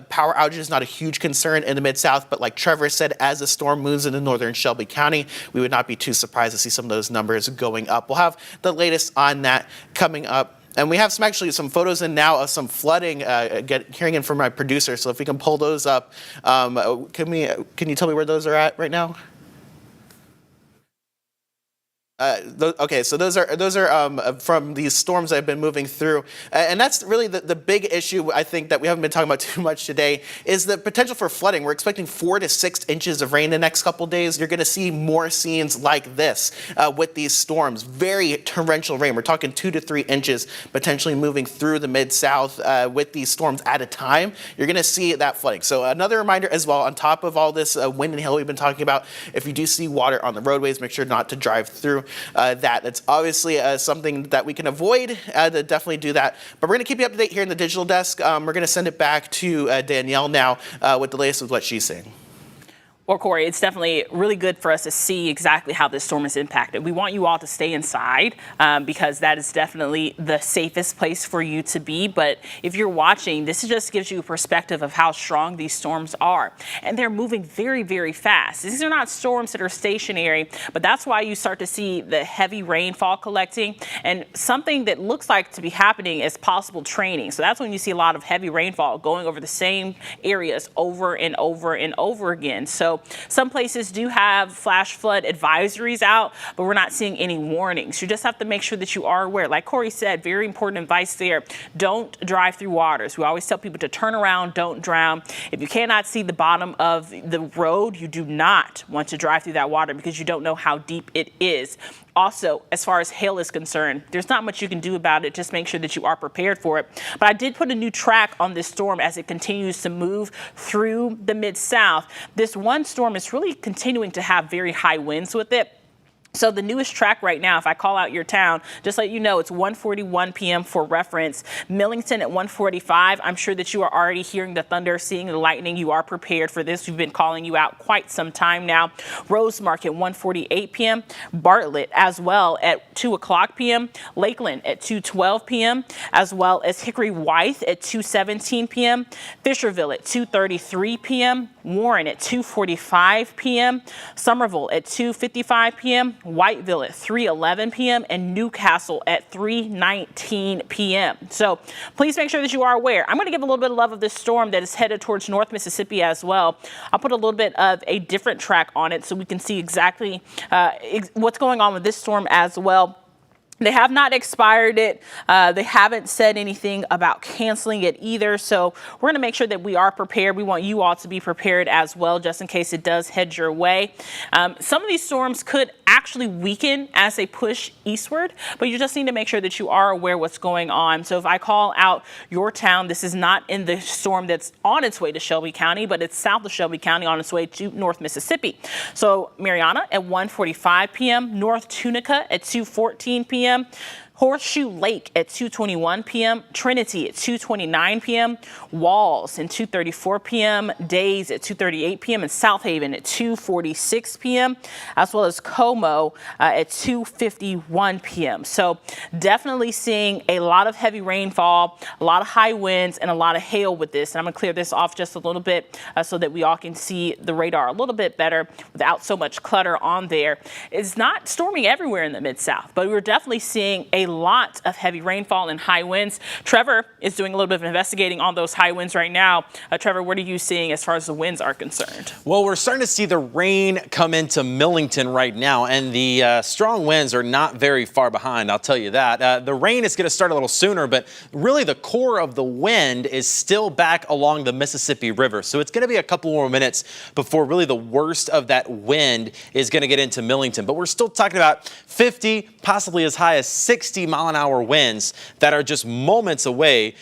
power outage is not a huge concern in the Mid-South, but like Trevor said, as the storm moves into northern Shelby County, we would not be too surprised to see some of those numbers going up. We'll have the latest on that coming up. And we have some photos in now of some flooding hearing in from my producer. So if we can pull those up, can you tell me where those are at right now? Okay, so those are from these storms that have been moving through, and that's really the big issue I think that we haven't been talking about too much today is the potential for flooding. We're expecting 4 to 6 inches of rain the next couple days. You're going to see more scenes like this with these storms. Very torrential rain. We're talking 2 to 3 inches potentially moving through the Mid-South with these storms at a time. You're going to see that flooding. So another reminder as well, on top of all this wind and hail we've been talking about, if you do see water on the roadways, make sure not to drive through. That's obviously something that we can avoid, to definitely do that. But we're going to keep you up to date here in the digital desk. We're going to send it back to Danielle now with the latest with what she's saying. Well, Corey, it's definitely really good for us to see exactly how this storm is impacted. We want you all to stay inside because that is definitely the safest place for you to be. But if you're watching, this just gives you a perspective of how strong these storms are. And they're moving very, very fast. These are not storms that are stationary, but that's why you start to see the heavy rainfall collecting. And something that looks like to be happening is possible training. So that's when you see a lot of heavy rainfall going over the same areas over and over and over again. So some places do have flash flood advisories out, but we're not seeing any warnings. You just have to make sure that you are aware. Like Corey said, very important advice there. Don't drive through waters. We always tell people to turn around, don't drown. If you cannot see the bottom of the road, you do not want to drive through that water because you don't know how deep it is. Also, as far as hail is concerned, there's not much you can do about it. Just make sure that you are prepared for it. But I did put a new track on this storm as it continues to move through the Mid-South. This one storm is really continuing to have very high winds with it. So the newest track right now, if I call out your town, just let you know, it's 1:41 p.m. for reference. Millington at 1:45. I'm sure that you are already hearing the thunder, seeing the lightning. You are prepared for this. We've been calling you out quite some time now. Rosemark at 1:48 p.m. Bartlett as well at 2 o'clock p.m. Lakeland at 2:12 p.m. as well as Hickory Wythe at 2:17 p.m. Fisherville at 2:33 p.m. Warren at 2:45 p.m. Somerville at 2:55 p.m. Whiteville at 3:11 p.m., and Newcastle at 3:19 p.m. So please make sure that you are aware. I'm going to give a little bit of love of this storm that is headed towards North Mississippi as well. I'll put a little bit of a different track on it so we can see exactly what's going on with this storm as well. They have not expired it. They haven't said anything about canceling it either. So we're going to make sure that we are prepared. We want you all to be prepared as well, just in case it does head your way. Some of these storms could actually weaken as they push eastward, but you just need to make sure that you are aware what's going on. So if I call out your town, this is not in the storm that's on its way to Shelby County, but it's south of Shelby County on its way to North Mississippi. So Mariana at 1:45 p.m., North Tunica at 2:14 p.m., Horseshoe Lake at 2:21 p.m., Trinity at 2:29 p.m., Walls at 2:34 p.m., Days at 2:38 p.m., and South Haven at 2:46 p.m., as well as Como at 2:51 p.m. So definitely seeing a lot of heavy rainfall, a lot of high winds, and a lot of hail with this. And I'm going to clear this off just a little bit so that we all can see the radar a little bit better without so much clutter on there. It's not storming everywhere in the Mid-South, but we're definitely seeing a lot of heavy rainfall and high winds. Trevor is doing a little bit of investigating on those high winds right now. Trevor, what are you seeing as far as the winds are concerned? Well, we're starting to see the rain come into Millington right now, and the strong winds are not very far behind, I'll tell you that. The rain is going to start a little sooner, but really the core of the wind is still back along the Mississippi River. So it's going to be a couple more minutes before really the worst of that wind is going to get into Millington. But we're still talking about 50, possibly as high as 60-mile-an-hour winds that are just moments away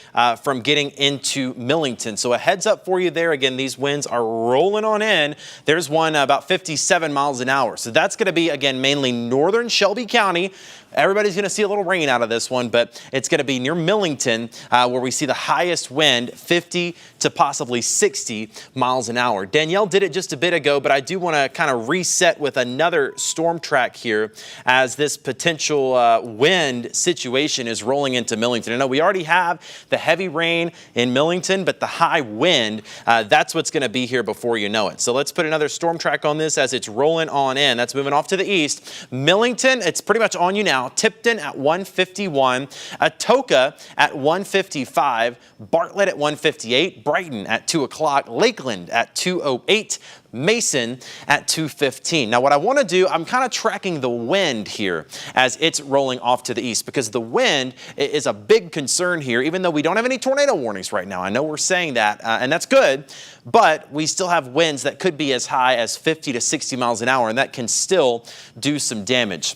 from getting into Millington. So a heads up for you there. Again, these winds are rolling on in. There's one about 57 miles an hour. So that's going to be, again, mainly northern Shelby County. Everybody's going to see a little rain out of this one, but it's going to be near Millington where we see the highest wind, 50 to possibly 60 miles an hour. Danielle did it just a bit ago, but I do want to kind of reset with another storm track here as this potential wind situation is rolling into Millington. I know we already have the heavy rain in Millington, but the high wind, that's what's going to be here before you know it. So let's put another storm track on this as it's rolling on in. That's moving off to the east. Millington, it's pretty much on you now. Tipton at 1:51, Atoka at 1:55, Bartlett at 1:58, Brighton at 2 o'clock, Lakeland at 2:08, Mason at 2:15. Now what I want to do, I'm kind of tracking the wind here as it's rolling off to the east because the wind is a big concern here, even though we don't have any tornado warnings right now. I know we're saying that, and that's good, but we still have winds that could be as high as 50 to 60 miles an hour, and that can still do some damage.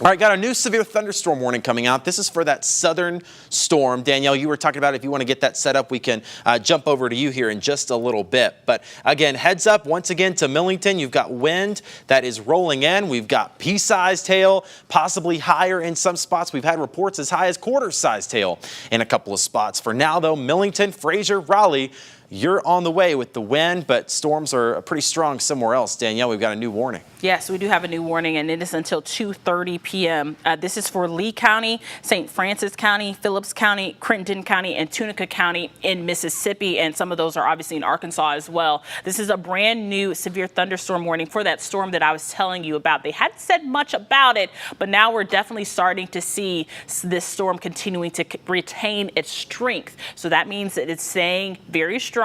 All right, got a new severe thunderstorm warning coming out. This is for that southern storm. Danielle, you were talking about if you want to get that set up, we can jump over to you here in just a little bit. But again, heads up once again to Millington. You've got wind that is rolling in. We've got pea-sized hail, possibly higher in some spots. We've had reports as high as quarter-sized hail in a couple of spots. For now, though, Millington, Fraser, Raleigh, you're on the way with the wind, but storms are pretty strong somewhere else. Danielle, we've got a new warning. Yes, we do have a new warning, and it is until 2:30 p.m. This is for Lee County, St. Francis County, Phillips County, Crittenden County, and Tunica County in Mississippi, and some of those are obviously in Arkansas as well. This is a brand new severe thunderstorm warning for that storm that I was telling you about. They hadn't said much about it, but now we're definitely starting to see this storm continuing to retain its strength. So that means that it's staying very strong.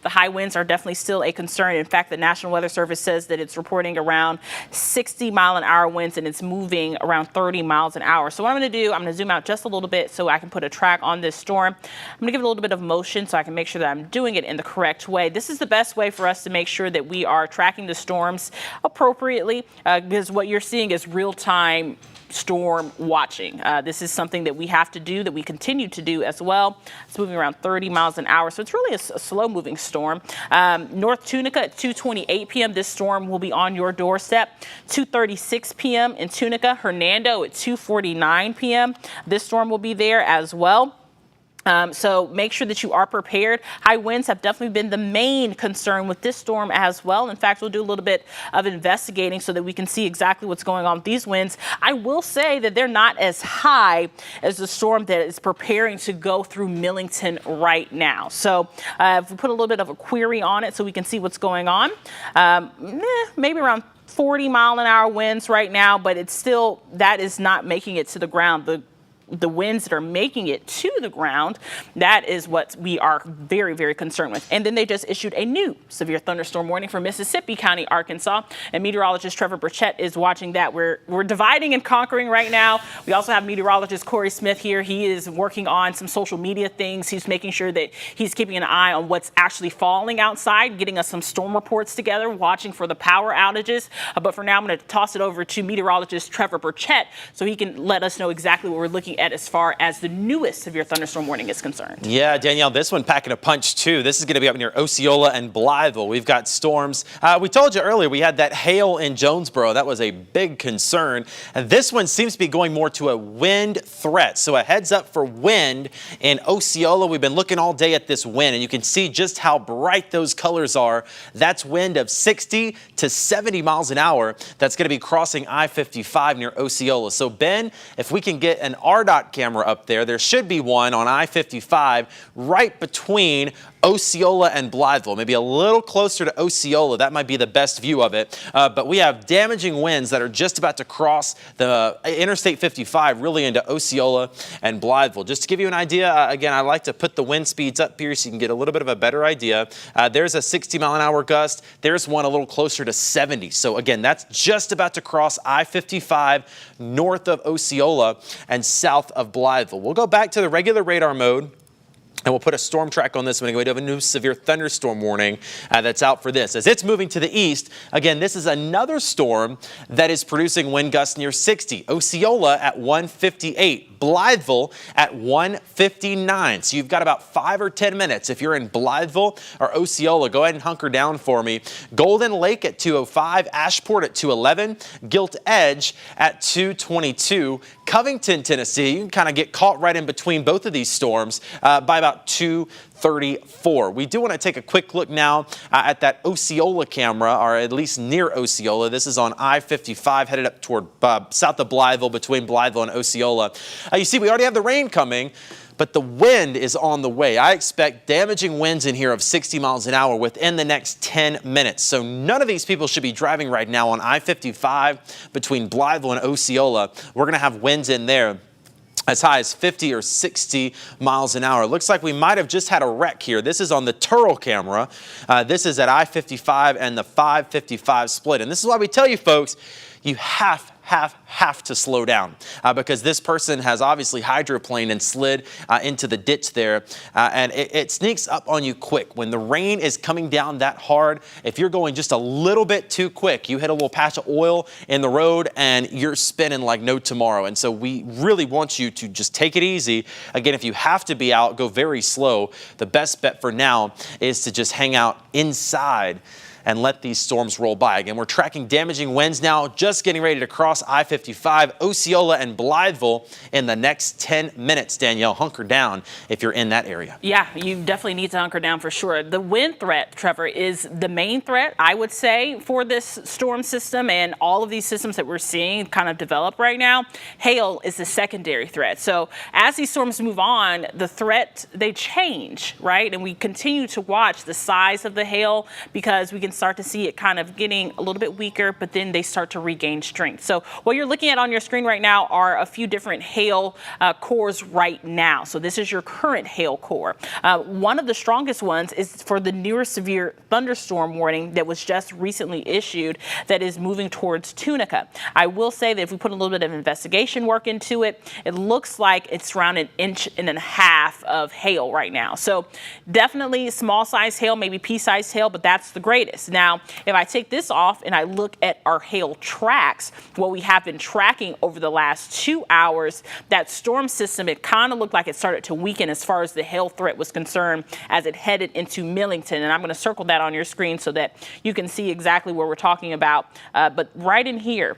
The high winds are definitely still a concern. In fact, the National Weather Service says that it's reporting around 60-mile-an-hour winds, and it's moving around 30 miles an hour. So what I'm going to do, I'm going to zoom out just a little bit so I can put a track on this storm. I'm going to give it a little bit of motion so I can make sure that I'm doing it in the correct way. This is the best way for us to make sure that we are tracking the storms appropriately because what you're seeing is real-time storm watching. This is something that we have to do, that we continue to do as well. It's moving around 30 miles an hour, so it's really a slow-moving storm. North Tunica at 2:28 p.m. This storm will be on your doorstep. 2:36 p.m. in Tunica. Hernando at 2:49 p.m. This storm will be there as well. So make sure that you are prepared. High winds have definitely been the main concern with this storm as well. In fact, we'll do a little bit of investigating so that we can see exactly what's going on with these winds. I will say that they're not as high as the storm that is preparing to go through Millington right now. So if we put a little bit of a query on it so we can see what's going on, maybe around 40-mile-an-hour winds right now, but it's still, that is not making it to the ground. The winds that are making it to the ground, that is what we are very, very concerned with. And then they just issued a new severe thunderstorm warning for Mississippi County, Arkansas. And meteorologist Trevor Burchett is watching that. We're dividing and conquering right now. We also have meteorologist Corey Smith here. He is working on some social media things. He's making sure that he's keeping an eye on what's actually falling outside, getting us some storm reports together, watching for the power outages. But for now, I'm going to toss it over to meteorologist Trevor Burchett so he can let us know exactly what we're looking at as far as the newest severe thunderstorm warning is concerned. Yeah, Danielle, this one packing a punch too. This is going to be up near Osceola and Blytheville. We've got storms. We told you earlier we had that hail in Jonesboro. That was a big concern. And this one seems to be going more to a wind threat. So a heads up for wind in Osceola. We've been looking all day at this wind, and you can see just how bright those colors are. That's wind of 60 to 70 miles an hour. That's going to be crossing I-55 near Osceola. So Ben, if we can get an RDOT camera up there. There should be one on I-55 right between Osceola and Blytheville, maybe a little closer to Osceola. That might be the best view of it. But we have damaging winds that are just about to cross the Interstate 55 really into Osceola and Blytheville. Just to give you an idea, again, I like to put the wind speeds up here so you can get a little bit of a better idea. There's a 60-mile-an-hour gust. There's one a little closer to 70. So again, that's just about to cross I-55 north of Osceola and south of Blytheville. We'll go back to the regular radar mode. And we'll put a storm track on this one. We have a new severe thunderstorm warning that's out for this. As it's moving to the east, again, this is another storm that is producing wind gusts near 60. Osceola at 158. Blytheville at 159. So you've got about 5 or 10 minutes. If you're in Blytheville or Osceola, go ahead and hunker down for me. Golden Lake at 205. Ashport at 211. Gilt Edge at 222. Covington, Tennessee, you can kind of get caught right in between both of these storms by about 2:34. We do want to take a quick look now at that Osceola camera, or at least near Osceola. This is on I-55 headed up toward south of Blytheville, between Blytheville and Osceola. You see, we already have the rain coming, but the wind is on the way. I expect damaging winds in here of 60 miles an hour within the next 10 minutes. So none of these people should be driving right now on I-55 between Blytheville and Osceola. We're going to have winds in there as high as 50 or 60 miles an hour. It looks like we might have just had a wreck here. This is on the Turl camera. This is at I-55 and the 555 split. And this is why we tell you folks, you have to slow down because this person has obviously hydroplaned and slid into the ditch there, and it sneaks up on you quick. When the rain is coming down that hard, if you're going just a little bit too quick, you hit a little patch of oil in the road and you're spinning like no tomorrow. And so we really want you to just take it easy. Again, if you have to be out, go very slow. The best bet for now is to just hang out inside and let these storms roll by. Again, we're tracking damaging winds now, just getting ready to cross I-55, Osceola and Blytheville in the next 10 minutes. Danielle, hunker down if you're in that area. Yeah, you definitely need to hunker down for sure. The wind threat, Trevor, is the main threat, I would say, for this storm system and all of these systems that we're seeing kind of develop right now. Hail is the secondary threat. So as these storms move on, the threat, they change, right? And we continue to watch the size of the hail because we can start to see it kind of getting a little bit weaker, but then they start to regain strength. So what you're looking at on your screen right now are a few different hail cores right now. So this is your current hail core. One of the strongest ones is for the newer severe thunderstorm warning that was just recently issued that is moving towards Tunica. I will say that if we put a little bit of investigation work into it, it looks like it's around 1.5 inches of hail right now. So definitely small size hail, maybe pea-sized hail, but that's the greatest. Now, if I take this off and I look at our hail tracks, what we have been tracking over the last 2 hours, that storm system, it kind of looked like it started to weaken as far as the hail threat was concerned as it headed into Millington. And I'm going to circle that on your screen so that you can see exactly what we're talking about. But right in here,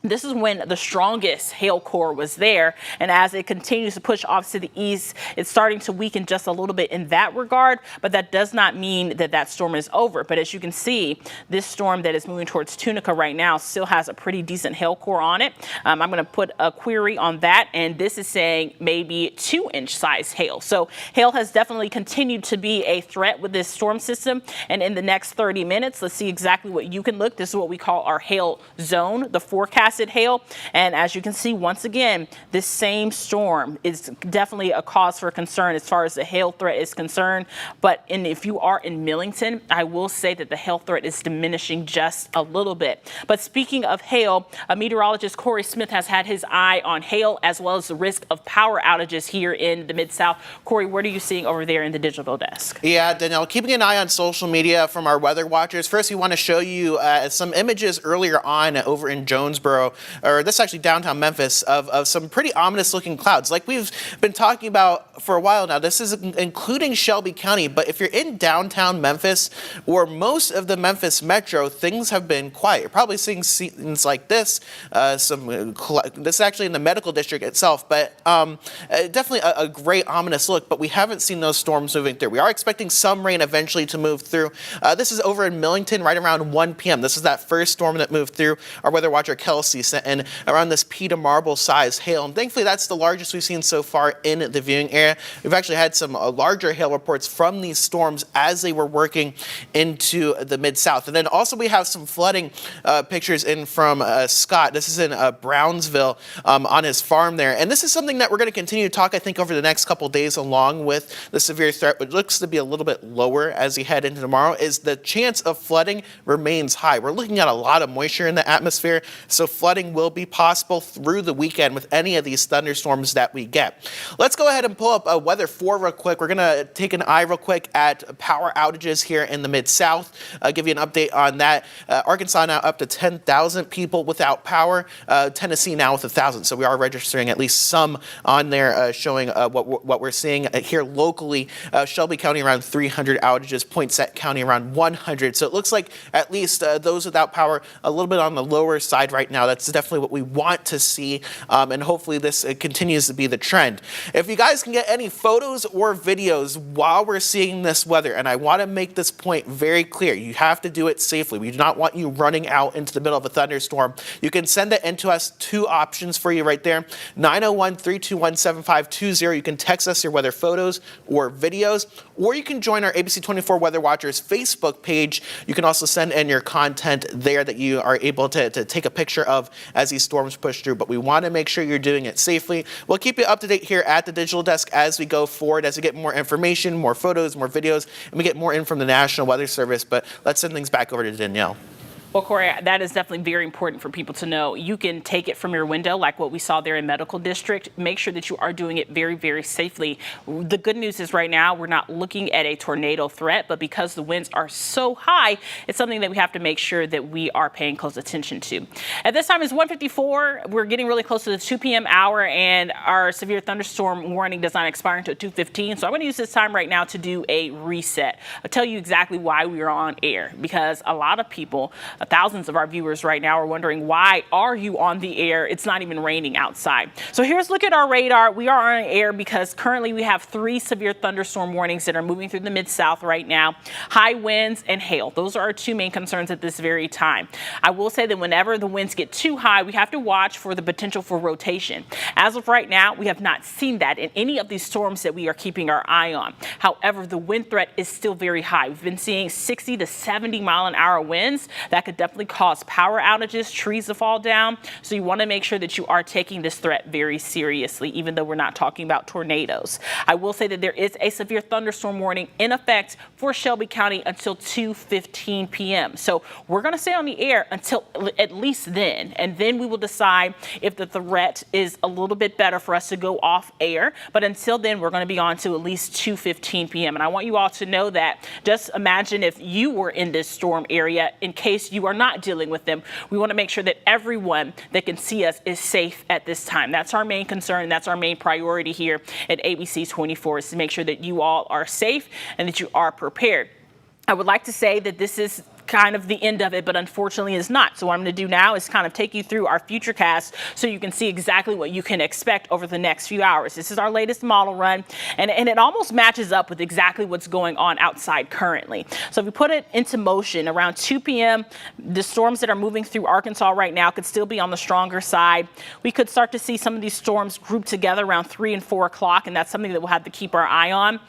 This is when the strongest hail core was there, and as it continues to push off to the east, it's starting to weaken just a little bit in that regard, but that does not mean that that storm is over. But as you can see, this storm that is moving towards Tunica right now still has a pretty decent hail core on it. I'm going to put a query on that, and this is saying maybe 2-inch size hail. So hail has definitely continued to be a threat with this storm system, and in the next 30 minutes, let's see exactly what you can look. This is what we call our hail zone, the forecast hail. And as you can see, once again, this same storm is definitely a cause for concern as far as the hail threat is concerned. But if you are in Millington, I will say that the hail threat is diminishing just a little bit. But speaking of hail, meteorologist Corey Smith has had his eye on hail as well as the risk of power outages here in the Mid-South. Corey, what are you seeing over there in the digital desk? Yeah, Danielle, keeping an eye on social media from our weather watchers. First, we want to show you some images earlier on over in Jonesboro, or this is actually downtown Memphis, of some pretty ominous looking clouds. Like we've been talking about for a while now, this is including Shelby County, but if you're in downtown Memphis or most of the Memphis Metro, things have been quiet. You're probably seeing scenes like this, this is actually in the medical district itself, but definitely a great ominous look, but we haven't seen those storms moving through. We are expecting some rain eventually to move through. This is over in Millington right around 1 p.m. This is that first storm that moved through. Our weather watcher Kelsey sent in around this pea to marble size hail, and thankfully that's the largest we've seen so far in the viewing area. We've actually had some larger hail reports from these storms as they were working into the Mid-South. And then also we have some flooding pictures in from Scott. This is in Brownsville on his farm there, and this is something that we're going to continue to talk, I think, over the next couple days along with the severe threat, which looks to be a little bit lower as we head into tomorrow, is the chance of flooding remains high. We're looking at a lot of moisture in the atmosphere, so flooding will be possible through the weekend with any of these thunderstorms that we get. Let's go ahead and pull up weather 4 real quick. We're going to take an eye real quick at power outages here in the Mid-South. Give you an update on that. Arkansas now up to 10,000 people without power. Tennessee now with 1,000. So we are registering at least some on there showing what we're seeing here locally. Shelby County around 300 outages. Poinsett County around 100. So it looks like at least those without power a little bit on the lower side right now. That's definitely what we want to see, and hopefully this continues to be the trend. If you guys can get any photos or videos while we're seeing this weather, and I want to make this point very clear, you have to do it safely. We do not want you running out into the middle of a thunderstorm. You can send it in to us. 2 options for you right there. 901-321-7520. You can text us your weather photos or videos, or you can join our ABC 24 Weather Watchers Facebook page. You can also send in your content there that you are able to take a picture of as these storms push through, but we want to make sure you're doing it safely. We'll keep you up to date here at the digital desk as we go forward, as we get more information, more photos, more videos, and we get more in from the National Weather Service. But let's send things back over to Danielle. Well, Corey, that is definitely very important for people to know. You can take it from your window, like what we saw there in Medical District. Make sure that you are doing it very, very safely. The good news is right now we're not looking at a tornado threat, but because the winds are so high, it's something that we have to make sure that we are paying close attention to. At this time, it's 1:54. We're getting really close to the 2 p.m. hour, and our severe thunderstorm warning does not expire until 2:15. So I'm going to use this time right now to do a reset. I'll tell you exactly why we are on air, because a lot of people, thousands of our viewers right now, are wondering, why are you on the air? It's not even raining outside. So here's a look at our radar. We are on air because currently we have 3 severe thunderstorm warnings that are moving through the Mid-South right now. High winds and hail. Those are our 2 main concerns at this very time. I will say that whenever the winds get too high, we have to watch for the potential for rotation. As of right now, we have not seen that in any of these storms that we are keeping our eye on. However, the wind threat is still very high. We've been seeing 60 to 70 mile-an-hour winds that could definitely cause power outages, trees to fall down. So you want to make sure that you are taking this threat very seriously, even though we're not talking about tornadoes. I will say that there is a severe thunderstorm warning in effect for Shelby County until 2:15 p.m. So we're going to stay on the air until at least then, and then we will decide if the threat is a little bit better for us to go off air. But until then, we're going to be on to at least 2:15 p.m. And I want you all to know that. Just imagine if you were in this storm area, in case you are not dealing with them. We want to make sure that everyone that can see us is safe at this time. That's our main concern. That's our main priority here at ABC 24, is to make sure that you all are safe and that you are prepared. I would like to say that this is kind of the end of it, but unfortunately is not. So what I'm going to do now is kind of take you through our futurecast so you can see exactly what you can expect over the next few hours. This is our latest model run, and it almost matches up with exactly what's going on outside currently. So if we put it into motion around 2 p.m., the storms that are moving through Arkansas right now could still be on the stronger side. We could start to see some of these storms grouped together around 3 and 4 o'clock, and that's something that we'll have to keep our eye on.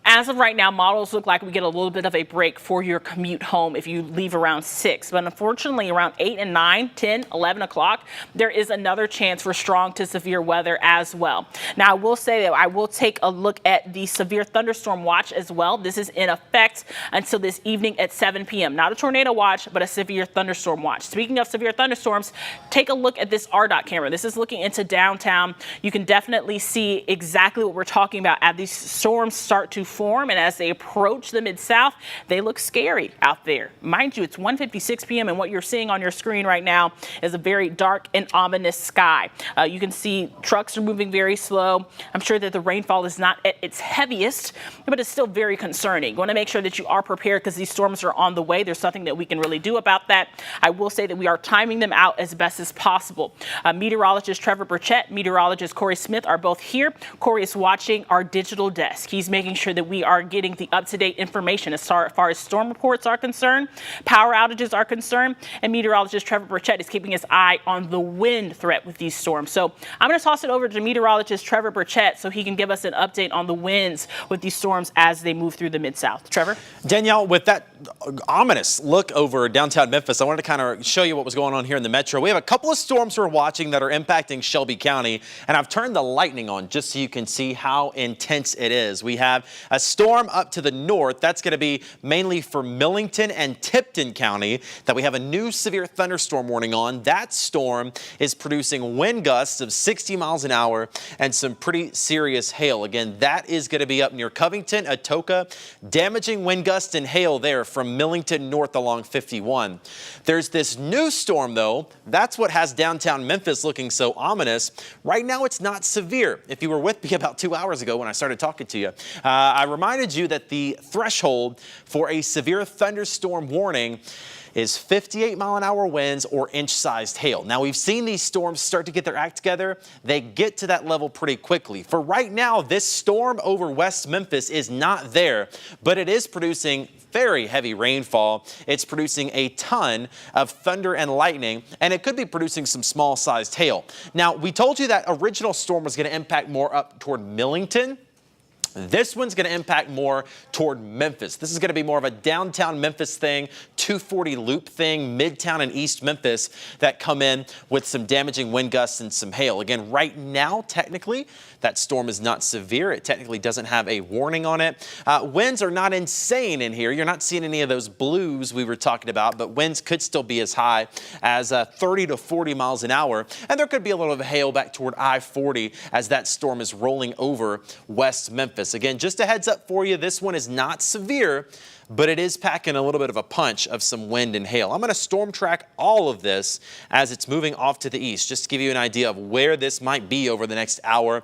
As of right now, models look like we get a little bit of a break for your commute home if you leave around 6. But unfortunately, around 8 and 9, 10, 11 o'clock, there is another chance for strong to severe weather as well. Now, I will say that I will take a look at the severe thunderstorm watch as well. This is in effect until this evening at 7 p.m. Not a tornado watch, but a severe thunderstorm watch. Speaking of severe thunderstorms, take a look at this RDOT camera. This is looking into downtown. You can definitely see exactly what we're talking about as these storms start to form, and as they approach the Mid-South, they look scary out there. Mind you, it's 1:56 p.m. and what you're seeing on your screen right now is a very dark and ominous sky. You can see trucks are moving very slow. I'm sure that the rainfall is not at its heaviest, but it's still very concerning. You want to make sure that you are prepared because these storms are on the way. There's nothing that we can really do about that. I will say that we are timing them out as best as possible. Meteorologist Trevor Burchett, meteorologist Corey Smith are both here. Corey is watching our digital desk. He's making sure that we are getting the up-to-date information as far as storm reports are concerned, power outages are concerned, and meteorologist Trevor Burchett is keeping his eye on the wind threat with these storms. So I'm going to toss it over to meteorologist Trevor Burchett so he can give us an update on the winds with these storms as they move through the Mid-South. Trevor? Danielle, with that ominous look over downtown Memphis, I wanted to kind of show you what was going on here in the metro. We have a couple of storms we're watching that are impacting Shelby County, and I've turned the lightning on just so you can see how intense it is. We have a storm up to the north. That's going to be mainly for Millington and Tipton County that we have a new severe thunderstorm warning on. That storm is producing wind gusts of 60 miles an hour and some pretty serious hail. Again, that is going to be up near Covington, Atoka, damaging wind gusts and hail there from Millington north along 51. There's this new storm, though. That's what has downtown Memphis looking so ominous. Right now, it's not severe. If you were with me about 2 hours ago when I started talking to you, I reminded you that the threshold for a severe thunderstorm warning is 58 mile an hour winds or inch-sized hail. Now, we've seen these storms start to get their act together. They get to that level pretty quickly. For right now, this storm over West Memphis is not there, but it is producing very heavy rainfall. It's producing a ton of thunder and lightning, and it could be producing some small-sized hail. Now, we told you that original storm was going to impact more up toward Millington. This one's going to impact more toward Memphis. This is going to be more of a downtown Memphis thing, 240 loop thing, midtown and east Memphis that come in with some damaging wind gusts and some hail. Again, right now, technically, that storm is not severe. It technically doesn't have a warning on it. Winds are not insane in here. You're not seeing any of those blues we were talking about, but winds could still be as high as 30 to 40 miles an hour. And there could be a little bit of hail back toward I-40 as that storm is rolling over West Memphis. Again, just a heads up for you, this one is not severe, but it is packing a little bit of a punch of some wind and hail. I'm going to storm track all of this as it's moving off to the east, just to give you an idea of where this might be over the next hour.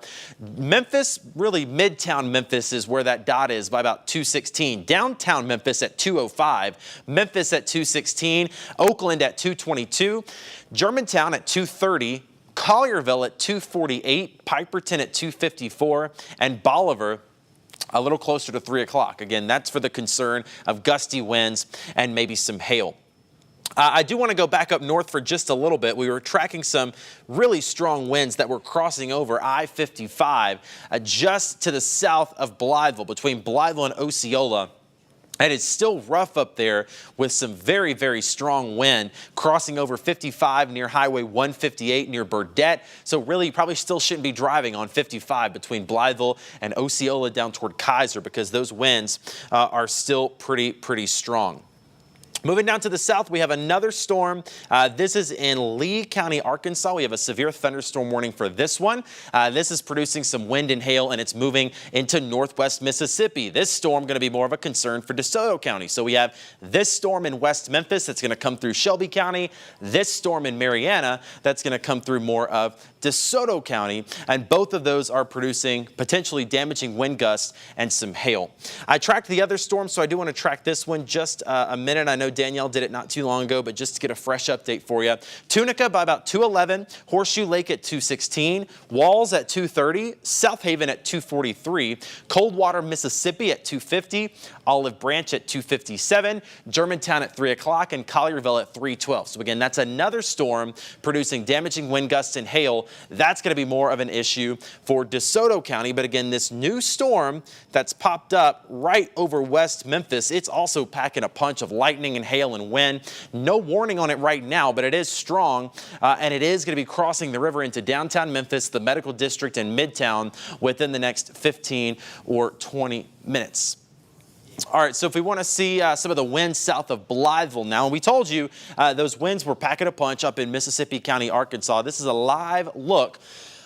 Memphis, really midtown Memphis is where that dot is by about 2:16. Downtown Memphis at 2:05. Memphis at 2:16. Oakland at 2:22. Germantown at 2:30. Collierville at 2:48, Piperton at 2:54, and Bolivar a little closer to 3 o'clock. Again, that's for the concern of gusty winds and maybe some hail. I do want to go back up north for just a little bit. We were tracking some really strong winds that were crossing over I-55 just to the south of Blytheville, between Blytheville and Osceola. And it's still rough up there with some very, very strong wind crossing over 55 near Highway 158 near Burdett. So really, you probably still shouldn't be driving on 55 between Blytheville and Osceola down toward Kaiser because those winds are still pretty strong. Moving down to the south, we have another storm. This is in Lee County, Arkansas. We have a severe thunderstorm warning for this one. This is producing some wind and hail, and it's moving into northwest Mississippi. This storm going to be more of a concern for DeSoto County. So we have this storm in West Memphis that's going to come through Shelby County. This storm in Marianna that's going to come through more of DeSoto County, and both of those are producing potentially damaging wind gusts and some hail. I tracked the other storm, so I do want to track this one just a minute. I know Danielle did it not too long ago, but just to get a fresh update for you. Tunica by about 2:11, Horseshoe Lake at 2:16, Walls at 2:30, South Haven at 2:43, Coldwater, Mississippi at 2:50, Olive Branch at 2:57, Germantown at 3 o'clock, and Collierville at 3:12. So again, that's another storm producing damaging wind gusts and hail. That's going to be more of an issue for DeSoto County. But again, this new storm that's popped up right over West Memphis, it's also packing a punch of lightning and hail and wind. No warning on it right now, but it is strong, and it is going to be crossing the river into downtown Memphis, the medical district, and Midtown within the next 15 or 20 minutes. All right, so if we want to see some of the winds south of Blytheville now, and we told you those winds were packing a punch up in Mississippi County, Arkansas. This is a live look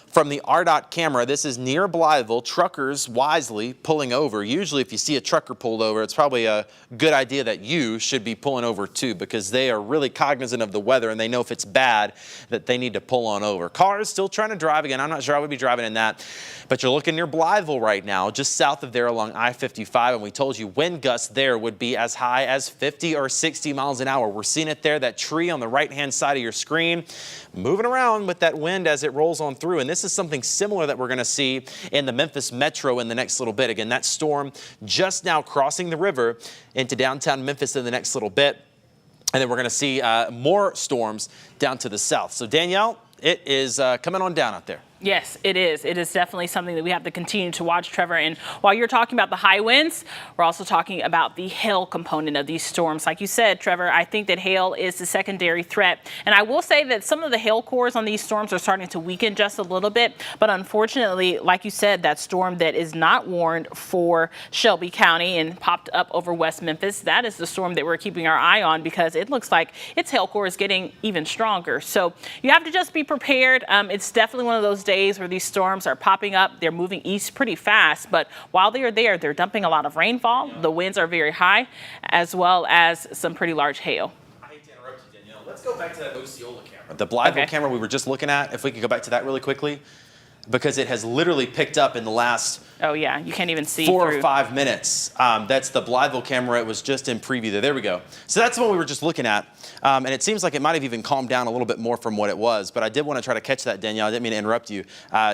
from the RDOT camera. This is near Blytheville. Truckers wisely pulling over. Usually if you see a trucker pulled over, it's probably a good idea that you should be pulling over too, because they are really cognizant of the weather and they know if it's bad that they need to pull on over. Cars still trying to drive. Again, I'm not sure I would be driving in that, but you're looking near Blytheville right now, just south of there along I-55, and we told you wind gusts there would be as high as 50 or 60 miles an hour. We're seeing it there, that tree on the right-hand side of your screen, moving around with that wind as it rolls on through. And this is something similar that we're going to see in the Memphis Metro in the next little bit. Again, that storm just now crossing the river into downtown Memphis in the next little bit. And then we're going to see more storms down to the south. So Danielle, it is coming on down out there. Yes, it is. It is definitely something that we have to continue to watch, Trevor. And while you're talking about the high winds, we're also talking about the hail component of these storms. Like you said, Trevor, I think that hail is the secondary threat. And I will say that some of the hail cores on these storms are starting to weaken just a little bit. But unfortunately, like you said, that storm that is not warned for Shelby County and popped up over West Memphis, that is the storm that we're keeping our eye on, because it looks like its hail core is getting even stronger. So you have to just be prepared. It's definitely one of those days where these storms are popping up. They're moving east pretty fast, but while they are there, they're dumping a lot of rainfall. The winds are very high, as well as some pretty large hail. I hate to interrupt you, Danielle. Let's go back to that Osceola camera. The Blytheville camera we were just looking at, if we could go back to that really quickly, because it has literally picked up in the last oh yeah, you can't even see 4 through. or 5 minutes. That's the Blytheville camera. It was just in preview there. There we go. So that's the one we were just looking at. And it seems like it might have even calmed down a little bit more from what it was. But I did want to try to catch that, Danielle. I didn't mean to interrupt you.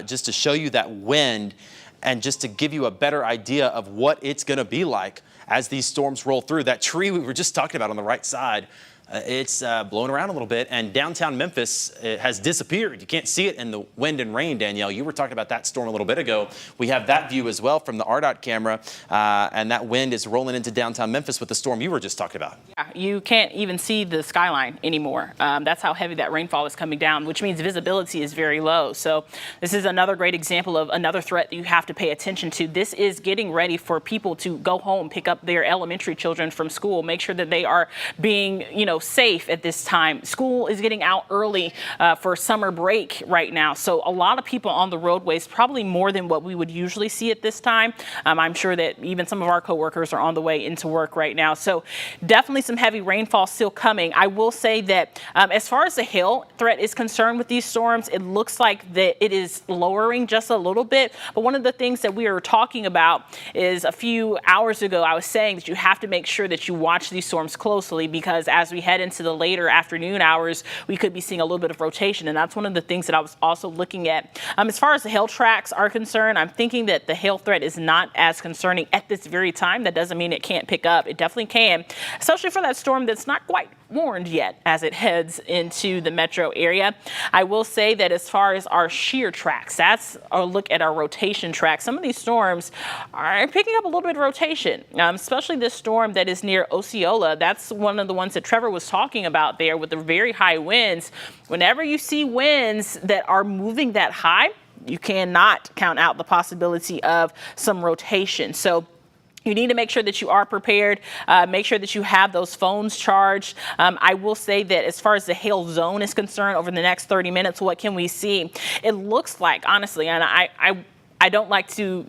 Just to show you that wind and just to give you a better idea of what it's going to be like as these storms roll through. That tree we were just talking about on the right side, it's blowing around a little bit, and downtown Memphis has disappeared. You can't see it in the wind and rain, Danielle. You were talking about that storm a little bit ago. We have that view as well from the RDOT camera, and that wind is rolling into downtown Memphis with the storm you were just talking about. Yeah, you can't even see the skyline anymore. That's how heavy that rainfall is coming down, which means visibility is very low. So this is another great example of another threat that you have to pay attention to. This is getting ready for people to go home, pick up their elementary children from school, make sure that they are being, safe at this time. School is getting out early for summer break right now. So a lot of people on the roadways, probably more than what we would usually see at this time. I'm sure that even some of our coworkers are on the way into work right now. So definitely some heavy rainfall still coming. I will say that as far as the hail threat is concerned with these storms, it looks like that it is lowering just a little bit. But one of the things that we were talking about is a few hours ago, I was saying that you have to make sure that you watch these storms closely, because as we head into the later afternoon hours, we could be seeing a little bit of rotation. And that's one of the things that I was also looking at. As far as the hail tracks are concerned, I'm thinking that the hail threat is not as concerning at this very time. That doesn't mean it can't pick up. It definitely can, especially for that storm that's not quite warned yet as it heads into the metro area. I will say that as far as our shear tracks, that's a look at our rotation tracks. Some of these storms are picking up a little bit of rotation, especially this storm that is near Osceola. That's one of the ones that Trevor was talking about there with the very high winds. Whenever you see winds that are moving that high, you cannot count out the possibility of some rotation. So you need to make sure that you are prepared, make sure that you have those phones charged. I will say that as far as the hail zone is concerned, over the next 30 minutes, what can we see? It looks like, honestly, and I don't like to,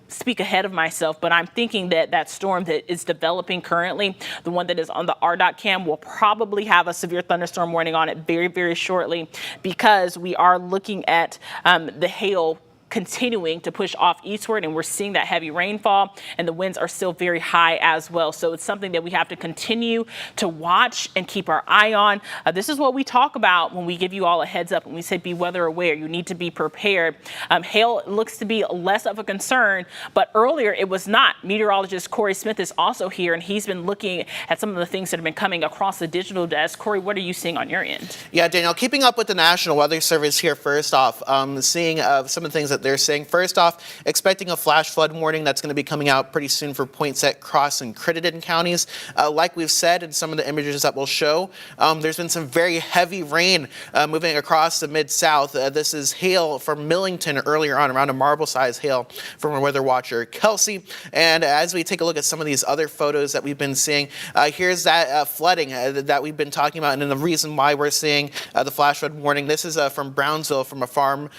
speak ahead of myself, but I'm thinking that that storm that is developing currently, the one that is on the RDOT cam, will probably have a severe thunderstorm warning on it very, very shortly, because we are looking at the hail continuing to push off eastward, and we're seeing that heavy rainfall, and the winds are still very high as well. So it's something that we have to continue to watch and keep our eye on. This is what we talk about when we give you all a heads up and we say be weather aware. You need to be prepared. Hail looks to be less of a concern, but earlier it was not. Meteorologist Corey Smith is also here, and he's been looking at some of the things that have been coming across the digital desk. Corey, what are you seeing on your end? Yeah, Danielle, keeping up with the National Weather Service here first off, seeing some of the things that they're saying. First off, expecting a flash flood warning that's going to be coming out pretty soon for Poinsett, Cross, and Crittenden counties. Like we've said in some of the images that we'll show, there's been some very heavy rain moving across the Mid-South. This is hail from Millington earlier on, around a marble-sized hail from our weather watcher, Kelsey. And as we take a look at some of these other photos that we've been seeing, here's that flooding that we've been talking about, and then the reason why we're seeing the flash flood warning. This is from Brownsville, from a farm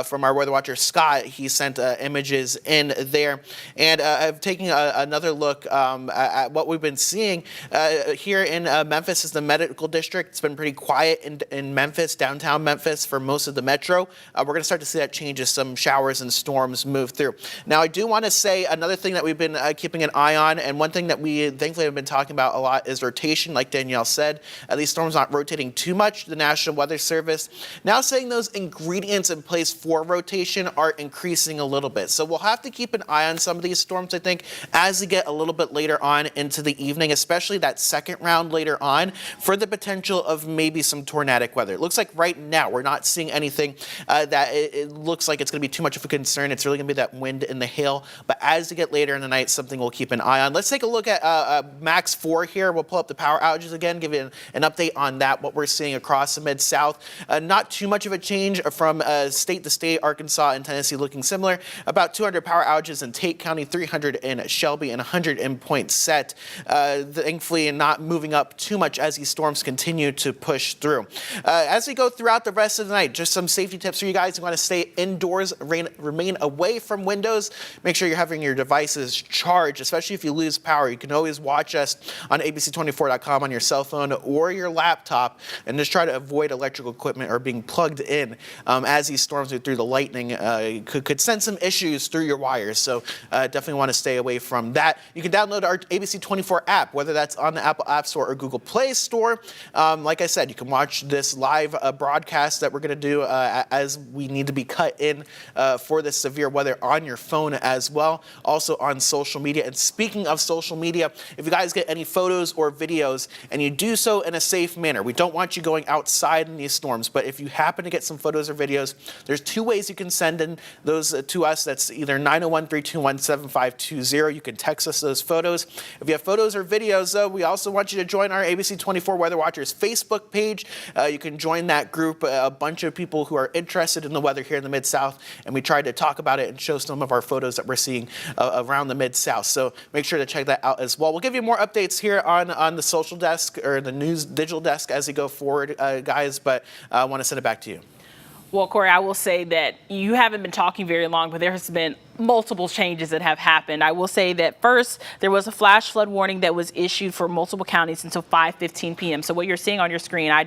from our weather watcher, Scott. He sent images in there. And taking another look at what we've been seeing here in Memphis is the medical district. It's been pretty quiet in Memphis, downtown Memphis, for most of the metro. We're going to start to see that change as some showers and storms move through. Now, I do want to say another thing that we've been keeping an eye on, and one thing that we thankfully have been talking about a lot, is rotation. Like Danielle said, these storms aren't rotating too much. The National Weather Service now saying those ingredients in place for rotation are increasing a little bit. So we'll have to keep an eye on some of these storms, I think, as we get a little bit later on into the evening, especially that second round later on, for the potential of maybe some tornadic weather. It looks like right now we're not seeing anything that it looks like it's going to be too much of a concern. It's really going to be that wind and the hail. But as we get later in the night, something we'll keep an eye on. Let's take a look at Max 4 here. We'll pull up the power outages again, give you an update on that, what we're seeing across the Mid-South. Not too much of a change from state to state. Arkansas and Tennessee looking similar. About 200 power outages in Tate County, 300 in Shelby, and 100 in Poinsett. Thankfully, not moving up too much as these storms continue to push through. As we go throughout the rest of the night, just some safety tips for you guys who want to stay indoors, remain away from windows. Make sure you're having your devices charged, especially if you lose power. You can always watch us on abc24.com on your cell phone or your laptop, and just try to avoid electrical equipment or being plugged in as these storms move through. The lightning could send some issues through your wires, so definitely want to stay away from that. You can download our ABC24 app, whether that's on the Apple App Store or Google Play Store. Like I said, you can watch this live broadcast that we're going to do as we need to be cut in for this severe weather on your phone as well, also on social media. And speaking of social media, if you guys get any photos or videos, and you do so in a safe manner, we don't want you going outside in these storms, but if you happen to get some photos or videos, there's two ways you can send in those to us. That's either 901-321-7520. You can text us those photos. If you have photos or videos, though, we also want you to join our ABC24 Weather Watchers Facebook page. You can join that group, a bunch of people who are interested in the weather here in the Mid-South, and we try to talk about it and show some of our photos that we're seeing around the Mid-South. So make sure to check that out as well. We'll give you more updates here on the social desk or the news digital desk as we go forward, guys, but I want to send it back to you. Well, Corey, I will say that you haven't been talking very long, but there has been multiple changes that have happened. I will say that first, there was a flash flood warning that was issued for multiple counties until 5:15 p.m. So what you're seeing on your screen, I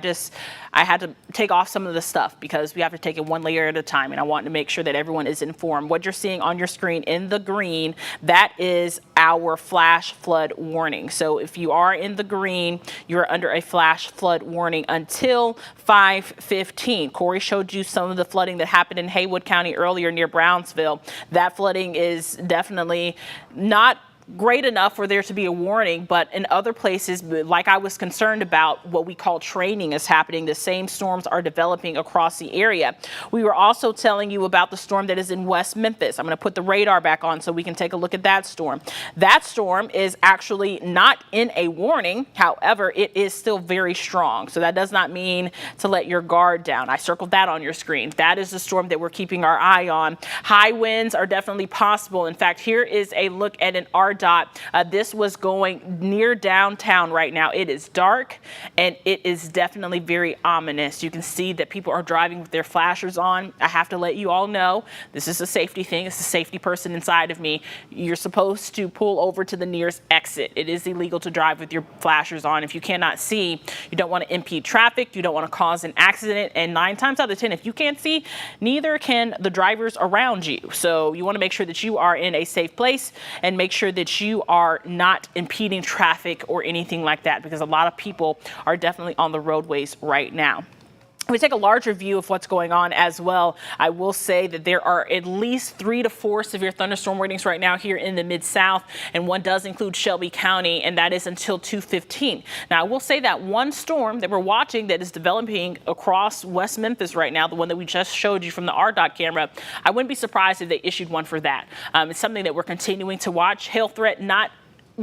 had to take off some of the stuff because we have to take it one layer at a time, and I want to make sure that everyone is informed. What you're seeing on your screen in the green, that is our flash flood warning. So if you are in the green, you're under a flash flood warning until 5:15. Corey showed you some of the flooding that happened in Haywood County earlier near Brownsville. That flooding is definitely not great enough for there to be a warning, but in other places, like I was concerned about, what we call training is happening. The same storms are developing across the area. We were also telling you about the storm that is in West Memphis. I'm going to put the radar back on so we can take a look at that storm. That storm is actually not in a warning. However, it is still very strong. So that does not mean to let your guard down. I circled that on your screen. That is the storm that we're keeping our eye on. High winds are definitely possible. In fact, here is a look at an RDOT RDOT. This was going near downtown right now. It is dark and it is definitely very ominous. You can see that people are driving with their flashers on. I have to let you all know this is a safety thing. It's a safety person inside of me. You're supposed to pull over to the nearest exit. It is illegal to drive with your flashers on. If you cannot see, you don't want to impede traffic. You don't want to cause an accident. And 9 times out of 10, if you can't see, neither can the drivers around you. So you want to make sure that you are in a safe place and make sure that you are not impeding traffic or anything like that, because a lot of people are definitely on the roadways right now. We take a larger view of what's going on as well. I will say that there are at least 3 to 4 severe thunderstorm warnings right now here in the Mid-South, and one does include Shelby County, and that is until 2:15. Now, I will say that one storm that we're watching that is developing across West Memphis right now, the one that we just showed you from the RDOT camera, I wouldn't be surprised if they issued one for that. It's something that we're continuing to watch. Hail threat not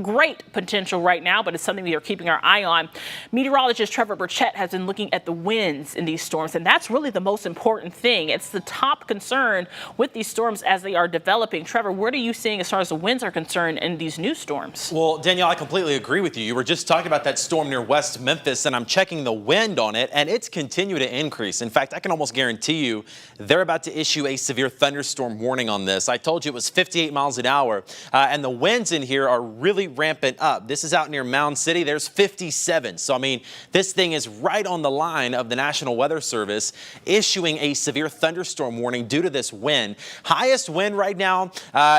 great potential right now, but it's something we are keeping our eye on. Meteorologist Trevor Burchett has been looking at the winds in these storms, and that's really the most important thing. It's the top concern with these storms as they are developing. Trevor, what are you seeing as far as the winds are concerned in these new storms? Well, Danielle, I completely agree with you. You were just talking about that storm near West Memphis, and I'm checking the wind on it, and it's continued to increase. In fact, I can almost guarantee you they're about to issue a severe thunderstorm warning on this. I told you it was 58 miles an hour, and the winds in here are really rampant up. This is out near Mound City. There's 57. So, I mean, this thing is right on the line of the National Weather Service issuing a severe thunderstorm warning due to this wind. Highest wind right now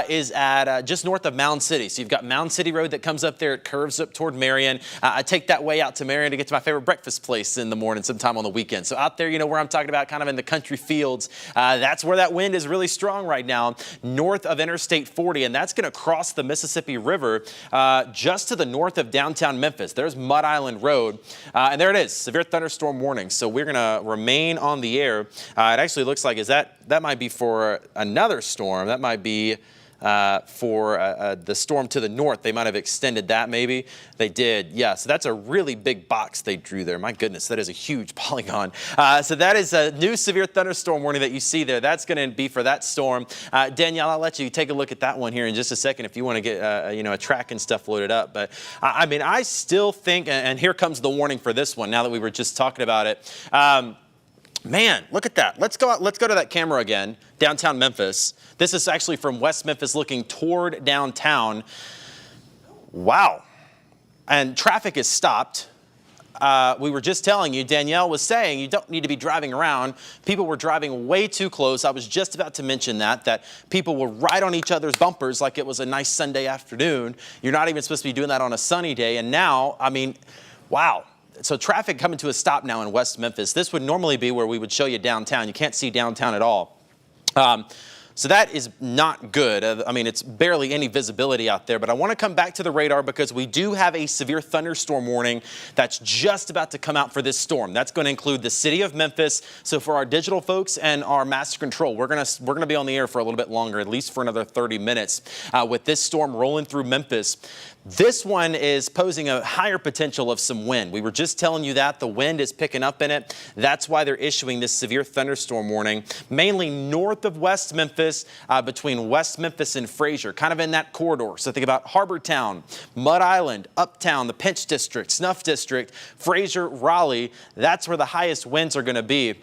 is at just north of Mound City. So you've got Mound City Road that comes up there. It curves up toward Marion. I take that way out to Marion to get to my favorite breakfast place in the morning, sometime on the weekend. So out there, you know, where I'm talking about, kind of in the country fields, that's where that wind is really strong right now, north of Interstate 40. And that's going to cross the Mississippi River just to the north of downtown Memphis. There's Mud Island Road, and there it is, severe thunderstorm warning. So we're going to remain on the air. It actually looks like that might be for another storm. That might be for the storm to the north. They might have extended that, maybe. They did, yeah. So that's a really big box they drew there. My goodness, that is a huge polygon. So that is a new severe thunderstorm warning that you see there. That's going to be for that storm. Danielle, I'll let you take a look at that one here in just a second if you want to get you know, a track and stuff loaded up. But I mean, I still think, and here comes the warning for this one now that we were just talking about it. Man, look at that. Let's go to that camera again, downtown Memphis. This is actually from West Memphis looking toward downtown. Wow. And traffic is stopped. We were just telling you, Danielle was saying you don't need to be driving around. People were driving way too close. I was just about to mention that people were right on each other's bumpers like it was a nice Sunday afternoon. You're not even supposed to be doing that on a sunny day. And now, I mean, wow. So traffic coming to a stop now in West Memphis. This would normally be where we would show you downtown. You can't see downtown at all. So that is not good. I mean, it's barely any visibility out there, but I want to come back to the radar because we do have a severe thunderstorm warning that's just about to come out for this storm. That's going to include the city of Memphis. So for our digital folks and our master control, we're going to be on the air for a little bit longer, at least for another 30 minutes with this storm rolling through Memphis. This one is posing a higher potential of some wind. We were just telling you that the wind is picking up in it. That's why they're issuing this severe thunderstorm warning, mainly north of West Memphis, between West Memphis and Frazier, kind of in that corridor. So think about Harbortown, Mud Island, Uptown, the Pinch District, Snuff District, Frazier, Raleigh. That's where the highest winds are going to be.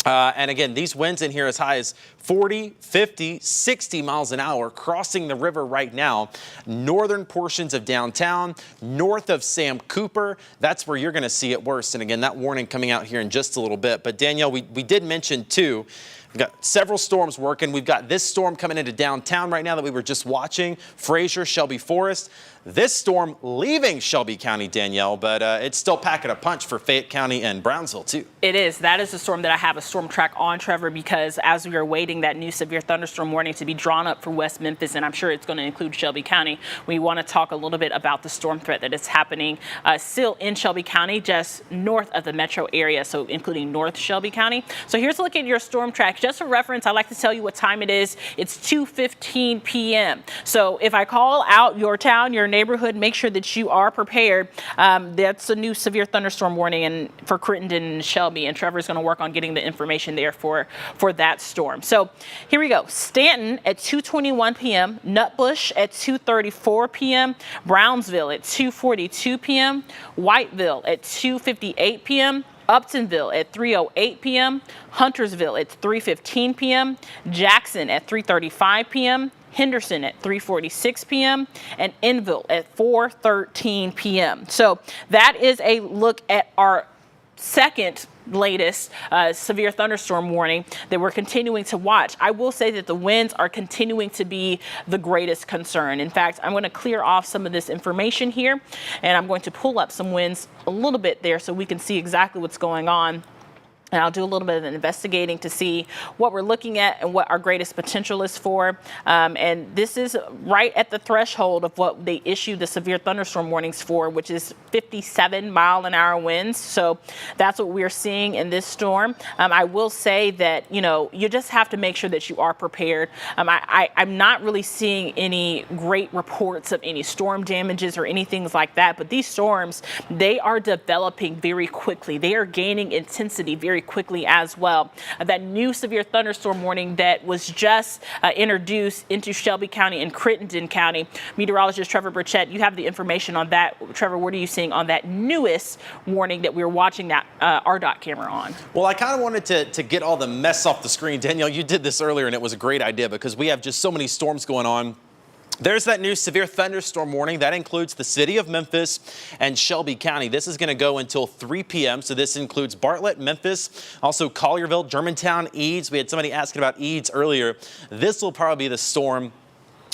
And again, these winds in here as high as 40, 50, 60 miles an hour crossing the river right now. Northern portions of downtown, north of Sam Cooper, that's where you're going to see it worse. And again, that warning coming out here in just a little bit. But Danielle, we did mention too, we've got several storms working. We've got this storm coming into downtown right now that we were just watching, Frazier, Shelby Forest. This storm leaving Shelby County, Danielle, but it's still packing a punch for Fayette County and Brownsville, too. It is. That is the storm that I have a storm track on, Trevor, because as we are waiting that new severe thunderstorm warning to be drawn up for West Memphis, and I'm sure it's going to include Shelby County, we want to talk a little bit about the storm threat that is happening still in Shelby County, just north of the metro area, so including North Shelby County. So here's a look at your storm track. Just for reference, I like to tell you what time it is. It's 2:15 p.m. So if I call out your town, your neighborhood, neighborhood, make sure that you are prepared. That's a new severe thunderstorm warning for Crittenden and Shelby, and Trevor's going to work on getting the information there for that storm. So here we go. Stanton at 2:21 p.m., Nutbush at 2:34 p.m., Brownsville at 2:42 p.m., Whiteville at 2:58 p.m., Uptonville at 3:08 p.m., Huntersville at 3:15 p.m., Jackson at 3:35 p.m., Henderson at 3:46 p.m., and Enville at 4:13 p.m. So that is a look at our second latest severe thunderstorm warning that we're continuing to watch. I will say that the winds are continuing to be the greatest concern. In fact, I'm going to clear off some of this information here, and I'm going to pull up some winds a little bit there so we can see exactly what's going on. And I'll do a little bit of investigating to see what we're looking at and what our greatest potential is for. And this is right at the threshold of what they issued the severe thunderstorm warnings for, which is 57-mile-an-hour winds. So that's what we're seeing in this storm. I will say that, you just have to make sure that you are prepared. I'm not really seeing any great reports of any storm damages or anything like that. But these storms, they are developing very quickly. They are gaining intensity very quickly as well. That new severe thunderstorm warning that was just introduced into Shelby County and Crittenden County. Meteorologist Trevor Burchett, you have the information on that. Trevor, what are you seeing on that newest warning that we're watching that RDOT camera on? Well, I kind of wanted to get all the mess off the screen. Danielle, you did this earlier, and it was a great idea because we have just so many storms going on. There's that new severe thunderstorm warning. That includes the city of Memphis and Shelby County. This is going to go until 3 p.m. So this includes Bartlett, Memphis, also Collierville, Germantown, Eads. We had somebody asking about Eads earlier. This will probably be the storm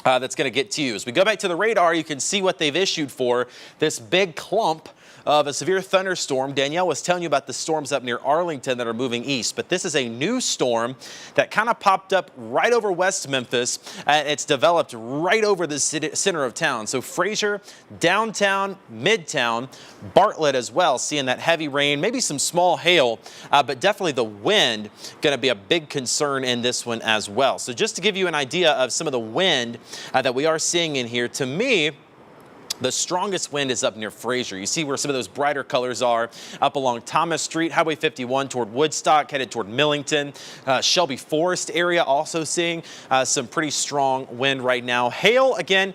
that's going to get to you. As we go back to the radar, you can see what they've issued for this big clump of a severe thunderstorm. Danielle was telling you about the storms up near Arlington that are moving east, but this is a new storm that kind of popped up right over West Memphis. It's developed right over the center of town. So Fraser, downtown, midtown, Bartlett as well, seeing that heavy rain, maybe some small hail, but definitely the wind going to be a big concern in this one as well. So just to give you an idea of some of the wind that we are seeing in here, to me, the strongest wind is up near Fraser. You see where some of those brighter colors are up along Thomas Street, Highway 51 toward Woodstock, headed toward Millington. Shelby Forest area also seeing some pretty strong wind right now. Hail, again,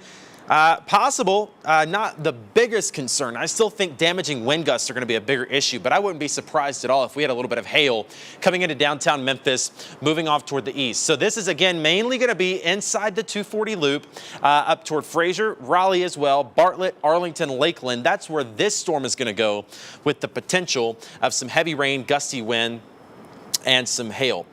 possible, not the biggest concern. I still think damaging wind gusts are going to be a bigger issue, but I wouldn't be surprised at all if we had a little bit of hail coming into downtown Memphis, moving off toward the east. So this is, again, mainly going to be inside the 240 loop, up toward Fraser, Raleigh as well, Bartlett, Arlington, Lakeland. That's where this storm is going to go with the potential of some heavy rain, gusty wind, and some hail.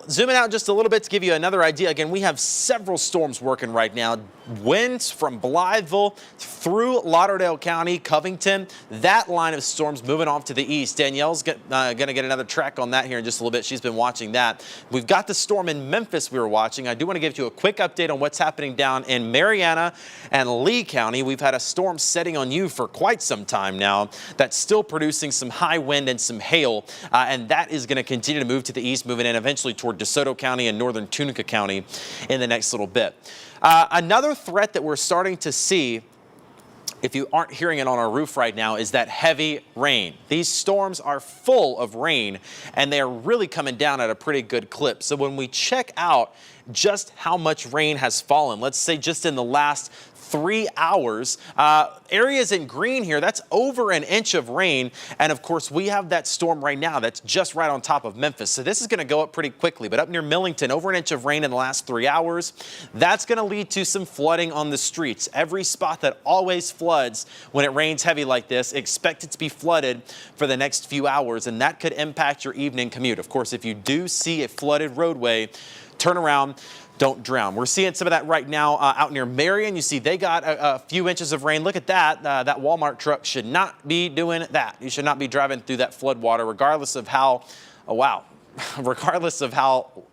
Zooming out just a little bit to give you another idea. Again, we have several storms working right now. Winds from Blytheville through Lauderdale County, Covington. That line of storms moving off to the east. Danielle's going to get another track on that here in just a little bit. She's been watching that. We've got the storm in Memphis we were watching. I do want to give you a quick update on what's happening down in Mariana and Lee County. We've had a storm setting on you for quite some time now that's still producing some high wind and some hail, and that is going to continue to move to the east, moving in eventually toward DeSoto County and northern Tunica County in the next little bit. Another threat that we're starting to see, if you aren't hearing it on our roof right now, is that heavy rain. These storms are full of rain, and they are really coming down at a pretty good clip. So when we check out just how much rain has fallen, let's say just in the last 3 hours. Areas in green here, that's over an inch of rain. And of course, we have that storm right now that's just right on top of Memphis. So this is going to go up pretty quickly. But up near Millington, over an inch of rain in the last 3 hours. That's going to lead to some flooding on the streets. Every spot that always floods when it rains heavy like this, expect it to be flooded for the next few hours. And that could impact your evening commute. Of course, if you do see a flooded roadway, turn around. Don't drown. We're seeing some of that right now out near Marion. You see they got a few inches of rain. Look at that. That Walmart truck should not be doing that. You should not be driving through that flood water, regardless of how, regardless of how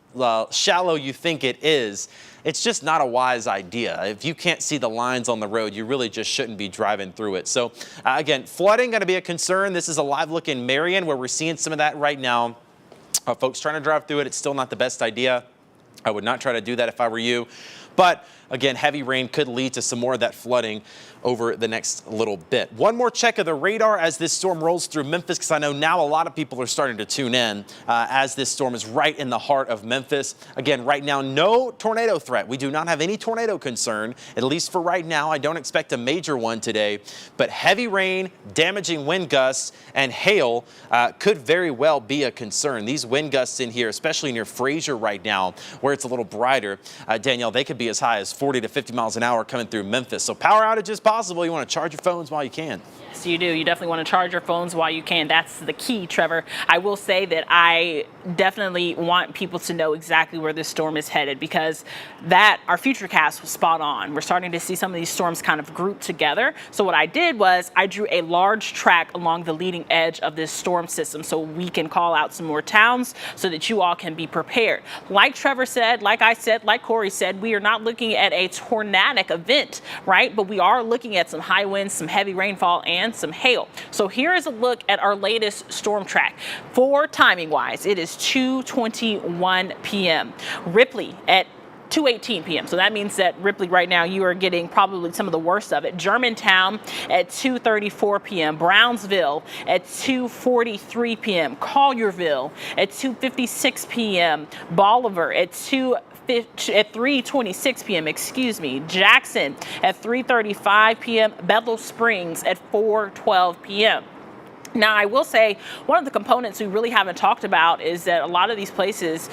shallow you think it is. It's just not a wise idea. If you can't see the lines on the road, you really just shouldn't be driving through it. So again, flooding going to be a concern. This is a live look in Marion where we're seeing some of that right now. Folks trying to drive through it, it's still not the best idea. I would not try to do that if I were you. But again, heavy rain could lead to some more of that flooding over the next little bit. One more check of the radar as this storm rolls through Memphis, because I know now a lot of people are starting to tune in as this storm is right in the heart of Memphis. Again, right now, no tornado threat. We do not have any tornado concern, at least for right now. I don't expect a major one today, but heavy rain, damaging wind gusts, and hail could very well be a concern. These wind gusts in here, especially near Fraser right now, where it's a little brighter, Danielle, they could be as high as 40 to 50 miles an hour coming through Memphis. So power outages possible. You want to charge your phones while you can. Yes, you do. You definitely want to charge your phones while you can. That's the key, Trevor. I will say that I definitely want people to know exactly where this storm is headed, because our futurecast was spot on. We're starting to see some of these storms kind of group together. So what I did was I drew a large track along the leading edge of this storm system so we can call out some more towns so that you all can be prepared. Like Trevor said, like I said, like Corey said, we are not looking at a tornadic event, right? But we are looking at some high winds, some heavy rainfall, and some hail. So here is a look at our latest storm track. For timing wise, it is 2:21 p.m. Ripley at 2:18 p.m. So that means that Ripley right now, you are getting probably some of the worst of it. Germantown at 2:34 p.m. Brownsville at 2:43 p.m. Collierville at 2:56 p.m. Bolivar at 3:26 p.m. Jackson at 3:35 p.m. Bethel Springs at 4:12 p.m. Now, I will say one of the components we really haven't talked about is that a lot of these places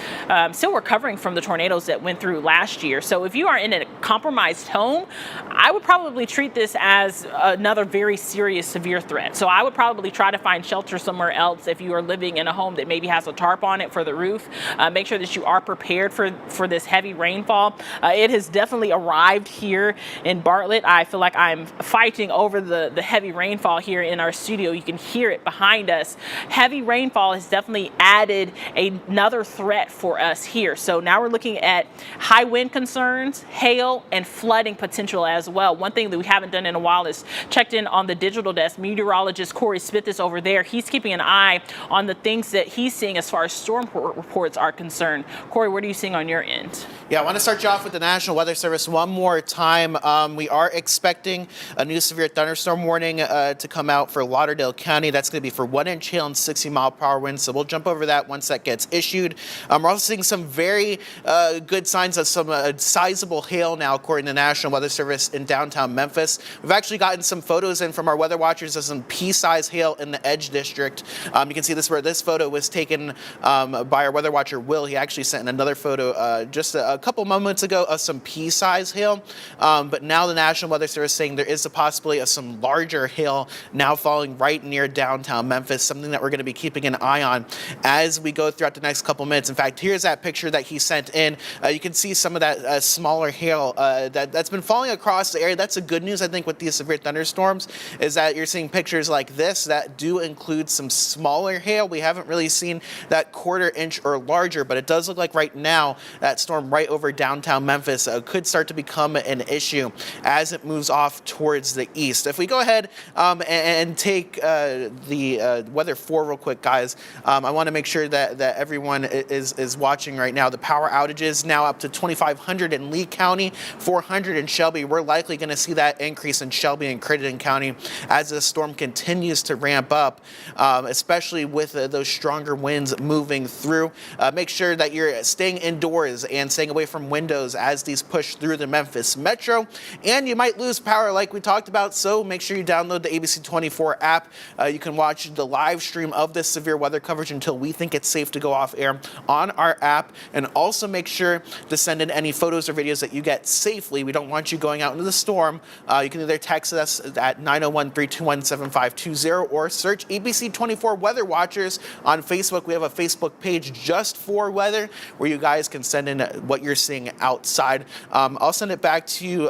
still recovering from the tornadoes that went through last year. So if you are in a compromised home, I would probably treat this as another very serious, severe threat. So I would probably try to find shelter somewhere else if you are living in a home that maybe has a tarp on it for the roof. Make sure that you are prepared for this heavy rainfall. It has definitely arrived here in Bartlett. I feel like I'm fighting over the heavy rainfall here in our studio. You can hear it behind us. Heavy rainfall has definitely added another threat for us here. So now we're looking at high wind concerns, hail, and flooding potential as well. One thing that we haven't done in a while is checked in on the digital desk. Meteorologist Corey Smith is over there. He's keeping an eye on the things that he's seeing as far as storm reports are concerned. Corey, what are you seeing on your end? Yeah, I want to start you off with the National Weather Service one more time. We are expecting a new severe thunderstorm warning to come out for Lauderdale County. That's going to be for 1-inch hail and 60-mile-per-hour winds. So we'll jump over that once that gets issued. We're also seeing some very good signs of some sizable hail now, according to the National Weather Service in downtown Memphis. We've actually gotten some photos in from our weather watchers of some pea-sized hail in the Edge District. You can see this where this photo was taken by our weather watcher, Will. He actually sent in another photo just a couple moments ago of some pea-sized hail. But now the National Weather Service is saying there is a possibility of some larger hail now falling right near downtown Memphis, something that we're going to be keeping an eye on as we go throughout the next couple minutes. In fact, here's that picture that he sent in. You can see some of that smaller hail that's been falling across the area. That's the good news, I think, with these severe thunderstorms, is that you're seeing pictures like this that do include some smaller hail. We haven't really seen that 1/4 inch or larger, but it does look like right now that storm right over downtown Memphis could start to become an issue as it moves off towards the east. If we go ahead and take the weather for real quick, guys, I want to make sure that everyone is watching right now. The power outages now up to 2,500 in Lee County, 400 in Shelby. We're likely going to see that increase in Shelby and Crittenden County as the storm continues to ramp up, especially with those stronger winds moving through. Make sure that you're staying indoors and staying away from windows as these push through the Memphis Metro. And you might lose power like we talked about, so make sure you download the ABC 24 app. You can watch the live stream of this severe weather coverage until we think it's safe to go off air on our app. And also make sure to send in any photos or videos that you get safely. We don't want you going out into the storm. You can either text us at 901-321-7520 or search ABC 24 Weather Watchers on Facebook. We have a Facebook page just for weather where you guys can send in what you're seeing outside. I'll send it back to you,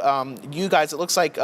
you guys. It looks like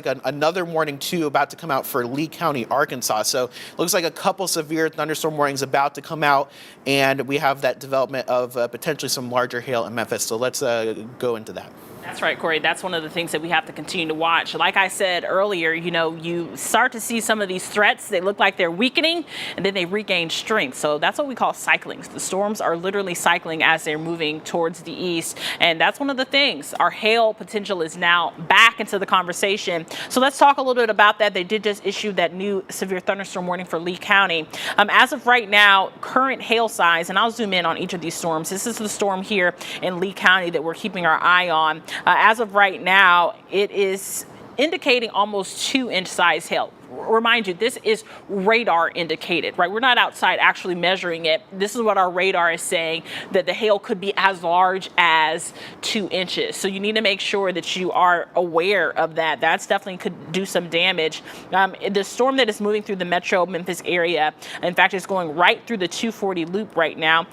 another warning too about to come out for Lee County, Arkansas. So it looks like a couple severe thunderstorm warnings about to come out, and we have that development of potentially some larger hail in Memphis. So let's go into that. That's right, Corey. That's one of the things that we have to continue to watch. Like I said earlier, you start to see some of these threats. They look like they're weakening, and then they regain strength. So that's what we call cycling. The storms are literally cycling as they're moving towards the east. And that's one of the things. Our hail potential is now back into the conversation. So let's talk a little bit about that. They did just issue that new severe thunderstorm warning for Lee County. As of right now, current hail size, and I'll zoom in on each of these storms. This is the storm here in Lee County that we're keeping our eye on. As of right now, it is indicating almost 2-inch size hail. Remind you, this is radar indicated, right? We're not outside actually measuring it. This is what our radar is saying, that the hail could be as large as 2 inches. So you need to make sure that you are aware of that. That's definitely could do some damage. The storm that is moving through the Metro Memphis area, in fact, it's going right through the 240 loop right now.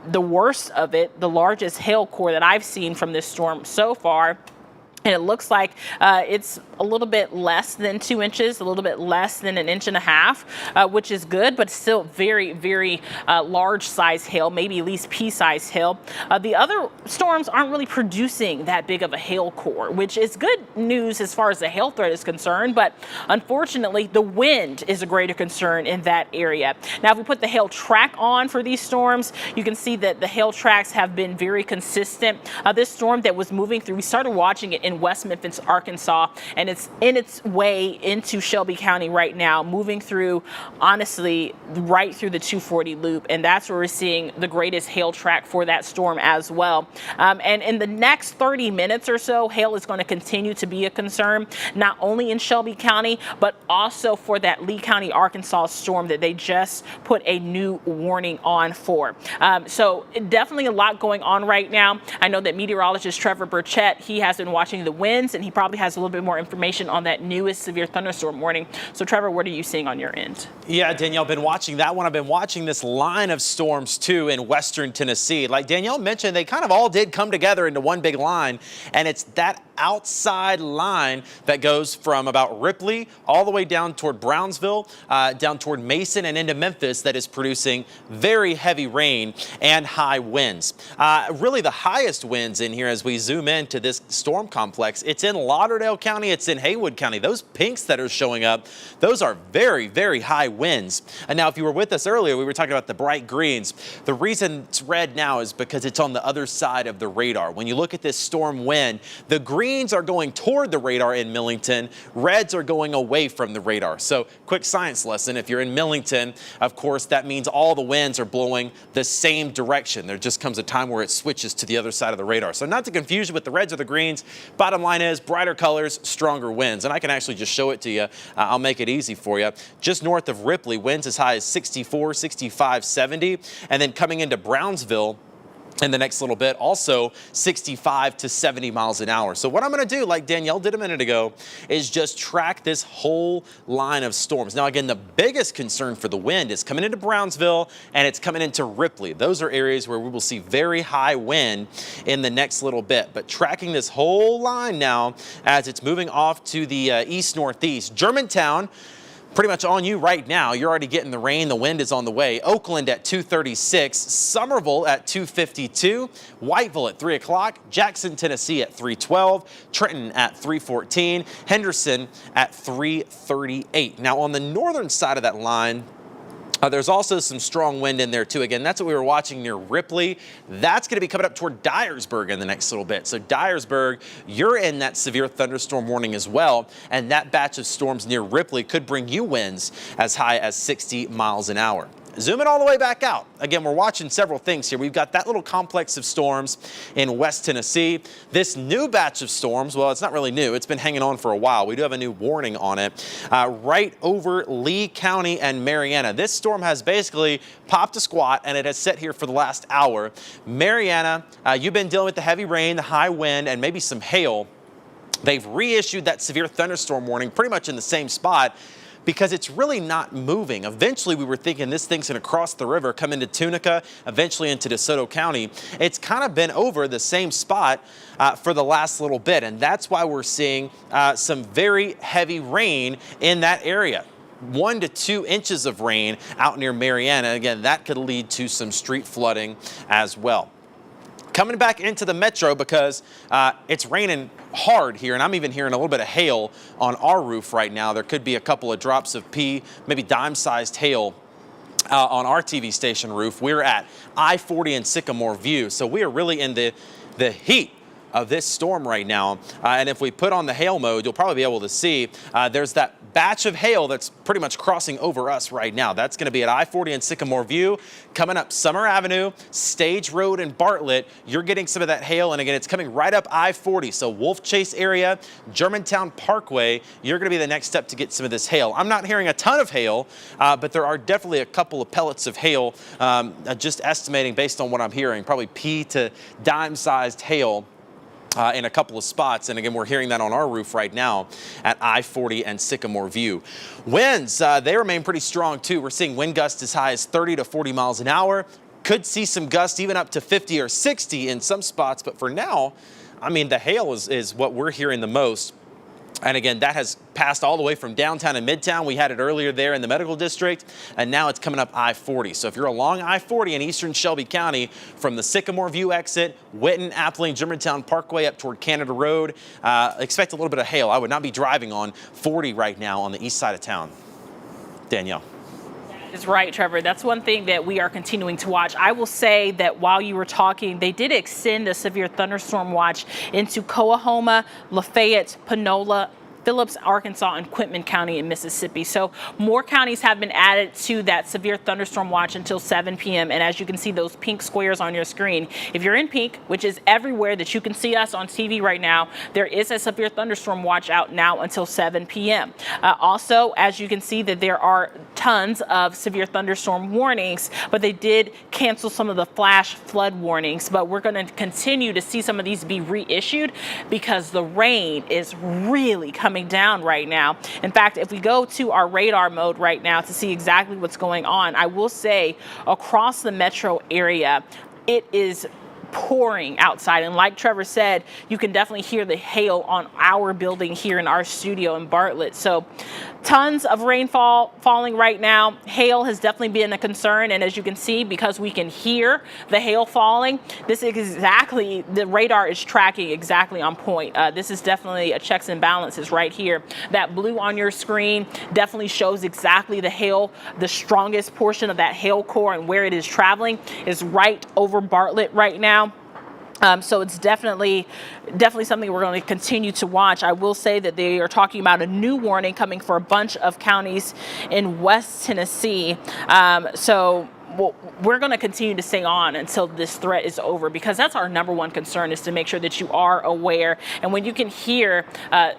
The worst of it, the largest hail core that I've seen from this storm so far, and it looks like it's a little bit less than 2 inches, a little bit less than 1.5 inches, which is good, but still very, very large size hail, maybe at least pea-size hail. The other storms aren't really producing that big of a hail core, which is good news as far as the hail threat is concerned, but unfortunately, the wind is a greater concern in that area. Now, if we put the hail track on for these storms, you can see that the hail tracks have been very consistent. This storm that was moving through, we started watching it in West Memphis, Arkansas, and it's in its way into Shelby County right now, moving through, honestly, right through the 240 loop, and that's where we're seeing the greatest hail track for that storm as well. And in the next 30 minutes or so, hail is going to continue to be a concern, not only in Shelby County, but also for that Lee County, Arkansas storm that they just put a new warning on for. So definitely a lot going on right now. I know that meteorologist Trevor Burchett, he has been watching the winds, and he probably has a little bit more information on that newest severe thunderstorm warning. So Trevor, what are you seeing on your end? Yeah, Danielle, been watching that one. I've been watching this line of storms too in western Tennessee. Like Danielle mentioned, they kind of all did come together into one big line, and it's that outside line that goes from about Ripley all the way down toward Brownsville, down toward Mason and into Memphis, that is producing very heavy rain and high winds. Really the highest winds in here as we zoom into this storm complex, it's in Lauderdale County, it's in Haywood County. Those pinks that are showing up, those are very, very high winds. And now if you were with us earlier, we were talking about the bright greens. The reason it's red now is because it's on the other side of the radar. When you look at this storm wind, the greens are going toward the radar in Millington, reds are going away from the radar. So quick science lesson, if you're in Millington, of course, that means all the winds are blowing the same direction. There just comes a time where it switches to the other side of the radar. So not to confuse you with the reds or the greens, bottom line is brighter colors, stronger winds. And I can actually just show it to you. I'll make it easy for you. Just north of Ripley, winds as high as 64, 65, 70. And then coming into Brownsville, in the next little bit, also 65 to 70 miles an hour. So what I'm going to do, like Danielle did a minute ago, is just track this whole line of storms. Now, again, the biggest concern for the wind is coming into Brownsville and it's coming into Ripley. Those are areas where we will see very high wind in the next little bit. But tracking this whole line now as it's moving off to the east-northeast. Germantown, pretty much on you right now. You're already getting the rain. The wind is on the way. Oakland at 2:36, Somerville at 2:52, Whiteville at 3 o'clock, Jackson, Tennessee at 3:12, Trenton at 3:14, Henderson at 3:38. Now on the northern side of that line, there's also some strong wind in there too. Again, that's what we were watching near Ripley. That's going to be coming up toward Dyersburg in the next little bit. So Dyersburg, you're in that severe thunderstorm warning as well. And that batch of storms near Ripley could bring you winds as high as 60 miles an hour. Zoom it all the way back out. Again, we're watching several things here. We've got that little complex of storms in West Tennessee. This new batch of storms, well, it's not really new. It's been hanging on for a while. We do have a new warning on it right over Lee County and Mariana. This storm has basically popped a squat, and it has sat here for the last hour. Mariana, you've been dealing with the heavy rain, the high wind, and maybe some hail. They've reissued that severe thunderstorm warning pretty much in the same spot, because it's really not moving. Eventually, we were thinking this thing's going to cross the river, come into Tunica, eventually into DeSoto County. It's kind of been over the same spot for the last little bit, and that's why we're seeing some very heavy rain in that area. 1 to 2 inches of rain out near Mariana. Again, that could lead to some street flooding as well. coming back into the metro because it's raining hard here, and I'm even hearing a little bit of hail on our roof right now. There could be a couple of drops of pea, maybe dime-sized hail on our TV station roof. We're at I-40 and Sycamore View, so we are really in the heat of this storm right now. And if we put on the hail mode, you'll probably be able to see there's that batch of hail that's pretty much crossing over us right now. That's going to be at I-40 and Sycamore View. Coming up Summer Avenue, Stage Road, and Bartlett, you're getting some of that hail. And again, it's coming right up I-40. So Wolf Chase area, Germantown Parkway, you're going to be the next step to get some of this hail. I'm not hearing a ton of hail, but there are definitely a couple of pellets of hail, just estimating based on what I'm hearing, probably pea to dime-sized hail in a couple of spots. And again, we're hearing that on our roof right now at I-40 and Sycamore View. Winds, they remain pretty strong too. We're seeing wind gusts as high as 30 to 40 miles an hour. Could see some gusts even up to 50 or 60 in some spots. But for now, I mean, the hail is what we're hearing the most. And again, that has passed all the way from downtown and midtown. We had it earlier there in the medical district, and now it's coming up I-40. So if you're along I-40 in eastern Shelby County from the Sycamore View exit, Witten, Appling, Germantown Parkway up toward Canada Road, expect a little bit of hail. I would not be driving on 40 right now on the east side of town. Danielle. Is right, Trevor. That's one thing that we are continuing to watch. I will say that while you were talking, they did extend a severe thunderstorm watch into Coahoma, Lafayette, Panola, Phillips, Arkansas, and Quitman County in Mississippi. So more counties have been added to that severe thunderstorm watch until 7 p.m. And as you can see those pink squares on your screen, if you're in pink, which is everywhere that you can see us on TV right now, there is a severe thunderstorm watch out now until 7 p.m. Also, as you can see that there are tons of severe thunderstorm warnings, but they did cancel some of the flash flood warnings. But we're going to continue to see some of these be reissued because the rain is really coming down right now. In fact, if we go to our radar mode right now to see exactly what's going on, I will say across the metro area, it is pouring outside. And like Trevor said, you can definitely hear the hail on our building here in our studio in Bartlett. So tons of rainfall falling right now. Hail has definitely been a concern. And as you can see, because we can hear the hail falling, this is exactly, the radar is tracking exactly on point. This is definitely a checks and balances right here. That blue on your screen definitely shows exactly the hail. The strongest portion of that hail core and where it is traveling is right over Bartlett right now. So it's definitely something we're going to continue to watch. I will say that they are talking about a new warning coming for a bunch of counties in West Tennessee. Well, we're going to continue to stay on until this threat is over because that's our number one concern is to make sure that you are aware. And when you can hear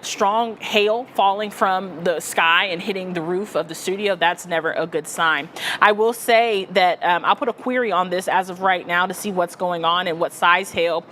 strong hail falling from the sky and hitting the roof of the studio, that's never a good sign. I will say that I'll put a query on this as of right now to see what's going on and what size hail,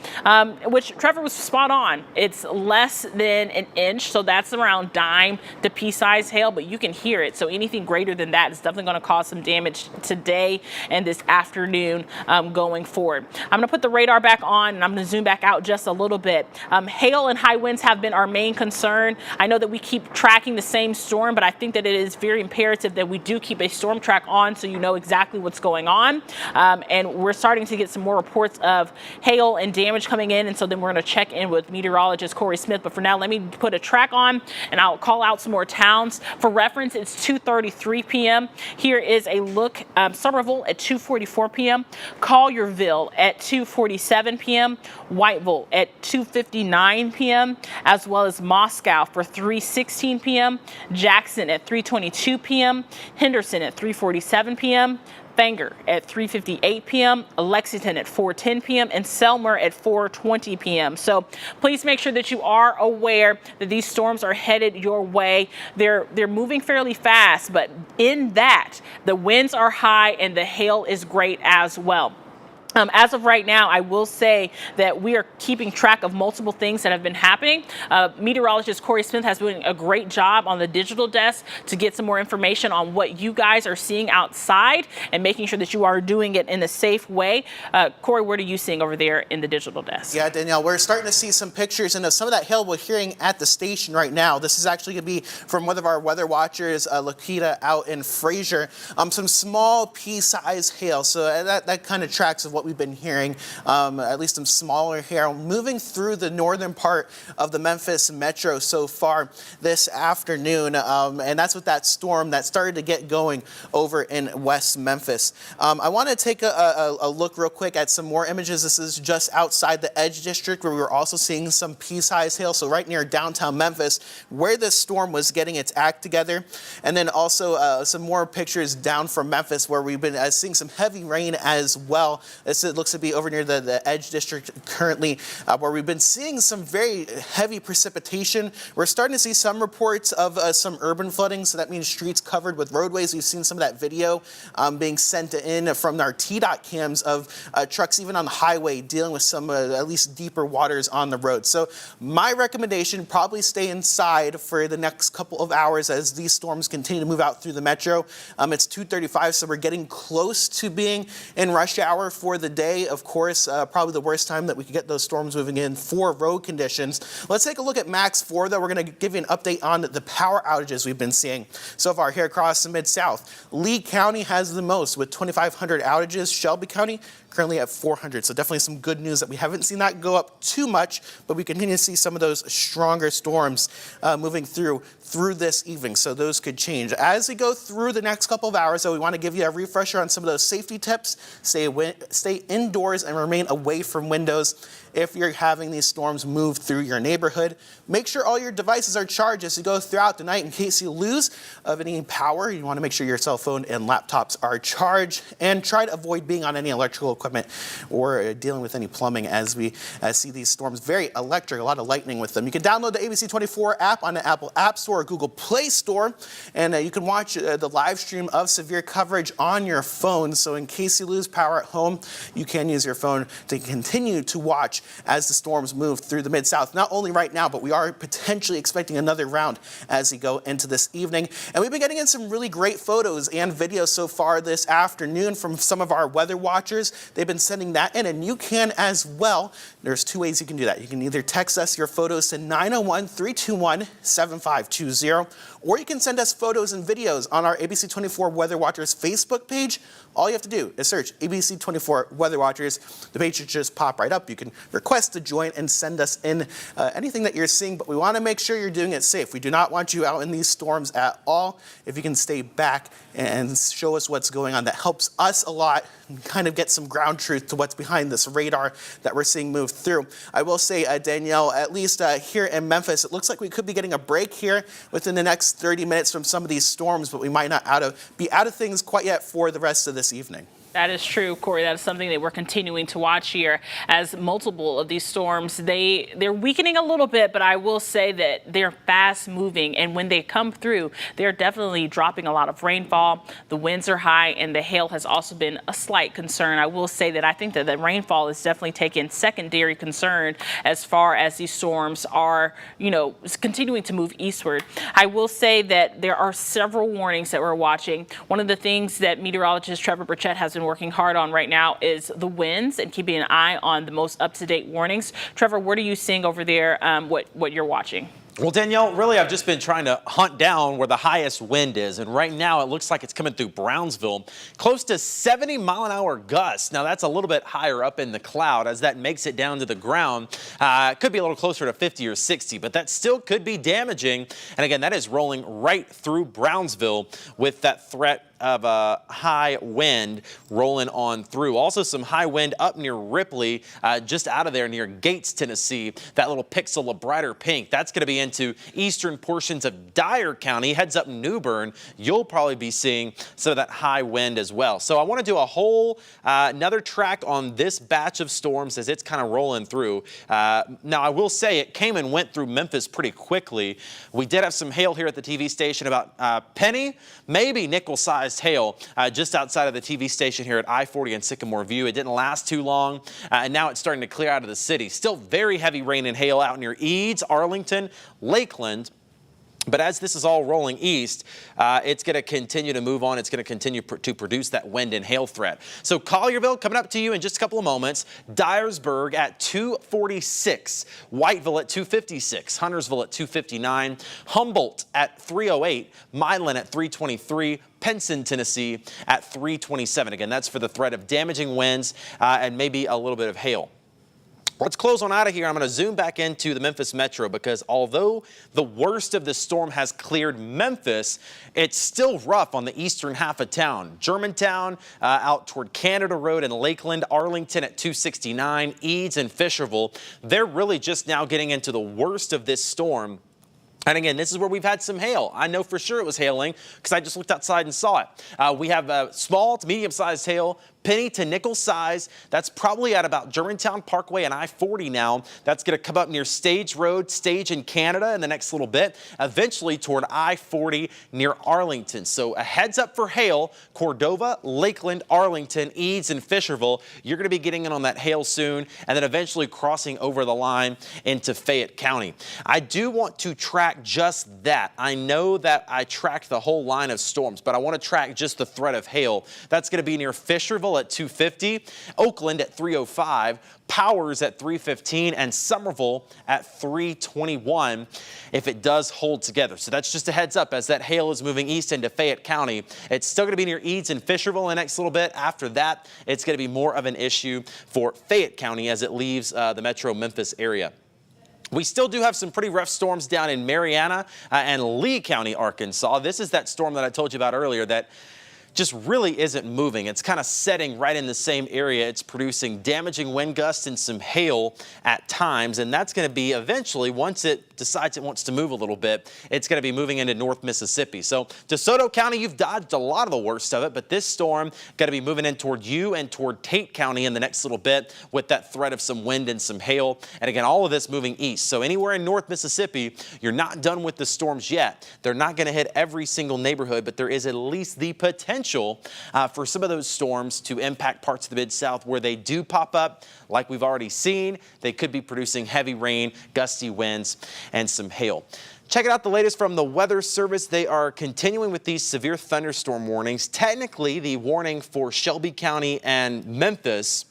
which Trevor was spot on. It's less than an inch, so that's around dime to pea-size hail, but you can hear it. So anything greater than that is definitely going to cause some damage today and this afternoon going forward. I'm going to put the radar back on and I'm going to zoom back out just a little bit. Hail and high winds have been our main concern. I know that we keep tracking the same storm, but I think that it is very imperative that we do keep a storm track on so you know exactly what's going on. And we're starting to get some more reports of hail and damage coming in, and so then we're going to check in with meteorologist Corey Smith. But for now, let me put a track on and I'll call out some more towns. For reference, it's 2:33 p.m. Here is a look. Somerville at 2:44 p.m. Collierville at 2:47 p.m. Whiteville at 2:59 p.m. as well as Moscow for 3:16 p.m. Jackson at 3:22 p.m. Henderson at 3:47 p.m. Bangor at 3:58 p.m., Lexington at 4:10 p.m., and Selmer at 4:20 p.m. So please make sure that you are aware that these storms are headed your way. They're moving fairly fast, but in that, the winds are high and the hail is great as well. As of right now, I will say that we are keeping track of multiple things that have been happening. Meteorologist Corey Smith has been doing a great job on the digital desk to get some more information on what you guys are seeing outside and making sure that you are doing it in a safe way. Corey, what are you seeing over there in the digital desk? Yeah, Danielle, we're starting to see some pictures and some of that hail we're hearing at the station right now. This is actually going to be from one of our weather watchers, Lakita out in Fraser. Some small pea-sized hail, so that kind of tracks of what what we've been hearing, at least some smaller hail moving through the northern part of the Memphis Metro so far this afternoon. And that's with that storm that started to get going over in West Memphis. I want to take a look real quick at some more images. This is just outside the Edge District where we were also seeing some pea-sized hail. So right near downtown Memphis where this storm was getting its act together. And then also some more pictures down from Memphis where we've been seeing some heavy rain as well. This it looks to be over near the Edge District currently where we've been seeing some very heavy precipitation. We're starting to see some reports of some urban flooding. So that means streets covered with roadways. We've seen some of that video being sent in from our TDOT cams of trucks even on the highway dealing with some at least deeper waters on the road. So my recommendation, probably stay inside for the next couple of hours as these storms continue to move out through the metro. It's 2:35, so we're getting close to being in rush hour for the day. Of course, probably the worst time that we could get those storms moving in for road conditions. Let's take a look at Max 4, though. We're going to give you an update on the power outages we've been seeing so far here across the Mid-South. Lee County has the most with 2,500 outages. Shelby County currently at 400. So definitely some good news that we haven't seen that go up too much, but we continue to see some of those stronger storms moving through this evening. So those could change. As we go through the next couple of hours, though, we want to give you a refresher on some of those safety tips. Stay indoors and remain away from windows if you're having these storms move through your neighborhood. Make sure all your devices are charged as you go throughout the night in case you lose of any power. You want to make sure your cell phone and laptops are charged, and try to avoid being on any electrical equipment or dealing with any plumbing as we see these storms. Very electric, a lot of lightning with them. You can download the ABC24 app on the Apple App Store or Google Play Store, and you can watch the live stream of severe coverage on your phone. So in case you lose power at home, you can use your phone to continue to watch as the storms move through the Mid-South. Not only right now, but we are potentially expecting another round as we go into this evening. And we've been getting in some really great photos and videos so far this afternoon from some of our weather watchers. They've been sending that in, and you can as well. There's two ways you can do that. You can either text us your photos to 901-321-7520, or you can send us photos and videos on our ABC24 Weather Watchers Facebook page. All you have to do is search ABC24 Weather Watchers. The page should just pop right up. You can request to join and send us in anything that you're seeing, but we want to make sure you're doing it safe. We do not want you out in these storms at all. If you can stay back and show us what's going on, that helps us a lot and kind of get some ground truth to what's behind this radar that we're seeing move through. I will say, Danielle, at least here in Memphis, it looks like we could be getting a break here within the next 30 minutes from some of these storms, but we might not be out of things quite yet for the rest of this evening. That is true, Corey. That is something that we're continuing to watch here as multiple of these storms, they're weakening a little bit, but I will say that they're fast moving, and when they come through, they're definitely dropping a lot of rainfall. The winds are high, and the hail has also been a slight concern. I will say that I think that the rainfall is definitely taking secondary concern as far as these storms are, continuing to move eastward. I will say that there are several warnings that we're watching. One of the things that meteorologist Trevor Burchett has been working hard on right now is the winds and keeping an eye on the most up-to-date warnings. Trevor, what are you seeing over there, what you're watching? Well, Danielle, really, I've just been trying to hunt down where the highest wind is. And right now, it looks like it's coming through Brownsville, close to 70-mile-an-hour gusts. Now, that's a little bit higher up in the cloud as that makes it down to the ground. It could be a little closer to 50 or 60, but that still could be damaging. And again, that is rolling right through Brownsville with that threat of a high wind rolling on through. Also some high wind up near Ripley, just out of there near Gates, Tennessee. That little pixel of brighter pink, that's going to be into eastern portions of Dyer County, heads up New Bern. You'll probably be seeing some of that high wind as well. So I want to do a whole another track on this batch of storms as it's kind of rolling through. Now I will say it came and went through Memphis pretty quickly. We did have some hail here at the TV station, about penny, maybe nickel-sized hail just outside of the TV station here at I-40 and Sycamore View. It didn't last too long, and now it's starting to clear out of the city. Still very heavy rain and hail out near Eads, Arlington, Lakeland, But as this is all rolling east, it's going to continue to move on. It's going to continue to produce that wind and hail threat. So Collierville coming up to you in just a couple of moments. Dyersburg at 246. Whiteville at 256. Huntersville at 259. Humboldt at 308. Milan at 323. Penson, Tennessee at 327. Again, that's for the threat of damaging winds and maybe a little bit of hail. Let's close on out of here. I'm going to zoom back into the Memphis Metro because although the worst of the storm has cleared Memphis, it's still rough on the eastern half of town. Germantown out toward Canada Road and Lakeland, Arlington at 269, Eads and Fisherville. They're really just now getting into the worst of this storm. And again, this is where we've had some hail. I know for sure it was hailing because I just looked outside and saw it. We have small to medium-sized hail, penny to nickel size. That's probably at about Germantown Parkway and I-40 now. That's going to come up near Stage Road, Stage in Canada in the next little bit, eventually toward I-40 near Arlington. So a heads up for hail, Cordova, Lakeland, Arlington, Eads, and Fisherville. You're going to be getting in on that hail soon and then eventually crossing over the line into Fayette County. I do want to track just that. I know that I tracked the whole line of storms, but I want to track just the threat of hail. That's going to be near Fisherville at 250, Oakland at 305, Powers at 315, and Somerville at 321 if it does hold together. So that's just a heads up as that hail is moving east into Fayette County. It's still going to be near Eads and Fisherville in the next little bit. After that, it's going to be more of an issue for Fayette County as it leaves the metro Memphis area. We still do have some pretty rough storms down in Mariana and Lee County, Arkansas. This is that storm that I told you about earlier that just really isn't moving. It's kind of setting right in the same area. It's producing damaging wind gusts and some hail at times, and that's going to be eventually, once it decides it wants to move a little bit, it's going to be moving into North Mississippi. So DeSoto County, you've dodged a lot of the worst of it, but this storm going to be moving in toward you and toward Tate County in the next little bit with that threat of some wind and some hail. And again, all of this moving east. So anywhere in North Mississippi, you're not done with the storms yet. They're not going to hit every single neighborhood, but there is at least the potential for some of those storms to impact parts of the Mid-South where they do pop up. Like we've already seen, they could be producing heavy rain, gusty winds, and some hail. Check out the latest from the Weather Service. They are continuing with these severe thunderstorm warnings. Technically, the warning for Shelby County and Memphis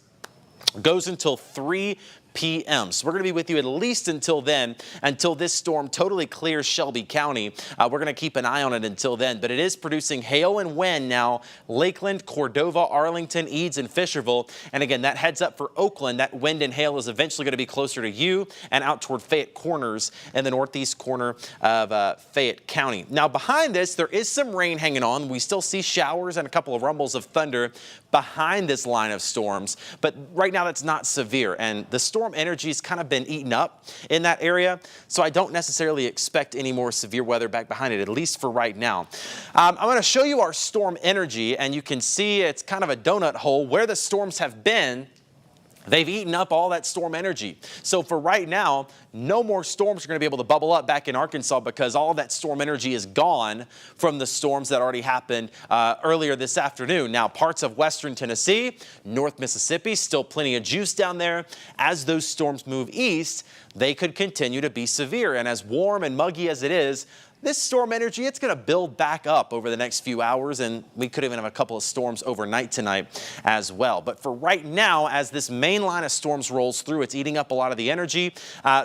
goes until 3 p.m. So we're going to be with you at least until then, until this storm totally clears Shelby County. We're going to keep an eye on it until then, but it is producing hail and wind now. Lakeland, Cordova, Arlington, Eads, and Fisherville. And again, that heads up for Oakland. That wind and hail is eventually going to be closer to you and out toward Fayette Corners in the northeast corner of Fayette County. Now behind this, there is some rain hanging on. We still see showers and a couple of rumbles of thunder behind this line of storms, but right now that's not severe, and the storm energy has kind of been eaten up in that area, so I don't necessarily expect any more severe weather back behind it, at least for right now. I'm going to show you our storm energy, and you can see it's kind of a donut hole where the storms have been. They've eaten up all that storm energy. So for right now, no more storms are going to be able to bubble up back in Arkansas because all of that storm energy is gone from the storms that already happened earlier this afternoon. Now, parts of western Tennessee, North Mississippi, still plenty of juice down there. As those storms move east, they could continue to be severe. And as warm and muggy as it is, this storm energy, it's going to build back up over the next few hours, and we could even have a couple of storms overnight tonight as well. But for right now, as this main line of storms rolls through, it's eating up a lot of the energy.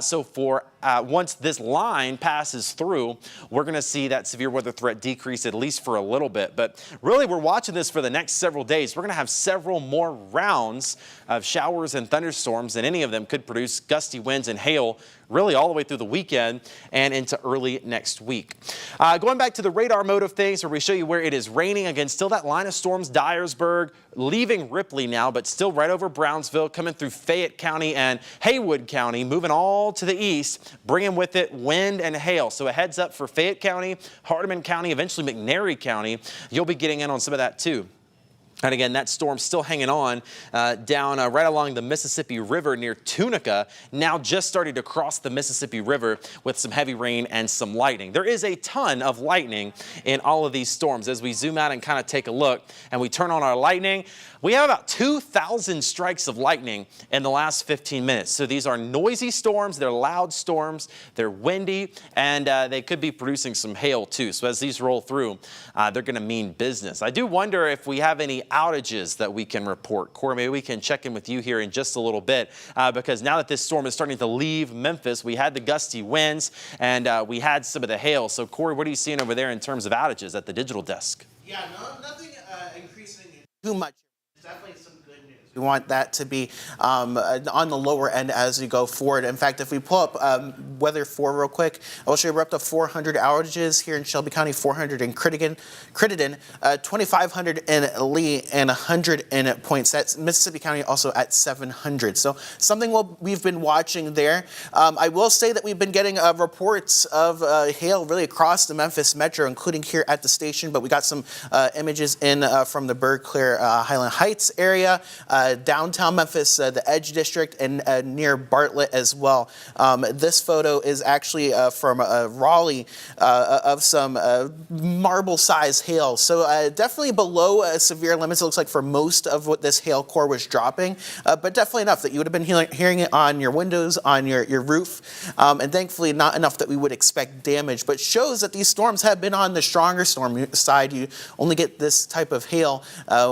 So for once this line passes through, we're going to see that severe weather threat decrease at least for a little bit. But really, we're watching this for the next several days. We're going to have several more rounds of showers and thunderstorms, and any of them could produce gusty winds and hail really all the way through the weekend and into early next week. Going back to the radar mode of things, where we show you where it is raining. Again, still that line of storms, Dyersburg, leaving Ripley now, but still right over Brownsville, coming through Fayette County and Haywood County, moving all to the east, bringing with it wind and hail. So a heads up for Fayette County, Hardeman County, eventually McNairy County. You'll be getting in on some of that too. And again, that storm still hanging on down right along the Mississippi River near Tunica, now just starting to cross the Mississippi River with some heavy rain and some lightning. There is a ton of lightning in all of these storms. As we zoom out and kind of take a look and we turn on our lightning, we have about 2,000 strikes of lightning in the last 15 minutes. So these are noisy storms, they're loud storms, they're windy, and they could be producing some hail too. So as these roll through, they're going to mean business. I do wonder if we have any outages that we can report. Corey, maybe we can check in with you here in just a little bit because now that this storm is starting to leave Memphis, we had the gusty winds and we had some of the hail. So Corey, what are you seeing over there in terms of outages at the digital desk? Yeah, nothing increasing too much. Definitely some good news. We want that to be on the lower end as we go forward. In fact, if we pull up weather 4 real quick, I'll show you we're up to 400 outages here in Shelby County, 400 in Crittenden, 2,500 in Lee, and 100 in Poinsett. Mississippi County also at 700. So something we've been watching there. I will say that we've been getting reports of hail really across the Memphis Metro, including here at the station, but we got some images in from the Burgh Clare Highland Heights area, downtown Memphis, the Edge District, and near Bartlett as well. This photo is actually from Raleigh of some marble-sized hail. So definitely below severe limits, it looks like, for most of what this hail core was dropping, but definitely enough that you would have been hearing it on your windows, on your roof, and thankfully not enough that we would expect damage, but shows that these storms have been on the stronger storm side. You only get this type of hail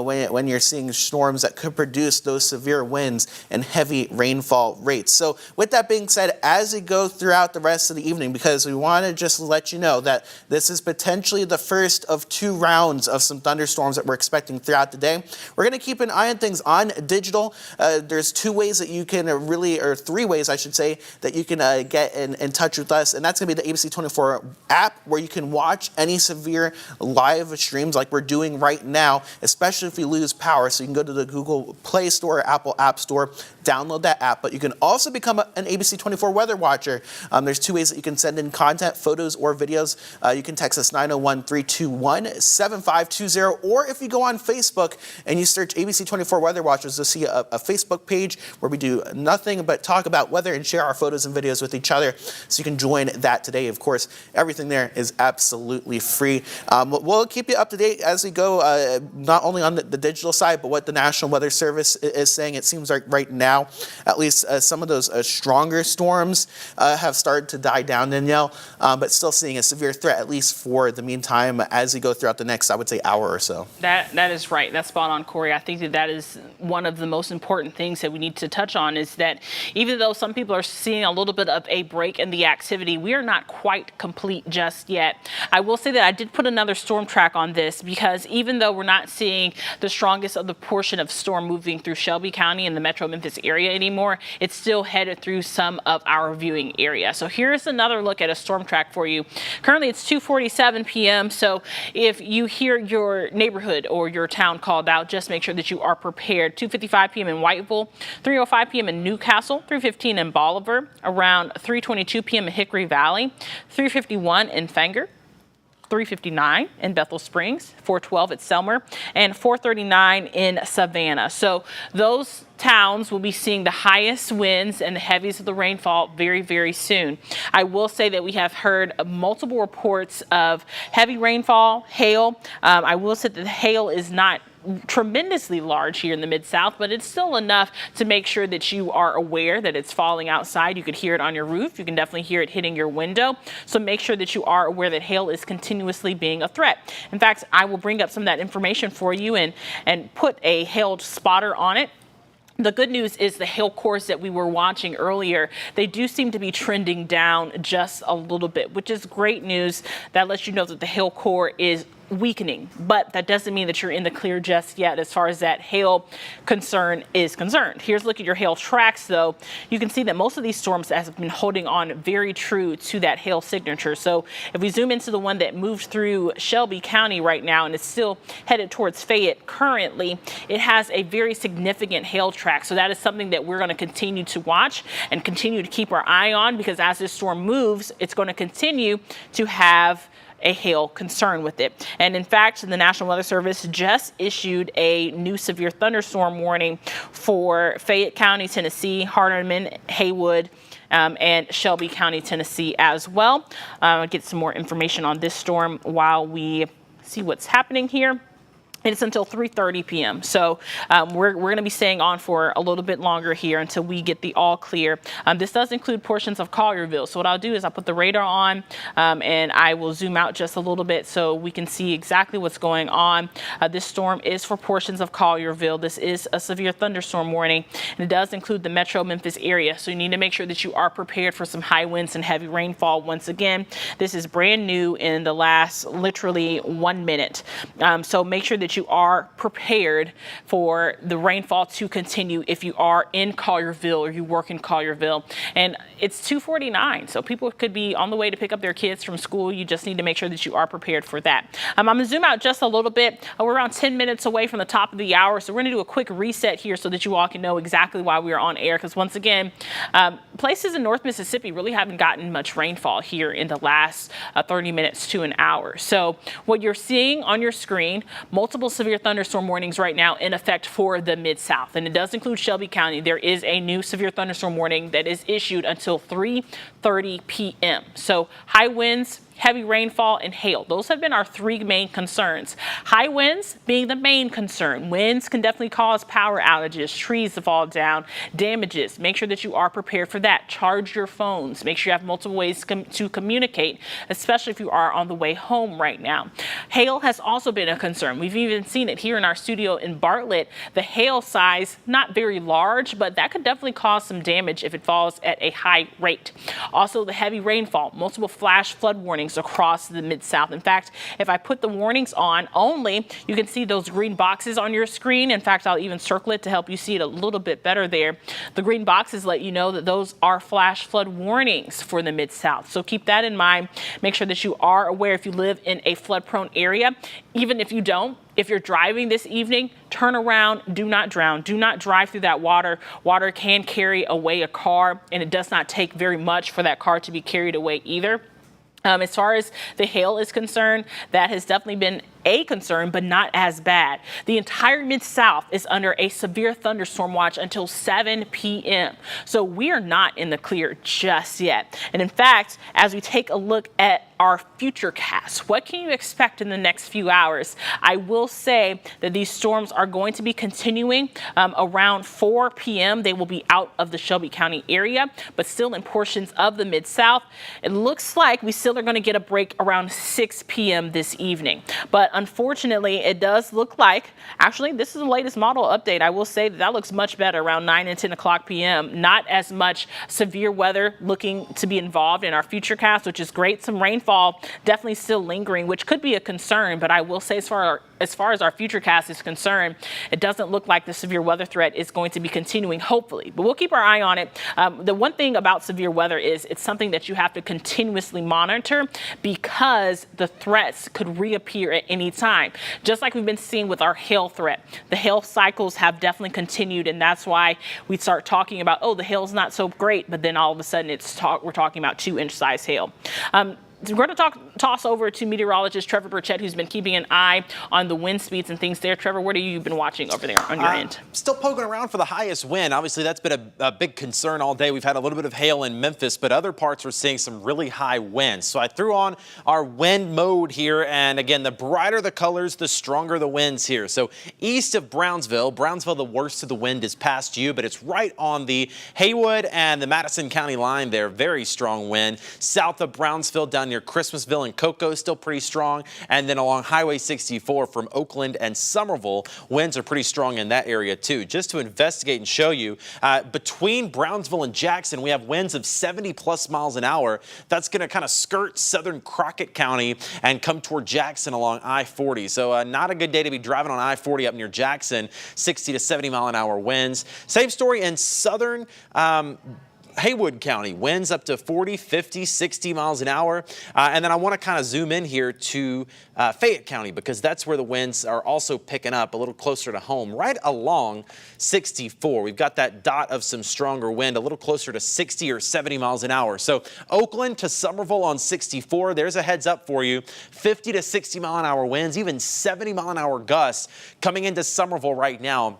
when you're seeing storms that could produce those severe winds and heavy rainfall rates. So with that being said, as we go throughout the rest of the evening, because we want to just let you know that this is potentially the first of 2 rounds of some thunderstorms that we're expecting throughout the day. We're going to keep an eye on things on digital. There's 2 ways that you can or 3 ways, I should say, that you can get in touch with us, and that's going to be the ABC 24 app, where you can watch any severe live streams like we're doing right now, especially if we lose power. So you can go to the Google Play Store or Apple App Store, download that app, but you can also become an ABC 24 weather watcher. There's 2 ways that you can send in content, photos or videos. You can text us 901-321-7520, or if you go on Facebook and you search ABC 24 Weather Watchers, you'll see a Facebook page where we do nothing but talk about weather and share our photos and videos with each other. So you can join that today. Of course, everything there is absolutely free. We'll keep you up to date as we go, not only on the digital side, but what the National Weather Service is saying. It seems like right now, at least some of those stronger storms have started to die down, Danielle, but still seeing a severe threat, at least for the meantime, as we go throughout the next, I would say, hour or so. That is right. That's spot on, Corey. I think that is one of the most important things that we need to touch on, is that even though some people are seeing a little bit of a break in the activity, we are not quite complete just yet. I will say that I did put another storm track on this, because even though we're not seeing the strongest of the portion of storm moving through Shelby County and the Metro Memphis area anymore, it's still headed through some of our viewing area. So here's another look at a storm track for you. Currently it's 2:47 p.m. So if you hear your neighborhood or your town called out, just make sure that you are prepared. 2:55 p.m. in Whiteville, 3:05 p.m. in Newcastle, 3:15 in Bolivar, around 3:22 p.m. in Hickory Valley, 3:51 in Fenger, 3:59 in Bethel Springs, 4:12 at Selmer, and 4:39 in Savannah. So those towns will be seeing the highest winds and the heaviest of the rainfall very, very soon. I will say that we have heard multiple reports of heavy rainfall, hail. I will say that the hail is not tremendously large here in the Mid-South, but it's still enough to make sure that you are aware that it's falling outside. You could hear it on your roof. You can definitely hear it hitting your window. So make sure that you are aware that hail is continuously being a threat. In fact, I will bring up some of that information for you and put a hail spotter on it. The good news is the hail cores that we were watching earlier, they do seem to be trending down just a little bit, which is great news. That lets you know that the hail core is weakening, but that doesn't mean that you're in the clear just yet as far as that hail concern is concerned. Here's a look at your hail tracks, though. You can see that most of these storms have been holding on very true to that hail signature. So if we zoom into the one that moved through Shelby County right now and is still headed towards Fayette currently, it has a very significant hail track. So that is something that we're going to continue to watch and continue to keep our eye on, because as this storm moves, it's going to continue to have a hail concern with it. And in fact, the National Weather Service just issued a new severe thunderstorm warning for Fayette County, Tennessee, Hardeman, Haywood, and Shelby County, Tennessee as well. I'll get some more information on this storm while we see what's happening here. It's until 3:30 p.m. So we're going to be staying on for a little bit longer here until we get the all clear. This does include portions of Collierville. So what I'll do is I'll put the radar on and I will zoom out just a little bit so we can see exactly what's going on. This storm is for portions of Collierville. This is a severe thunderstorm warning, and it does include the Metro Memphis area. So you need to make sure that you are prepared for some high winds and heavy rainfall. Once again, this is brand new in the last literally 1 minute. So make sure that you are prepared for the rainfall to continue if you are in Collierville or you work in Collierville. And it's 2:49, so people could be on the way to pick up their kids from school. You just need to make sure that you are prepared for that. I'm going to zoom out just a little bit. We're around 10 minutes away from the top of the hour, so we're going to do a quick reset here so that you all can know exactly why we are on air, because once again, places in North Mississippi really haven't gotten much rainfall here in the last 30 minutes to an hour. So what you're seeing on your screen, multiple severe thunderstorm warnings right now in effect for the Mid-South, and it does include Shelby County. There is a new severe thunderstorm warning that is issued until 3:30 p.m. So high winds, heavy rainfall, and hail. Those have been our three main concerns. High winds being the main concern. Winds can definitely cause power outages, trees to fall down, damages. Make sure that you are prepared for that. Charge your phones. Make sure you have multiple ways to communicate, especially if you are on the way home right now. Hail has also been a concern. We've even seen it here in our studio in Bartlett. The hail size, not very large, but that could definitely cause some damage if it falls at a high rate. Also, the heavy rainfall, multiple flash flood warnings across the Mid-South. In fact, if I put the warnings on only, you can see those green boxes on your screen. In fact, I'll even circle it to help you see it a little bit better there. The green boxes let you know that those are flash flood warnings for the Mid-South. So keep that in mind. Make sure that you are aware if you live in a flood-prone area. Even if you don't, if you're driving this evening, turn around, do not drown, do not drive through that water. Water can carry away a car, and it does not take very much for that car to be carried away either. As far as the hail is concerned, that has definitely been a concern, but not as bad. The entire Mid-South is under a severe thunderstorm watch until 7 p.m. So we are not in the clear just yet. And in fact, as we take a look at our future cast, what can you expect in the next few hours? I will say that these storms are going to be continuing around 4 p.m. They will be out of the Shelby County area, but still in portions of the Mid-South. It looks like we still are going to get a break around 6 p.m. this evening. But unfortunately, it does look like, actually, this is the latest model update. I will say that looks much better around 9 and 10 o'clock p.m. Not as much severe weather looking to be involved in our future cast, which is great. Some rainfall definitely still lingering, which could be a concern. But I will say as far as our future cast is concerned, it doesn't look like the severe weather threat is going to be continuing, hopefully. But we'll keep our eye on it. The one thing about severe weather is it's something that you have to continuously monitor because the threats could reappear at any time. Just like we've been seeing with our hail threat. The hail cycles have definitely continued, and that's why we start talking about, oh, the hail's not so great, but then all of a sudden we're talking about 2-inch size hail. We're going to toss over to meteorologist Trevor Burchett, who's been keeping an eye on the wind speeds and things there. Trevor, what have you been watching over there on your end? Still poking around for the highest wind. Obviously, that's been a big concern all day. We've had a little bit of hail in Memphis, but other parts are seeing some really high winds. So I threw on our wind mode here, and again, the brighter the colors, the stronger the winds here. So east of Brownsville, the worst of the wind is past you, but it's right on the Haywood and the Madison County line there. Very strong wind. South of Brownsville, down near Christmasville and Cocoa, still pretty strong. And then along Highway 64 from Oakland and Somerville, winds are pretty strong in that area too. Just to investigate and show you, between Brownsville and Jackson, we have winds of 70+ miles an hour. That's going to kind of skirt southern Crockett County and come toward Jackson along I-40. So not a good day to be driving on I-40 up near Jackson. 60 to 70 mile an hour winds. Same story in southern Haywood County, winds up to 40, 50, 60 miles an hour. And then I want to kind of zoom in here to Fayette County, because that's where the winds are also picking up a little closer to home, right along 64. We've got that dot of some stronger wind, a little closer to 60 or 70 miles an hour. So Oakland to Somerville on 64, there's a heads up for you. 50 to 60 mile an hour winds, even 70 mile an hour gusts coming into Somerville right now.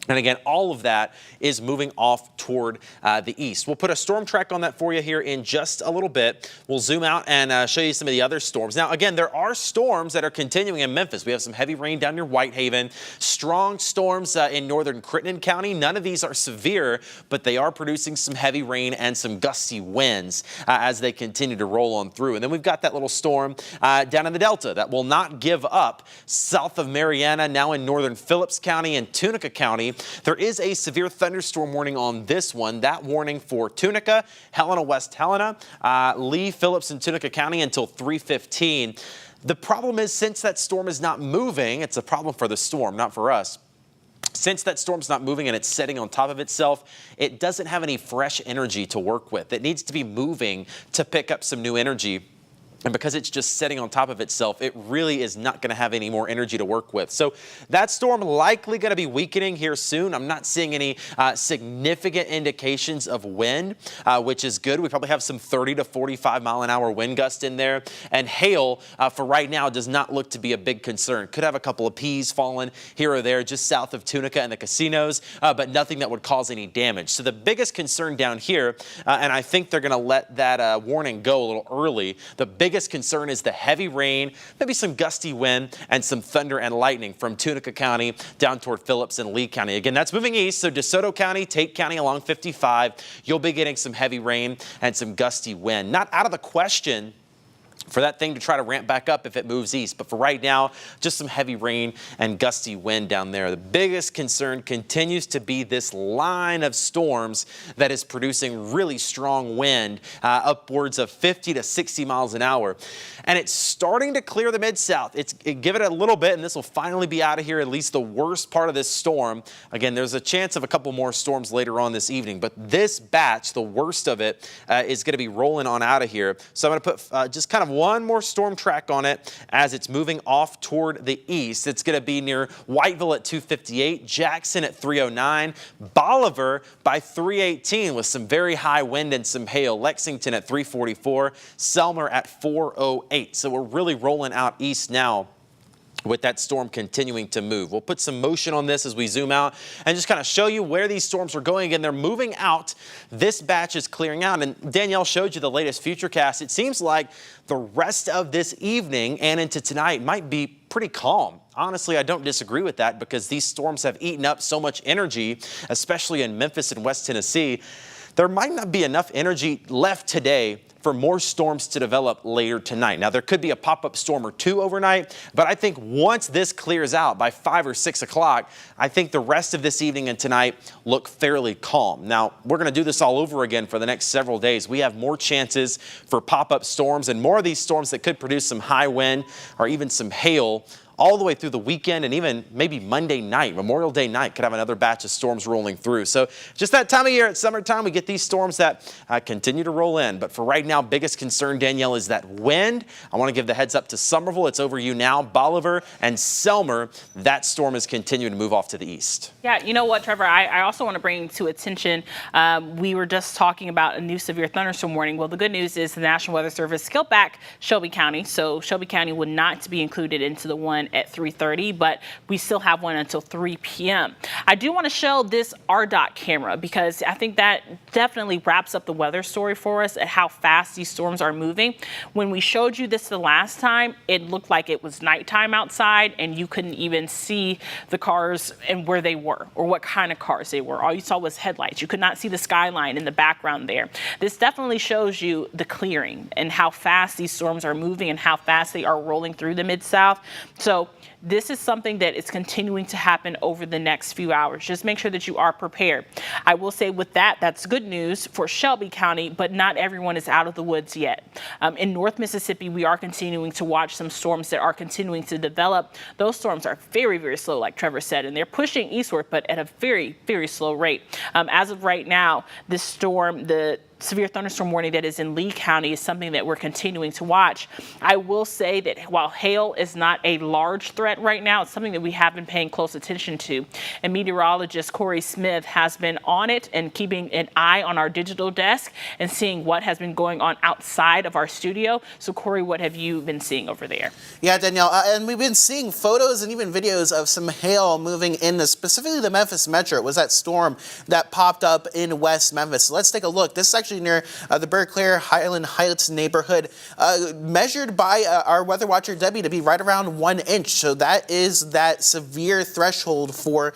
And again, all of that is moving off toward the east. We'll put a storm track on that for you here in just a little bit. We'll zoom out and show you some of the other storms. Now, again, there are storms that are continuing in Memphis. We have some heavy rain down near Whitehaven, strong storms in northern Crittenden County. None of these are severe, but they are producing some heavy rain and some gusty winds as they continue to roll on through. And then we've got that little storm down in the Delta that will not give up south of Mariana, now in northern Phillips County and Tunica County. There is a severe thunderstorm warning on this one. That warning for Tunica, Helena, West Helena, Lee, Phillips, and Tunica County until 3:15. The problem is, since that storm is not moving, it's a problem for the storm, not for us. Since that storm's not moving and it's setting on top of itself, it doesn't have any fresh energy to work with. It needs to be moving to pick up some new energy. And because it's just setting on top of itself, it really is not going to have any more energy to work with. So that storm likely going to be weakening here soon. I'm not seeing any significant indications of wind, which is good. We probably have some 30 to 45 mile an hour wind gust in there. And hail for right now does not look to be a big concern. Could have a couple of peas falling here or there just south of Tunica and the casinos, but nothing that would cause any damage. So the biggest concern down here, and I think they're going to let that warning go a little early, the biggest concern is the heavy rain, maybe some gusty wind, and some thunder and lightning from Tunica County down toward Phillips and Lee County. Again, that's moving east, so DeSoto County, Tate County along 55, you'll be getting some heavy rain and some gusty wind. Not out of the question for that thing to try to ramp back up if it moves east. But for right now, just some heavy rain and gusty wind down there. The biggest concern continues to be this line of storms that is producing really strong wind, upwards of 50 to 60 miles an hour. And it's starting to clear the Mid-South. Give it a little bit, and this will finally be out of here, at least the worst part of this storm. Again, there's a chance of a couple more storms later on this evening, but this batch, the worst of it, is going to be rolling on out of here. So I'm going to put just kind of one more storm track on it as it's moving off toward the east. It's going to be near Whiteville at 2:58, Jackson at 3:09, Bolivar by 3:18 with some very high wind and some hail, Lexington at 3:44, Selmer at 4:08. So we're really rolling out east now with that storm continuing to move. We'll put some motion on this as we zoom out and just kind of show you where these storms are going. Again, they're moving out. This batch is clearing out, and Danielle showed you the latest futurecast. It seems like the rest of this evening and into tonight might be pretty calm. Honestly, I don't disagree with that because these storms have eaten up so much energy, especially in Memphis and West Tennessee. There might not be enough energy left today for more storms to develop later tonight. Now, there could be a pop-up storm or two overnight, but I think once this clears out by 5 or 6 o'clock, I think the rest of this evening and tonight look fairly calm. Now, we're going to do this all over again for the next several days. We have more chances for pop-up storms and more of these storms that could produce some high wind or even some hail all the way through the weekend, and even maybe Monday night, Memorial Day night, could have another batch of storms rolling through. So just that time of year, it's summertime, we get these storms that continue to roll in. But for right now, biggest concern, Danielle, is that wind. I want to give the heads up to Somerville. It's over you now. Bolivar and Selmer, that storm is continuing to move off to the east. Yeah, you know what, Trevor? I also want to bring to attention, we were just talking about a new severe thunderstorm warning. Well, the good news is the National Weather Service scaled back Shelby County. So Shelby County would not be included into the one at 3:30, but we still have one until 3 p.m. I do want to show this RDOT camera because I think that definitely wraps up the weather story for us at how fast these storms are moving. When we showed you this the last time, it looked like it was nighttime outside and you couldn't even see the cars and where they were or what kind of cars they were. All you saw was headlights. You could not see the skyline in the background there. This definitely shows you the clearing and how fast these storms are moving and how fast they are rolling through the Mid-South. So So this is something that is continuing to happen over the next few hours. Just make sure that you are prepared. I will say with that, that's good news for Shelby County, but not everyone is out of the woods yet. In North Mississippi, we are continuing to watch some storms that are continuing to develop. Those storms are very, very slow, like Trevor said, and they're pushing eastward, but at a very, very slow rate. As of right now, this storm, the severe thunderstorm warning that is in Lee County, is something that we're continuing to watch. I will say that while hail is not a large threat right now, it's something that we have been paying close attention to. And meteorologist Corey Smith has been on it and keeping an eye on our digital desk and seeing what has been going on outside of our studio. So Corey, what have you been seeing over there? Yeah, Danielle, and we've been seeing photos and even videos of some hail moving in specifically the Memphis Metro. It was that storm that popped up in West Memphis. So let's take a look. This is actually near the Berkeley Highland Heights neighborhood, measured by our weather watcher Debbie to be right around 1 inch. So that is that severe threshold for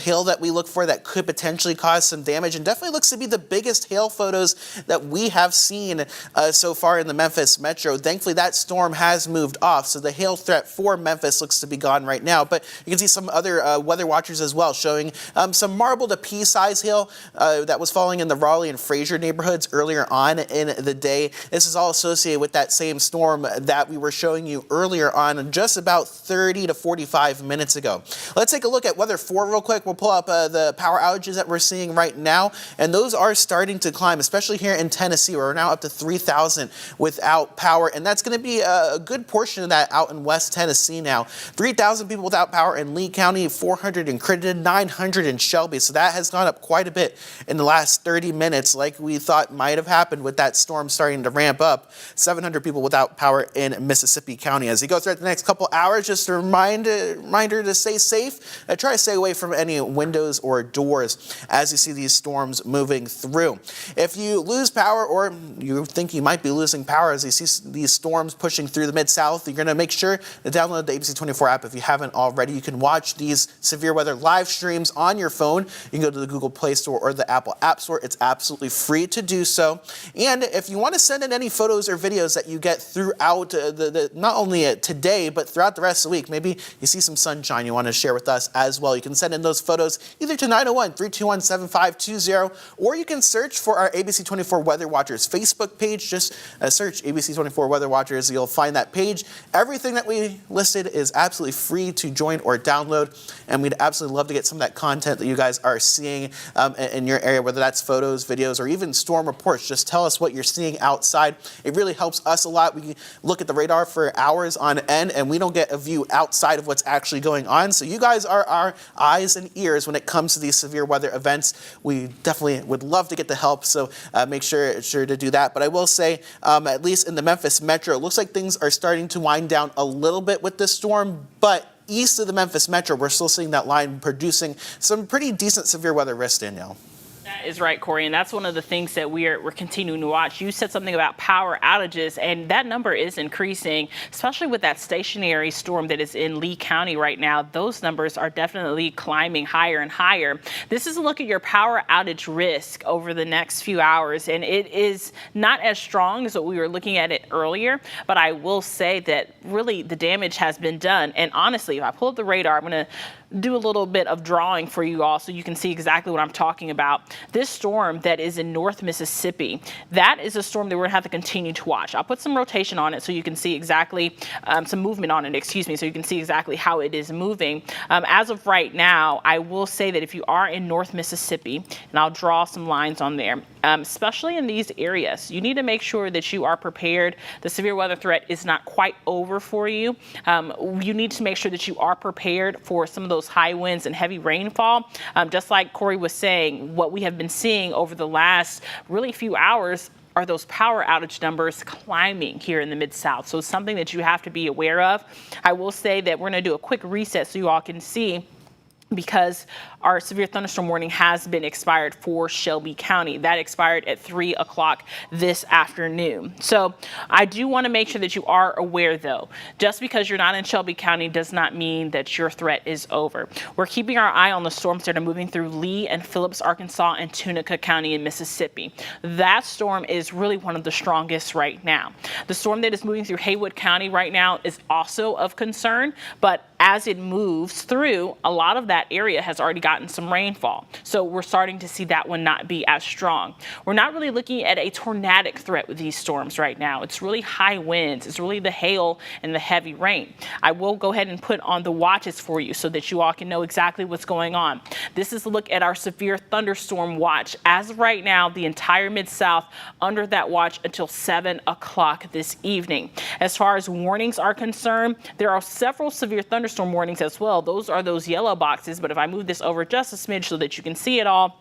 hail that we look for that could potentially cause some damage, and definitely looks to be the biggest hail photos that we have seen so far in the Memphis Metro. Thankfully, that storm has moved off, so the hail threat for Memphis looks to be gone right now. But you can see some other weather watchers as well showing some marble to pea-size hail that was falling in the Raleigh and Fraser neighborhoods earlier on in the day. This is all associated with that same storm that we were showing you earlier on just about 30 to 45 minutes ago. Let's take a look at Weather 4 real quick. We'll pull up the power outages that we're seeing right now, and those are starting to climb, especially here in Tennessee, where we're now up to 3,000 without power, and that's going to be a good portion of that out in West Tennessee now. 3,000 people without power in Lee County, 400 in Crittenden, 900 in Shelby, so that has gone up quite a bit in the last 30 minutes, like we thought might have happened with that storm starting to ramp up. 700 people without power in Mississippi County. As you go throughout the next couple hours, just a reminder to stay safe. Try to stay away from any windows or doors as you see these storms moving through. If you lose power, or you think you might be losing power as you see these storms pushing through the Mid-South, you're going to make sure to download the ABC 24 app if you haven't already. You can watch these severe weather live streams on your phone. You can go to the Google Play Store or the Apple App Store. It's absolutely free to do so. And if you want to send in any photos or videos that you get throughout not only today, but throughout the rest of the week, maybe you see some sunshine you want to share with us as well, you can send in those photos either to 901-321-7520, or you can search for our ABC 24 Weather Watchers Facebook page. Just search ABC 24 Weather Watchers. You'll find that page. Everything that we listed is absolutely free to join or download, and we'd absolutely love to get some of that content that you guys are seeing in your area, whether that's photos, videos, or even storm reports. Just tell us what you're seeing outside. It really helps us a lot. We look at the radar for hours on end, and we don't get a view outside of what's actually going on. So you guys are our eyes and ears when it comes to these severe weather events. We definitely would love to get the help, so make sure to do that. But I will say, at least in the Memphis Metro, it looks like things are starting to wind down a little bit with this storm, but east of the Memphis Metro, we're still seeing that line producing some pretty decent severe weather risk, Danielle. That is right, Corey, and that's one of the things that we're continuing to watch. You said something about power outages, and that number is increasing, especially with that stationary storm that is in Lee County right now. Those numbers are definitely climbing higher and higher. This is a look at your power outage risk over the next few hours, and it is not as strong as what we were looking at it earlier, but I will say that really the damage has been done. And honestly, if I pull up the radar, I'm going to do a little bit of drawing for you all so you can see exactly what I'm talking about. This storm that is in North Mississippi, that is a storm that we're going to have to continue to watch. I'll put some rotation on it so you can see exactly, some movement on it, excuse me, so you can see exactly how it is moving. As of right now, I will say that if you are in North Mississippi, and I'll draw some lines on there, especially in these areas, you need to make sure that you are prepared. The severe weather threat is not quite over for you. You need to make sure that you are prepared for some of those high winds and heavy rainfall. Just like Corey was saying, what we have been seeing over the last really few hours are those power outage numbers climbing here in the Mid-South. So it's something that you have to be aware of. I will say that we're going to do a quick reset so you all can see because our severe thunderstorm warning has been expired for Shelby County. That expired at 3 o'clock this afternoon. So I do want to make sure that you are aware, though, just because you're not in Shelby County does not mean that your threat is over. We're keeping our eye on the storms that are moving through Lee and Phillips, Arkansas, and Tunica County in Mississippi. That storm is really one of the strongest right now. The storm that is moving through Haywood County right now is also of concern, but as it moves through, a lot of that area has already gotten some rainfall. So we're starting to see that one not be as strong. We're not really looking at a tornadic threat with these storms right now. It's really high winds. It's really the hail and the heavy rain. I will go ahead and put on the watches for you so that you all can know exactly what's going on. This is a look at our severe thunderstorm watch. As of right now, the entire Mid-South under that watch until 7 o'clock this evening. As far as warnings are concerned, there are several severe thunderstorm warnings as well. Those are those yellow boxes, but if I move this over just a smidge so that you can see it all,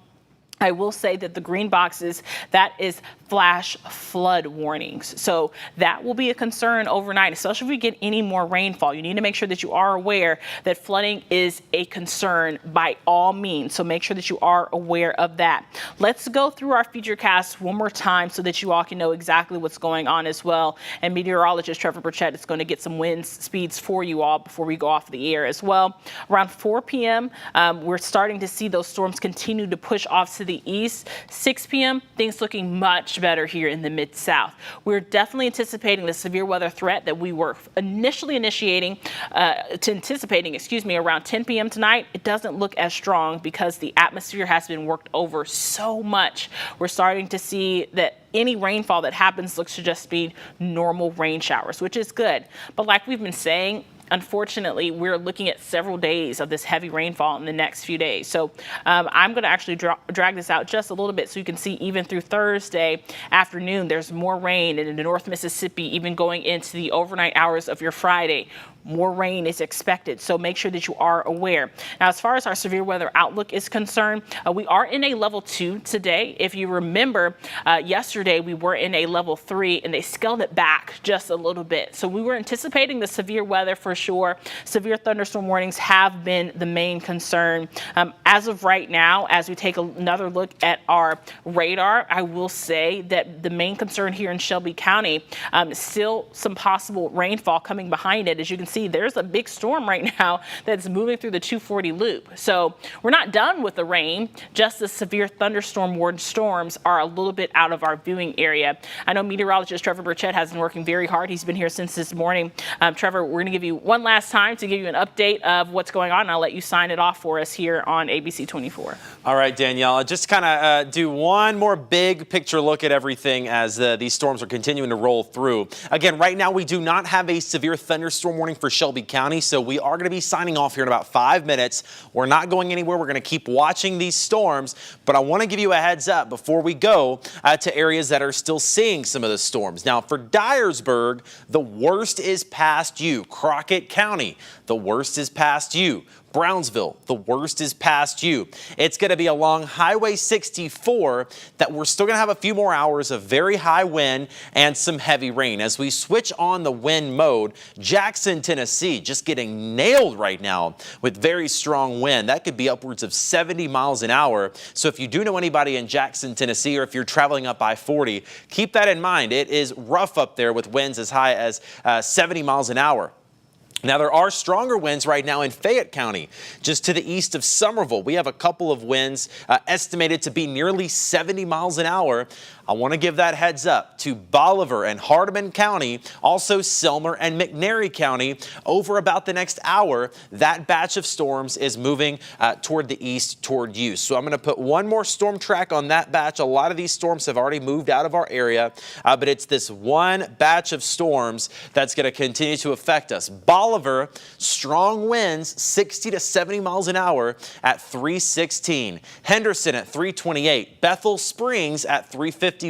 I will say that the green boxes, that is flash flood warnings. So that will be a concern overnight, especially if we get any more rainfall. You need to make sure that you are aware that flooding is a concern by all means. So make sure that you are aware of that. Let's go through our feature cast one more time so that you all can know exactly what's going on as well. And meteorologist Trevor Burchett is going to get some wind speeds for you all before we go off the air as well. Around 4 p.m., we're starting to see those storms continue to push off to the east. 6 p.m., things looking much better here in the Mid-South. We're definitely anticipating the severe weather threat that we were initially anticipating, around 10 p.m. tonight. It doesn't look as strong because the atmosphere has been worked over so much. We're starting to see that any rainfall that happens looks to just be normal rain showers, which is good. But like we've been saying, unfortunately, we're looking at several days of this heavy rainfall in the next few days. So I'm going to actually drag this out just a little bit so you can see even through Thursday afternoon, there's more rain in the North Mississippi, even going into the overnight hours of your Friday. More rain is expected, so make sure that you are aware. Now, as far as our severe weather outlook is concerned, we are in a level 2 today. If you remember, yesterday we were in a level 3, and they scaled it back just a little bit. So we were anticipating the severe weather for sure. Severe thunderstorm warnings have been the main concern. As of right now, as we take another look at our radar, I will say that the main concern here in Shelby County is still some possible rainfall coming behind it. As you can see, there's a big storm right now that's moving through the 240 loop. So we're not done with the rain, just the severe thunderstorm warned storms are a little bit out of our viewing area. I know meteorologist Trevor Burchett has been working very hard. He's been here since this morning. Trevor, we're going to give you one last time to give you an update of what's going on, and I'll let you sign it off for us here on ABC 24. All right, Danielle, just kind of do one more big picture look at everything as these storms are continuing to roll through. Again, right now we do not have a severe thunderstorm warning for Shelby County, so we are going to be signing off here in about 5 minutes. We're not going anywhere. We're going to keep watching these storms, but I want to give you a heads up before we go to areas that are still seeing some of the storms. Now, for Dyersburg, the worst is past you. Crockett County, the worst is past you. Brownsville, the worst is past you. It's going to be along Highway 64 that we're still going to have a few more hours of very high wind and some heavy rain. As we switch on the wind mode, Jackson, Tennessee, just getting nailed right now with very strong wind. That could be upwards of 70 miles an hour. So if you do know anybody in Jackson, Tennessee, or if you're traveling up I-40, keep that in mind. It is rough up there with winds as high as 70 miles an hour. Now, there are stronger winds right now in Fayette County, just to the east of Somerville. We have a couple of winds estimated to be nearly 70 miles an hour. I want to give that heads up to Bolivar and Hardeman County, also Selmer and McNairy County. Over about the next hour, that batch of storms is moving toward the east toward you. So I'm going to put one more storm track on that batch. A lot of these storms have already moved out of our area, but it's this one batch of storms that's going to continue to affect us. Bolivar, strong winds, 60 to 70 miles an hour at 316. Henderson at 328. Bethel Springs at 351.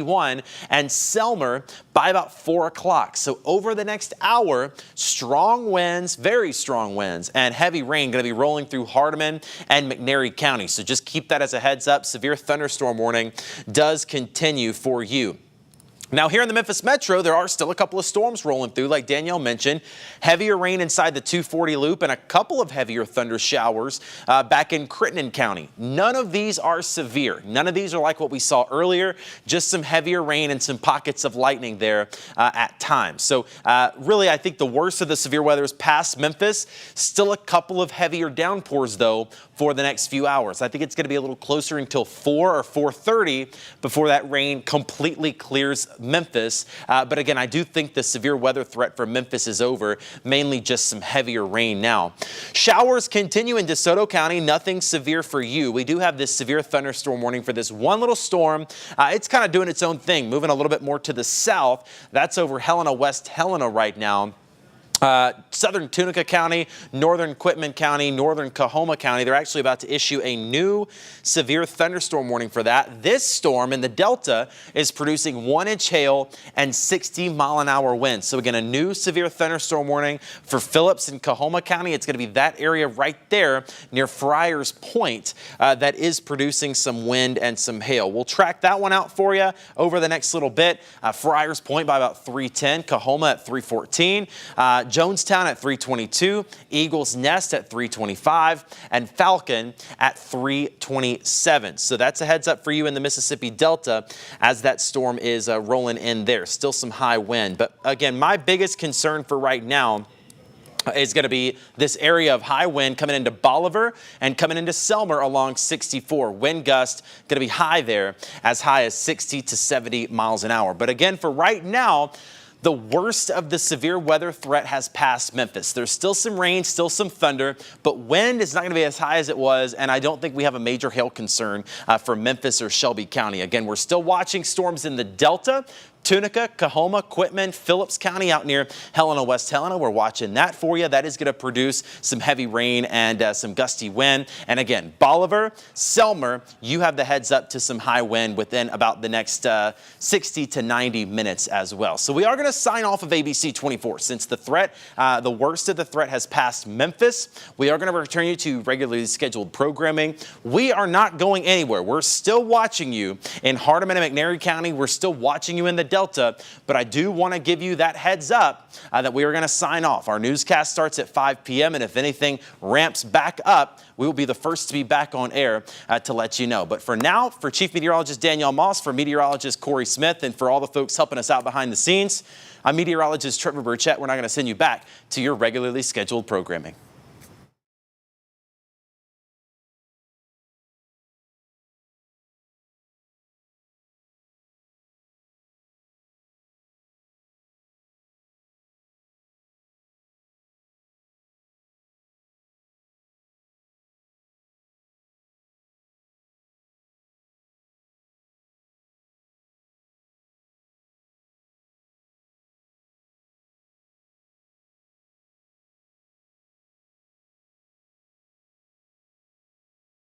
And Selmer by about 4 o'clock. So over the next hour, strong winds, very strong winds, and heavy rain going to be rolling through Hardeman and McNairy County. So just keep that as a heads up. Severe thunderstorm warning does continue for you. Now here in the Memphis Metro, there are still a couple of storms rolling through, like Danielle mentioned. Heavier rain inside the 240 loop and a couple of heavier thunder showers back in Crittenden County. None of these are severe. None of these are like what we saw earlier, just some heavier rain and some pockets of lightning there at times. So really, I think the worst of the severe weather is past Memphis. Still a couple of heavier downpours, though, for the next few hours. I think it's going to be a little closer until 4 or 4:30 before that rain completely clears Memphis. But again, I do think the severe weather threat for Memphis is over, mainly just some heavier rain now. Showers continue in DeSoto County, nothing severe for you. We do have this severe thunderstorm warning for this one little storm. It's kind of doing its own thing, moving a little bit more to the south. That's over Helena, West Helena right now. Southern Tunica County, Northern Quitman County, Northern Coahoma County, they're actually about to issue a new severe thunderstorm warning for that. This storm in the Delta is producing 1-inch hail and 60-mile-an-hour winds. So again, a new severe thunderstorm warning for Phillips and Coahoma County. It's going to be that area right there near Friars Point that is producing some wind and some hail. We'll track that one out for you over the next little bit. Friars Point by about 310, Coahoma at 314. Jonestown at 322, Eagles Nest at 325, and Falcon at 327. So that's a heads up for you in the Mississippi Delta as that storm is rolling in there. Still some high wind. But again, my biggest concern for right now is going to be this area of high wind coming into Bolivar and coming into Selmer along 64. Wind gust going to be high there, as high as 60 to 70 miles an hour. But again, for right now, the worst of the severe weather threat has passed Memphis. There's still some rain, still some thunder, but wind is not going to be as high as it was, and I don't think we have a major hail concern for Memphis or Shelby County. Again, we're still watching storms in the Delta, Tunica, Coahoma, Quitman, Phillips County out near Helena, West Helena. We're watching that for you. That is going to produce some heavy rain and some gusty wind. And again, Bolivar, Selmer, you have the heads up to some high wind within about the next 60 to 90 minutes as well. So we are going to sign off of ABC 24 since the threat, the worst of the threat has passed Memphis. We are going to return you to regularly scheduled programming. We are not going anywhere. We're still watching you in Hardeman and McNairy County. We're still watching you in the Delta, but I do want to give you that heads up that we are going to sign off. Our newscast starts at 5 p.m. and if anything ramps back up, we will be the first to be back on air to let you know. But for now, for Chief Meteorologist Danielle Moss, for Meteorologist Corey Smith, and for all the folks helping us out behind the scenes, I'm Meteorologist Trevor Burchett. We're not going to send you back to your regularly scheduled programming.